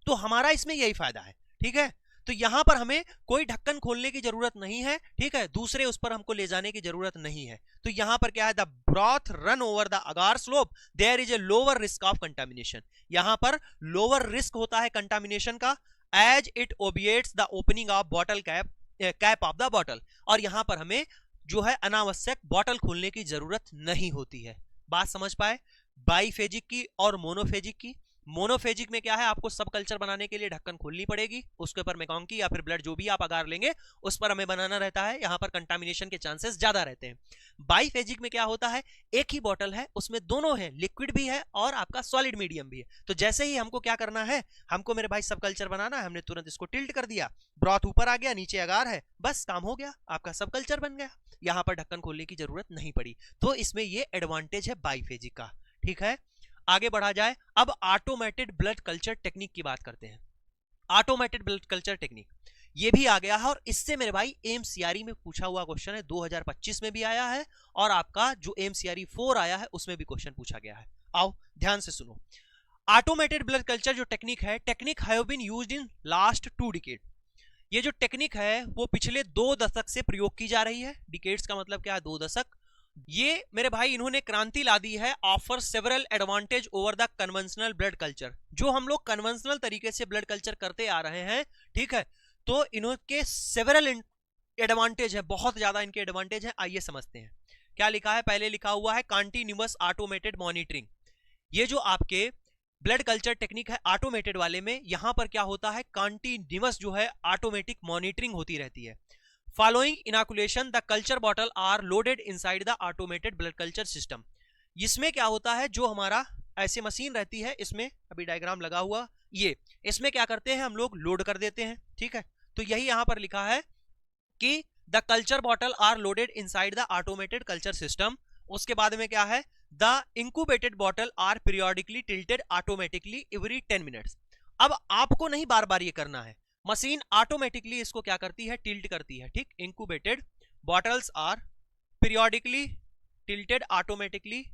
तो हमारा इसमें यही फायदा है। ठीक है, तो यहां पर हमें कोई ढक्कन खोलने की जरूरत नहीं है। ठीक है, दूसरे उस पर हमको ले जाने की जरूरत नहीं है। तो यहां पर क्या है, the broth run over the agar slope, there is a lower risk of contamination. यहां पर लोअर रिस्क होता है कंटामिनेशन का, as it obviates the opening of bottle cap of the bottle. और यहां पर हमें जो है अनावश्यक बॉटल खोलने की जरूरत नहीं होती है। बात समझ पाए, बाईफेजिक की और मोनोफेजिक की। मोनोफेजिक में क्या है, आपको सब कल्चर बनाने के लिए ढक्कन खोलनी पड़ेगी, उसके ऊपर मैकॉन्की या फिर ब्लड जो भी आप अगार लेंगे उस पर हमें बनाना रहता है, यहां पर कंटामिनेशन के चांसेस ज्यादा रहते हैं। बाईफेजिक में क्या होता है, एक ही बॉटल है, उसमें दोनों है, लिक्विड भी है और आपका सॉलिड मीडियम भी है। तो जैसे ही हमको क्या करना है, हमको मेरे भाई सब कल्चर बनाना है, हमने तुरंत इसको टिल्ट कर दिया, ब्रॉथ ऊपर आ गया, नीचे अगार है, बस काम हो गया, आपका सब कल्चर बन गया। यहां पर ढक्कन खोलने की जरूरत नहीं पड़ी। तो इसमें ये एडवांटेज है बाईफेजिक का। ठीक है, आगे बढ़ा जाए। अब ऑटोमेटेड ब्लड कल्चर टेक्निक की बात करते हैं। ऑटोमेटेड ब्लड कल्चर टेक्निक ये भी आ गया है, और इससे मेरे भाई एमसीआरई में पूछा हुआ क्वेश्चन है, 2025 में भी आया है, और आपका जो एमसीआरई 4 आया है उसमें भी क्वेश्चन पूछा गया है। आओ ध्यान से सुनो। ऑटोमेटेड ब्लड कल्चर जो टेक्निक है, technique have been used in last 2 decade. ये जो टेक्निक है वो पिछले 2 दशक से प्रयोग की जा रही है। डिकेड्स का मतलब क्या है, 2 दशक। ये मेरे भाई इन्होंने क्रांति ला दी है, offer several advantage over the conventional blood culture. जो हम लोग कन्वेंशनल तरीके से ब्लड कल्चर करते आ रहे हैं, ठीक है, तो इनके सेवरल एडवांटेज है, बहुत ज्यादा इनके एडवांटेज है। आइए समझते हैं क्या लिखा है। पहले लिखा हुआ है कंटिन्यूअस ऑटोमेटेड मॉनिटरिंग। ये जो आपके ब्लड कल्चर टेक्निक है ऑटोमेटेड वाले में, यहां पर क्या होता है, कंटिन्यूअस जो है ऑटोमेटिक मॉनिटरिंग होती रहती है। Following inoculation, the culture bottle are loaded inside the automated blood culture system. इसमें क्या होता है, जो हमारा ऐसे मशीन रहती है, इसमें अभी डायग्राम लगा हुआ, ये इसमें क्या करते हैं हम लोग, लोड कर देते हैं। ठीक है, तो यही यहां पर लिखा है कि the culture bottle are loaded inside the automated culture system. उसके बाद में क्या है, the incubated bottle are periodically tilted automatically every 10 minutes. अब आपको नहीं बार बार ये करना है, मशीन ऑटोमेटिकली इसको क्या करती है, टिल्ट करती है। ठीक, incubated bottles are periodically tilted automatically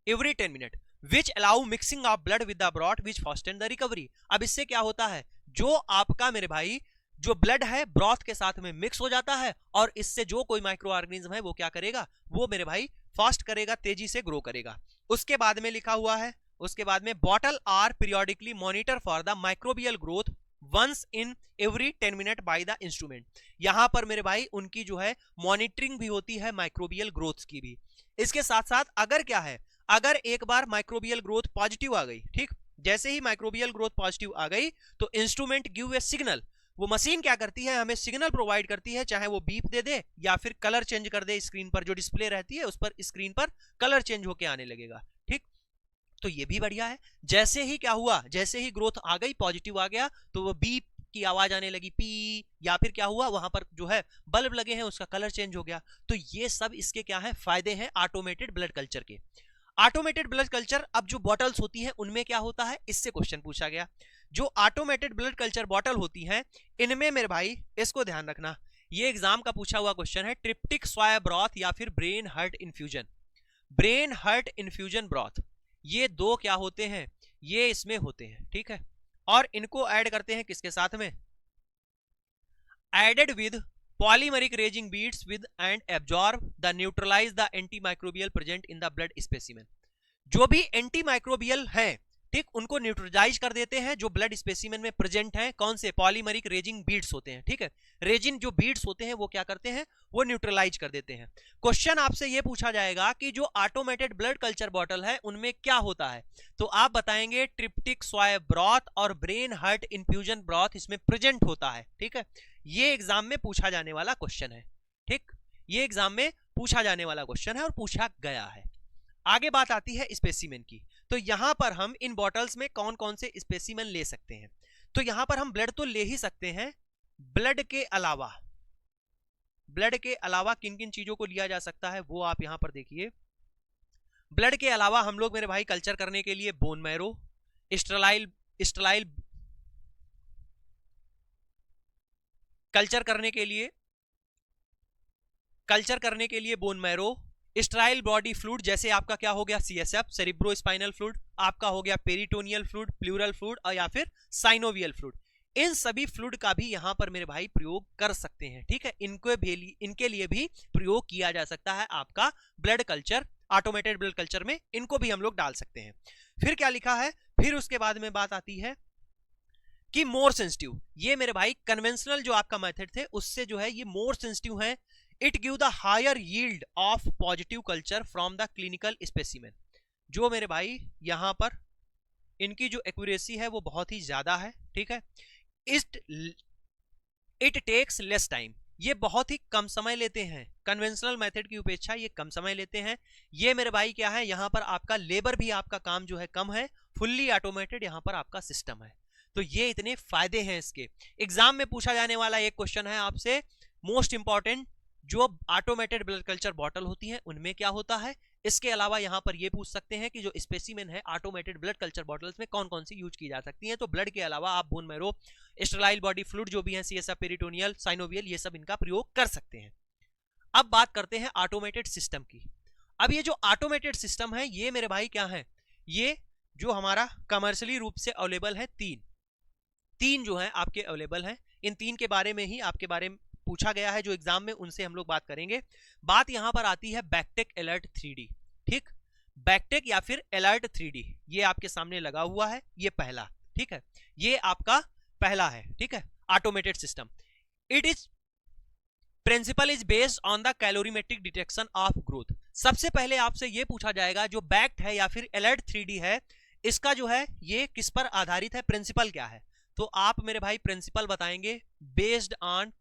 every 10 minute which allow mixing of blood with the broth which fasten the recovery. अब इससे क्या होता है, जो आपका मेरे भाई जो ब्लड है ब्रॉथ के साथ में मिक्स हो जाता है, और इससे जो कोई माइक्रो ऑर्गेनिज्म है वो क्या करेगा, वो मेरे भाई फास्ट करेगा, तेजी से ग्रो करेगा। उसके बाद में लिखा हुआ है, उसके बाद में bottle are periodically monitor for the microbial growth once in every 10 minute by the instrument. यहां पर मेरे भाई उनकी जो है मॉनिटरिंग भी होती है, माइक्रोबियल ग्रोथ की भी। इसके साथ साथ अगर क्या है, अगर एक बार माइक्रोबियल ग्रोथ पॉजिटिव आ गई, ठीक, जैसे ही माइक्रोबियल ग्रोथ पॉजिटिव आ गई तो इंस्ट्रूमेंट गिव ए सिग्नल। वो मशीन क्या करती है, हमें सिग्नल प्रोवाइड करती है, चाहे वो बीप दे दे या फिर कलर चेंज कर दे। स्क्रीन पर जो डिस्प्ले रहती है उस पर स्क्रीन पर कलर चेंज होके आने लगेगा। ठीक, तो ये भी बढ़िया है। जैसे ही क्या हुआ, जैसे ही ग्रोथ आ गई, पॉजिटिव आ गया, तो वो बीप की आवाज आने लगी, पी, या फिर क्या हुआ, वहां पर जो है बल्ब लगे हैं उसका कलर चेंज हो गया। तो ये सब इसके क्या है, फायदे हैं ऑटोमेटेड ब्लड कल्चर के। ऑटोमेटेड ब्लड कल्चर, अब जो बॉटल्स होती हैं उनमें क्या होता है, इससे क्वेश्चन पूछा गया। जो ऑटोमेटेड ब्लड कल्चर बॉटल होती हैं, इनमें मेरे भाई इसको ध्यान रखना, ये एग्जाम का पूछा हुआ क्वेश्चन है, ट्रिप्टिक सोया ब्रॉथ या फिर brain heart infusion. Brain heart infusion broth, ये दो क्या होते हैं, ये इसमें होते हैं। ठीक है, और इनको ऐड करते हैं किसके साथ में, added with polymeric resin beads with and absorb the neutralize the antimicrobial present in the blood specimen. जो भी एंटीमाइक्रोबियल है, ठीक, उनको न्यूट्रलाइज कर देते हैं जो ब्लड स्पेसिमेन में प्रेजेंट हैं। कौन से? पॉलीमरिक रेजिंग बीड्स होते हैं। ठीक है, रेजिन जो बीड्स होते हैं वो क्या करते हैं? वो न्यूट्रलाइज कर देते हैं। क्वेश्चन आपसे ये पूछा जाएगा कि जो ऑटोमेटेड ब्लड कल्चर बॉटल है उनमें क्या होता है, तो आप बताएंगे ट्रिप्टिक सोया ब्रॉथ और ब्रेन हार्ट इन्फ्यूजन ब्रॉथ इसमें प्रेजेंट होता है। ठीक है, ये एग्जाम में पूछा जाने वाला क्वेश्चन है। ठीक, ये एग्जाम में पूछा जाने वाला क्वेश्चन है और पूछा गया है। आगे बात आती है स्पेसिमेन की। तो यहां पर हम इन बॉटल्स में कौन कौन से स्पेसिमेन ले सकते हैं? तो यहां पर हम ब्लड तो ले ही सकते हैं, ब्लड के अलावा किन किन चीजों को लिया जा सकता है वो आप यहां पर देखिए। ब्लड के अलावा हम लोग मेरे भाई कल्चर करने के लिए बोन मैरो, स्टेराइल कल्चर करने के लिए bone marrow, sterile body fluid जैसे आपका क्या हो गया? सीएसएफ, सेरिब्रोस्पाइनल फ्लूइड, आपका हो गया पेरिटोनियल फ्लूइड, प्लूरल फ्लूइड और या फिर साइनोवियल फ्लूइड। इन सभी फ्लूइड का भी यहां पर मेरे भाई प्रयोग कर सकते हैं। ठीक है, इनके लिए भी प्रयोग किया जा सकता है आपका blood culture, automated blood culture में इनको भी हम लोग डाल सकते हैं। फिर क्या लिखा है? फिर उसके बाद में बात आती है कि मोर सेंसिटिव। ये मेरे भाई कन्वेंशनल जो आपका मेथड थे उससे जो है ये मोर सेंसिटिव है। It give the higher yield of positive culture from the clinical specimen. जो मेरे भाई यहां पर इनकी जो एक्यूरेसी है वो बहुत ही ज्यादा है। ठीक है, इट टेक्स लेस टाइम, ये बहुत ही कम समय लेते हैं। कन्वेंशनल मेथड की अपेक्षा ये कम समय लेते हैं। ये मेरे भाई क्या है, यहां पर आपका लेबर भी आपका काम जो है कम है, फुल्ली ऑटोमेटेड यहां पर आपका सिस्टम है। तो ये इतने फायदे हैं इसके। एग्जाम में पूछा जाने वाला एक क्वेश्चन है आपसे मोस्ट इंपॉर्टेंट, जो ऑटोमेटेड ब्लड कल्चर बॉटल होती है उनमें क्या होता है। इसके अलावा यहां पर ये पूछ सकते हैं कि जो स्पेसिमेन है ऑटोमेटेड ब्लड कल्चर बॉटल्स में कौन कौन सी यूज की जा सकती हैं। तो ब्लड के अलावा आप bone marrow, sterile body fluid जो भी है, सीएसएफ, पेरिटोनियल, साइनोवियल, ये सब इनका प्रयोग कर सकते हैं। अब बात करते हैं ऑटोमेटेड सिस्टम की। अब ये जो ऑटोमेटेड सिस्टम है ये मेरे भाई क्या है, ये जो हमारा कमर्शियली रूप से अवेलेबल है, तीन जो है आपके अवेलेबल हैं। इन तीन के बारे में ही आपके बारे में पूछा गया है जो एग्जाम में, उनसे हम लोग बात करेंगे। बात यहां पर आती है बैक्टेक अलर्ट 3D। ठीक, बैक्टेक या फिर अलर्ट 3D ये आपके सामने लगा हुआ है, ये पहला। ठीक है, ये आपका पहला है। ठीक है, automated system. It is principle is based on the colorimetric detection of growth. सबसे पहले आपसे ये पूछा जाएगा जो बैक्ट है या फिर अलर्ट 3D है, इसका जो है ये किस पर आधारित है, प्रिंसिपल क्या है? तो आप मेरे भाई प्रिंसिपल बताएंगे based on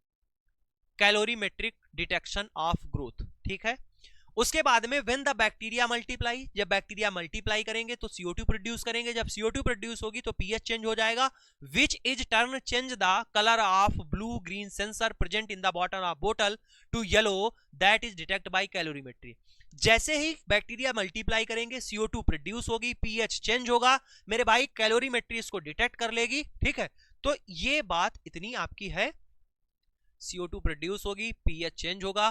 calorimetric detection of growth. ठीक है, उसके बाद में व्हेन द बैक्टीरिया मल्टीप्लाई, जब बैक्टीरिया मल्टीप्लाई करेंगे तो CO2 प्रोड्यूस करेंगे। जब CO2 प्रोड्यूस होगी तो pH चेंज हो जाएगा, which is turn change the colour of blue green sensor present in the bottom of बोतल to yellow, that is detect by colorimetry. जैसे ही बैक्टीरिया मल्टीप्लाई करेंगे CO2 प्रोड्यूस होगी, pH चेंज होगा, मेरे भाई कैलोरीमेट्री इसको डिटेक्ट कर लेगी। ठीक है, तो ये बात इतनी आपकी है, CO2 प्रोड्यूस होगी, pH चेंज होगा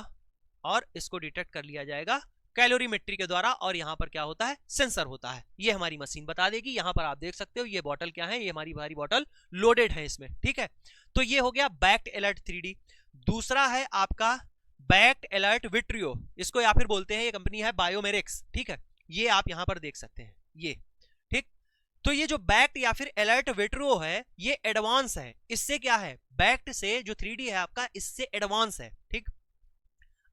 और इसको डिटेक्ट कर लिया जाएगा कैलोरीमेट्री के द्वारा। और यहां पर क्या होता है, सेंसर होता है, ये हमारी मशीन बता देगी। यहां पर आप देख सकते हो ये बॉटल क्या है, ये हमारी भारी बॉटल लोडेड है इसमें। ठीक है, तो ये हो गया बैक्ट अलर्ट 3D। दूसरा है आपका बैक्ट अलर्ट विट्रियो, इसको या फिर बोलते हैं, ये कंपनी है बायोमेरिक्स। ठीक है, ये आप यहां पर देख सकते हैं ये। ठीक, तो ये जो बैक्ट या फिर अलर्ट विट्रियो है ये एडवांस है। इससे क्या है, बैक्ट से जो 3D है आपका इससे एडवांस है। ठीक,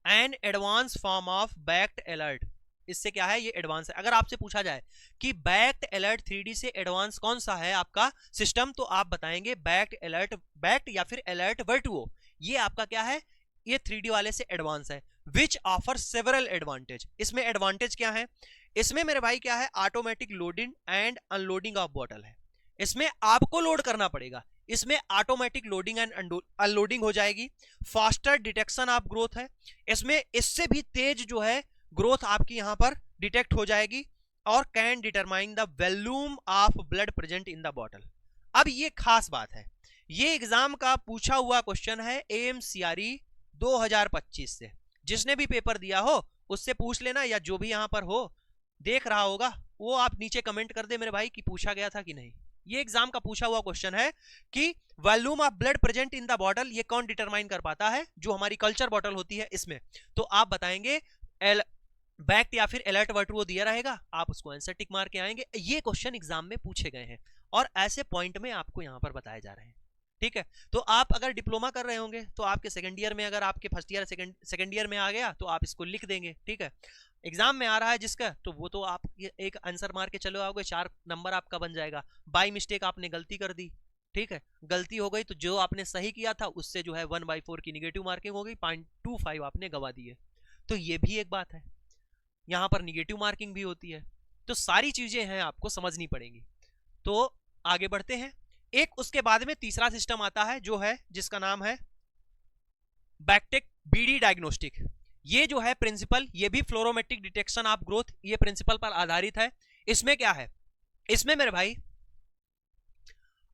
an advance form of बैक्ट alert, इससे क्या है, ये एडवांस है। अगर आपसे पूछा जाए कि बैक्ट अलर्ट 3D से एडवांस कौन सा है आपका सिस्टम, तो आप बताएंगे बैक्ट या फिर अलर्ट विट्रियो, ये आपका क्या है, ये 3D वाले से एडवांस है। विच ऑफर सेवरल एडवांटेज, इसमें एडवांटेज क्या है, इसमें मेरे भाई क्या है, automatic loading and unloading of bottle है। इसमें आपको लोड करना पड़ेगा, इसमें ऑटोमेटिक लोडिंग एंड अनलोडिंग हो जाएगी। फास्टर डिटेक्शन ऑफ ग्रोथ है, इसमें इससे भी तेज जो है ग्रोथ आपकी यहां पर डिटेक्ट हो जाएगी। और can determine the volume of blood present in the bottle. अब ये खास बात है, ये एग्जाम का पूछा हुआ क्वेश्चन है AMCRE 2025 से। जिसने भी पेपर दिया हो उससे पूछ लेना, या जो भी यहां पर हो देख रहा होगा वो आप नीचे कमेंट कर दे मेरे भाई कि पूछा गया था कि नहीं। ये एग्जाम का पूछा हुआ क्वेश्चन है कि volume of blood present in the bottle ये कौन डिटरमाइन कर पाता है, जो हमारी कल्चर बॉटल होती है इसमें। तो आप बताएंगे बैक्ट या फिर अलर्ट वर्ड वो दिया रहेगा, आप उसको आंसर टिक मार के आएंगे। ये क्वेश्चन एग्जाम में पूछे गए हैं और ऐसे पॉइंट में आपको यहाँ पर बताए जा रहे हैं, ठीक है। तो आप अगर डिप्लोमा कर रहे होंगे तो आपके सेकंड ईयर में, अगर आपके फर्स्ट ईयर सेकंड ईयर में आ गया तो आप इसको लिख देंगे, ठीक है। एग्जाम में आ रहा है जिसका, तो वो तो आप एक आंसर मार के चलो आओगे, 4 नंबर आपका बन जाएगा। बाई मिस्टेक आपने गलती कर दी, ठीक है, गलती हो गई तो जो आपने सही किया था उससे जो है 1/4 की निगेटिव मार्किंग हो गई, 0.25 आपने गवा दिए। तो ये भी एक बात है, यहाँ पर निगेटिव मार्किंग भी होती है। तो सारी चीजें हैं आपको समझनी पड़ेंगी। तो आगे बढ़ते हैं। एक उसके बाद में तीसरा सिस्टम आता है जो है, जिसका नाम है बैक्टेक बीडी डायग्नोस्टिक। ये जो है प्रिंसिपल, ये भी फ्लोरोमेट्रिक डिटेक्शन ऑफ ग्रोथ, ये प्रिंसिपल पर आधारित है। इसमें क्या है, इसमें मेरे भाई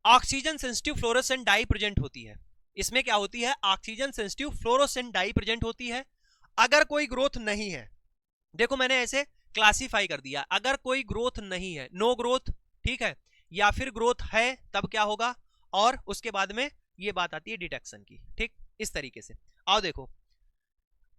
oxygen sensitive fluorescent dye present होती है। इसमें क्या होती है, oxygen sensitive fluorescent dye present होती है। अगर कोई ग्रोथ नहीं है, देखो मैंने ऐसे क्लासिफाई कर दिया, अगर कोई ग्रोथ नहीं है, नो ग्रोथ, ठीक है, या फिर ग्रोथ है तब क्या होगा, और उसके बाद में ये बात आती है डिटेक्शन की, ठीक, इस तरीके से। आओ देखो,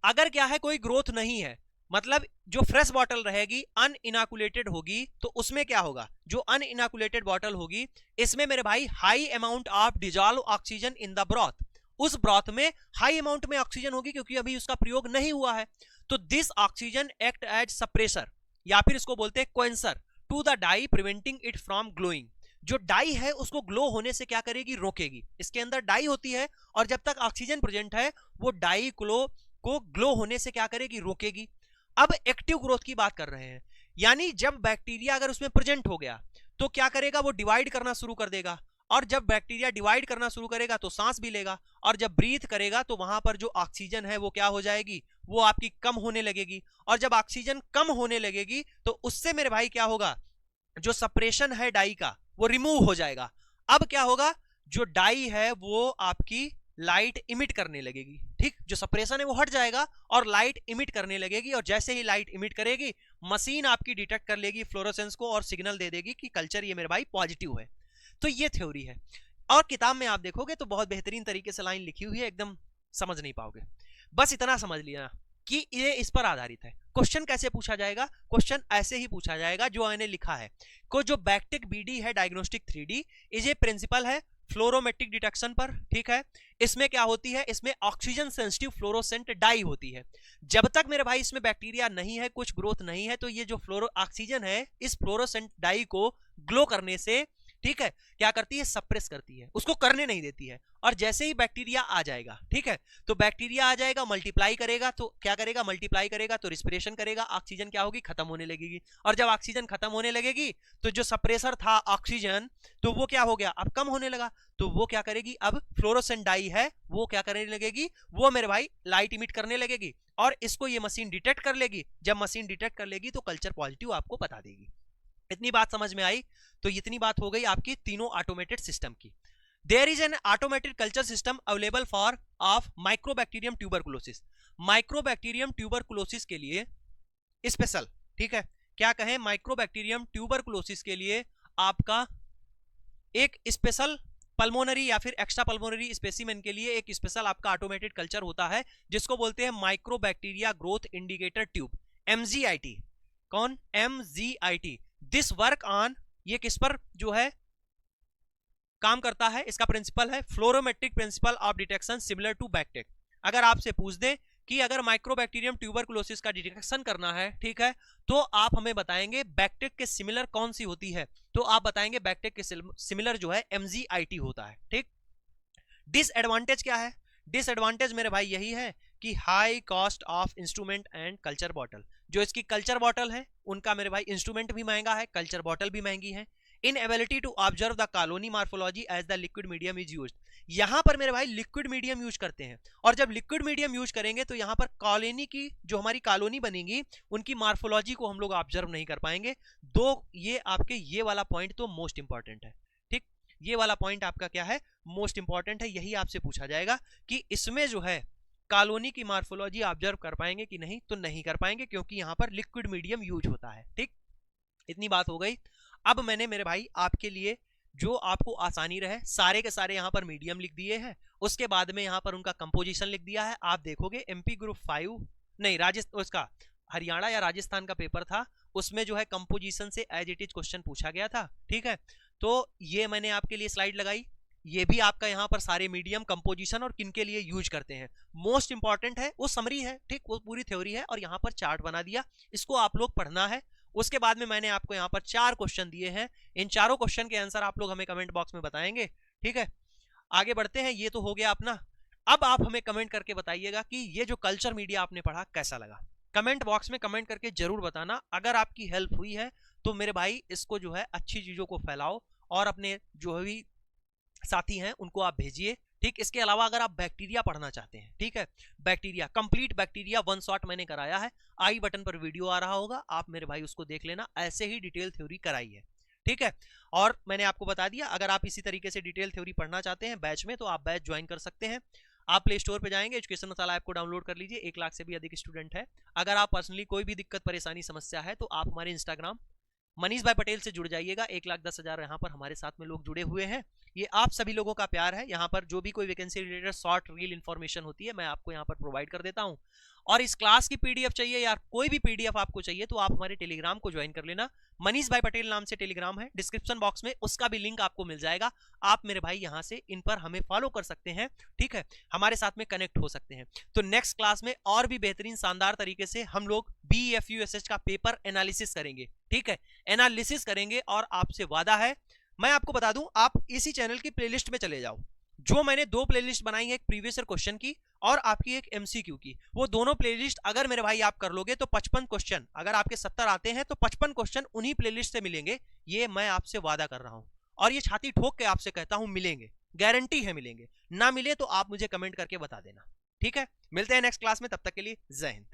अगर क्या है कोई ग्रोथ नहीं है, मतलब जो फ्रेश बॉटल रहेगी अनइनोकुलेटेड होगी, तो उसमें क्या होगा, जो अनइनोकुलेटेड बॉटल होगी इसमें मेरे भाई high amount of dissolve oxygen in the broth, उस ब्रॉथ में हाई अमाउंट में ऑक्सीजन होगी क्योंकि अभी उसका प्रयोग नहीं हुआ है। तो this oxygen act as suppressor, या फिर इसको बोलते हैं quencher to the dye, preventing it from glowing. जो डाई है उसको ग्लो होने से क्या करेगी, रोकेगी। इसके अंदर डाई होती है और जब तक ऑक्सीजन प्रेजेंट है वो डाई को ग्लो होने से क्या करेगी, रोकेगी। अब एक्टिव ग्रोथ की बात कर रहे हैं, यानी जब बैक्टीरिया अगर उसमें प्रेजेंट हो गया तो क्या करेगा, वो डिवाइड करना शुरू कर देगा, और जब बैक्टीरिया डिवाइड करना शुरू करेगा तो सांस भी लेगा, और जब ब्रीथ करेगा तो वहां पर जो ऑक्सीजन है वो क्या हो जाएगी, वो आपकी कम होने लगेगी। और जब ऑक्सीजन कम होने लगेगी तो उससे मेरे भाई क्या होगा, जो सप्रेशन है डाई का वो रिमूव हो जाएगा। अब क्या होगा, जो डाई है वो आपकी लाइट इमिट करने लगेगी, ठीक, जो सप्रेशन है वो हट जाएगा और लाइट इमिट करने लगेगी, और जैसे ही लाइट इमिट करेगी मशीन आपकी डिटेक्ट कर लेगी फ्लोरोसेंस को और सिग्नल दे देगी कि कल्चर ये मेरे भाई पॉजिटिव है। तो ये थ्योरी है, और किताब में आप देखोगे तो बहुत बेहतरीन तरीके से लाइन लिखी हुई है, एकदम समझ नहीं पाओगे। बस इतना समझ लिया कि ये इस पर आधारित है। क्वेश्चन कैसे पूछा जाएगा, क्वेश्चन ऐसे ही पूछा जाएगा जो मैंने लिखा है। को जो बैक्टेक बीडी है डायग्नोस्टिक 3D, ये प्रिंसिपल है फ्लोरोमेट्रिक डिटेक्शन पर, ठीक है। इसमें क्या होती है, इसमें ऑक्सीजन सेंसिटिव फ्लोरोसेंट डाई होती है। जब तक मेरे भाई इसमें बैक्टीरिया नहीं है, कुछ ग्रोथ नहीं है, तो ये जो फ्लोरो ऑक्सीजन है इस फ्लोरोसेंट डाई को ग्लो करने से, ठीक है, क्या करती है, सप्रेस करती है, उसको करने नहीं देती है। और जैसे ही बैक्टीरिया आ जाएगा, ठीक है, तो बैक्टीरिया आ जाएगा, मल्टीप्लाई करेगा, तो क्या करेगा, मल्टीप्लाई करेगा तो रिस्पिरेशन करेगा, ऑक्सीजन क्या होगी, खत्म होने लगेगी। और जब ऑक्सीजन खत्म होने लगेगी तो जो सप्रेसर था ऑक्सीजन, तो वो क्या हो गया, अब कम होने लगा, तो वो क्या करेगी, अब फ्लोरोसेंट डाई है वो क्या करने लगेगी, वो मेरे भाई लाइट इमिट करने लगेगी, और इसको ये मशीन डिटेक्ट कर लेगी। जब मशीन डिटेक्ट कर लेगी तो कल्चर पॉजिटिव आपको बता देगी। इतनी बात समझ में आई। तो इतनी बात हो गई आपकी तीनों ऑटोमेटेड सिस्टम की। There is an automated culture system available for of mycobacterium tuberculosis. Mycobacterium tuberculosis के लिए स्पेशल, ठीक है, क्या कहें, माइक्रोबैक्टीरियम ट्यूबरकुलोसिस के लिए आपका एक स्पेशल पल्मोनरी या फिर एक्स्ट्रा पल्मोनरी स्पेसिमेन के लिए एक स्पेशल आपका ऑटोमेटेड कल्चर होता है जिसको बोलते हैं mycobacteria growth indicator tube, MGIT। कौन, MGIT। दिस वर्क ऑन, ये किस पर जो है काम करता है, इसका प्रिंसिपल है fluorometric principle of detection similar to BACTEC. अगर आपसे पूछ दे कि अगर माइक्रोबैक्टीरियम ट्यूबरकुलोसिस का डिटेक्शन करना है, ठीक है, तो आप हमें बताएंगे बैक्टेक के सिमिलर कौन सी होती है, तो आप बताएंगे बैक्टेक के सिमिलर जो है MGIT होता है, ठीक। डिसएडवांटेज क्या है, डिसएडवांटेज मेरे भाई यही है कि high cost of instrument and culture bottle. जो इसकी कल्चर बॉटल है उनका मेरे भाई इंस्ट्रूमेंट भी महंगा है, कल्चर बॉटल भी महंगी है। Inability to observe the colony morphology as the liquid medium is used. यहां पर मेरे भाई लिक्विड मीडियम यूज करते हैं, और जब लिक्विड मीडियम यूज करेंगे तो यहां पर कॉलोनी की जो हमारी कॉलोनी बनेगी उनकी मार्फोलॉजी को हम लोग ऑब्जर्व नहीं कर पाएंगे। दो ये आपके ये वाला पॉइंट तो मोस्ट इंपॉर्टेंट है, ठीक, ये वाला पॉइंट आपका क्या है, मोस्ट इंपॉर्टेंट है। यही आपसे पूछा जाएगा कि इसमें जो है कॉलोनी की मार्फोलॉजी ऑब्जर्व कर पाएंगे कि नहीं, तो नहीं कर पाएंगे क्योंकि यहां पर लिक्विड मीडियम यूज होता है, ठीक। इतनी बात हो गई। अब मैंने मेरे भाई आपके लिए जो आपको आसानी रहे सारे के सारे यहाँ पर मीडियम लिख दिए हैं, उसके बाद में यहाँ पर उनका कंपोजिशन लिख दिया है। आप देखोगे MP ग्रुप 5 नहीं, राजस्थान उसका हरियाणा या राजस्थान का पेपर था, उसमें जो है कंपोजिशन से एज इट इज क्वेश्चन पूछा गया था। ठीक है, तो ये मैंने आपके लिए स्लाइड लगाई। ये भी आपका यहाँ पर सारे मीडियम, कंपोजिशन और किन के लिए यूज करते हैं, मोस्ट इंपॉर्टेंट है, वो समरी है, ठीक, वो पूरी थ्योरी है, और यहाँ पर चार्ट बना दिया, इसको आप लोग पढ़ना है। उसके बाद में मैंने आपको यहाँ पर 4 क्वेश्चन दिए हैं, इन चारों क्वेश्चन के आंसर आप लोग हमें कमेंट बॉक्स में बताएंगे। ठीक है, आगे बढ़ते हैं, ये तो हो गया अपना। अब आप हमें कमेंट करके बताइएगा कि ये जो कल्चर मीडिया आपने पढ़ा कैसा लगा। कमेंट बॉक्स में कमेंट करके जरूर बताना। अगर आपकी हेल्प हुई है तो मेरे भाई इसको जो है अच्छी चीजों को फैलाओ और अपने जो भी साथी हैं उनको आप भेजिए। ठीक, इसके अलावा अगर आप बैक्टीरिया पढ़ना चाहते हैं, ठीक है, bacteria, complete bacteria one shot मैंने कराया है, आई बटन पर वीडियो आ रहा होगा, आप मेरे भाई उसको देख लेना, ऐसे ही डिटेल थ्योरी कराई है। ठीक है, और मैंने आपको बता दिया अगर आप इसी तरीके से डिटेल थ्योरी पढ़ना चाहते हैं बैच में तो आप बैच ज्वाइन कर सकते हैं। आप प्ले स्टोर पे जाएंगे, एजुकेशन मसाला ऐप को डाउनलोड कर लीजिए, 1 लाख से भी अधिक स्टूडेंट है। अगर आप पर्सनली कोई भी दिक्कत परेशानी समस्या है तो आप हमारे इंस्टाग्राम मनीष भाई पटेल से जुड़ जाइएगा। 1,10,000 यहाँ पर हमारे साथ में लोग जुड़े हुए हैं, ये आप सभी लोगों का प्यार है। यहाँ पर जो भी कोई vacancy related short reel information होती है मैं आपको यहाँ पर प्रोवाइड कर देता हूँ। और इस क्लास की पीडीएफ चाहिए या कोई भी पीडीएफ आपको चाहिए तो आप हमारे टेलीग्राम को ज्वाइन कर लेना, मनीष भाई पटेल नाम से टेलीग्राम है, डिस्क्रिप्शन बॉक्स में उसका भी लिंक आपको मिल जाएगा। आप मेरे भाई यहाँ से इन पर हमें फॉलो कर सकते हैं, ठीक है, हमारे साथ में कनेक्ट हो सकते हैं। तो नेक्स्ट क्लास में और भी बेहतरीन शानदार तरीके से हम लोग BFUSH का पेपर एनालिसिस करेंगे। ठीक है, एनालिसिस करेंगे और आपसे वादा है, मैं आपको बता दूं, आप इसी चैनल की प्लेलिस्ट में चले जाओ, जो मैंने 2 प्लेलिस्ट बनाई है, एक प्रीवियस ईयर क्वेश्चन की और आपकी एक MCQ की, वो दोनों प्लेलिस्ट अगर मेरे भाई आप कर लोगे तो 55 क्वेश्चन, अगर आपके 70 आते हैं तो 55 क्वेश्चन उन्हीं प्लेलिस्ट से मिलेंगे, ये मैं आपसे वादा कर रहा हूं और ये छाती ठोक के आपसे कहता हूं मिलेंगे, गारंटी है मिलेंगे। ना मिले तो आप मुझे कमेंट करके बता देना। ठीक है, मिलते हैं नेक्स्ट क्लास में, तब तक के लिए जय हिंद।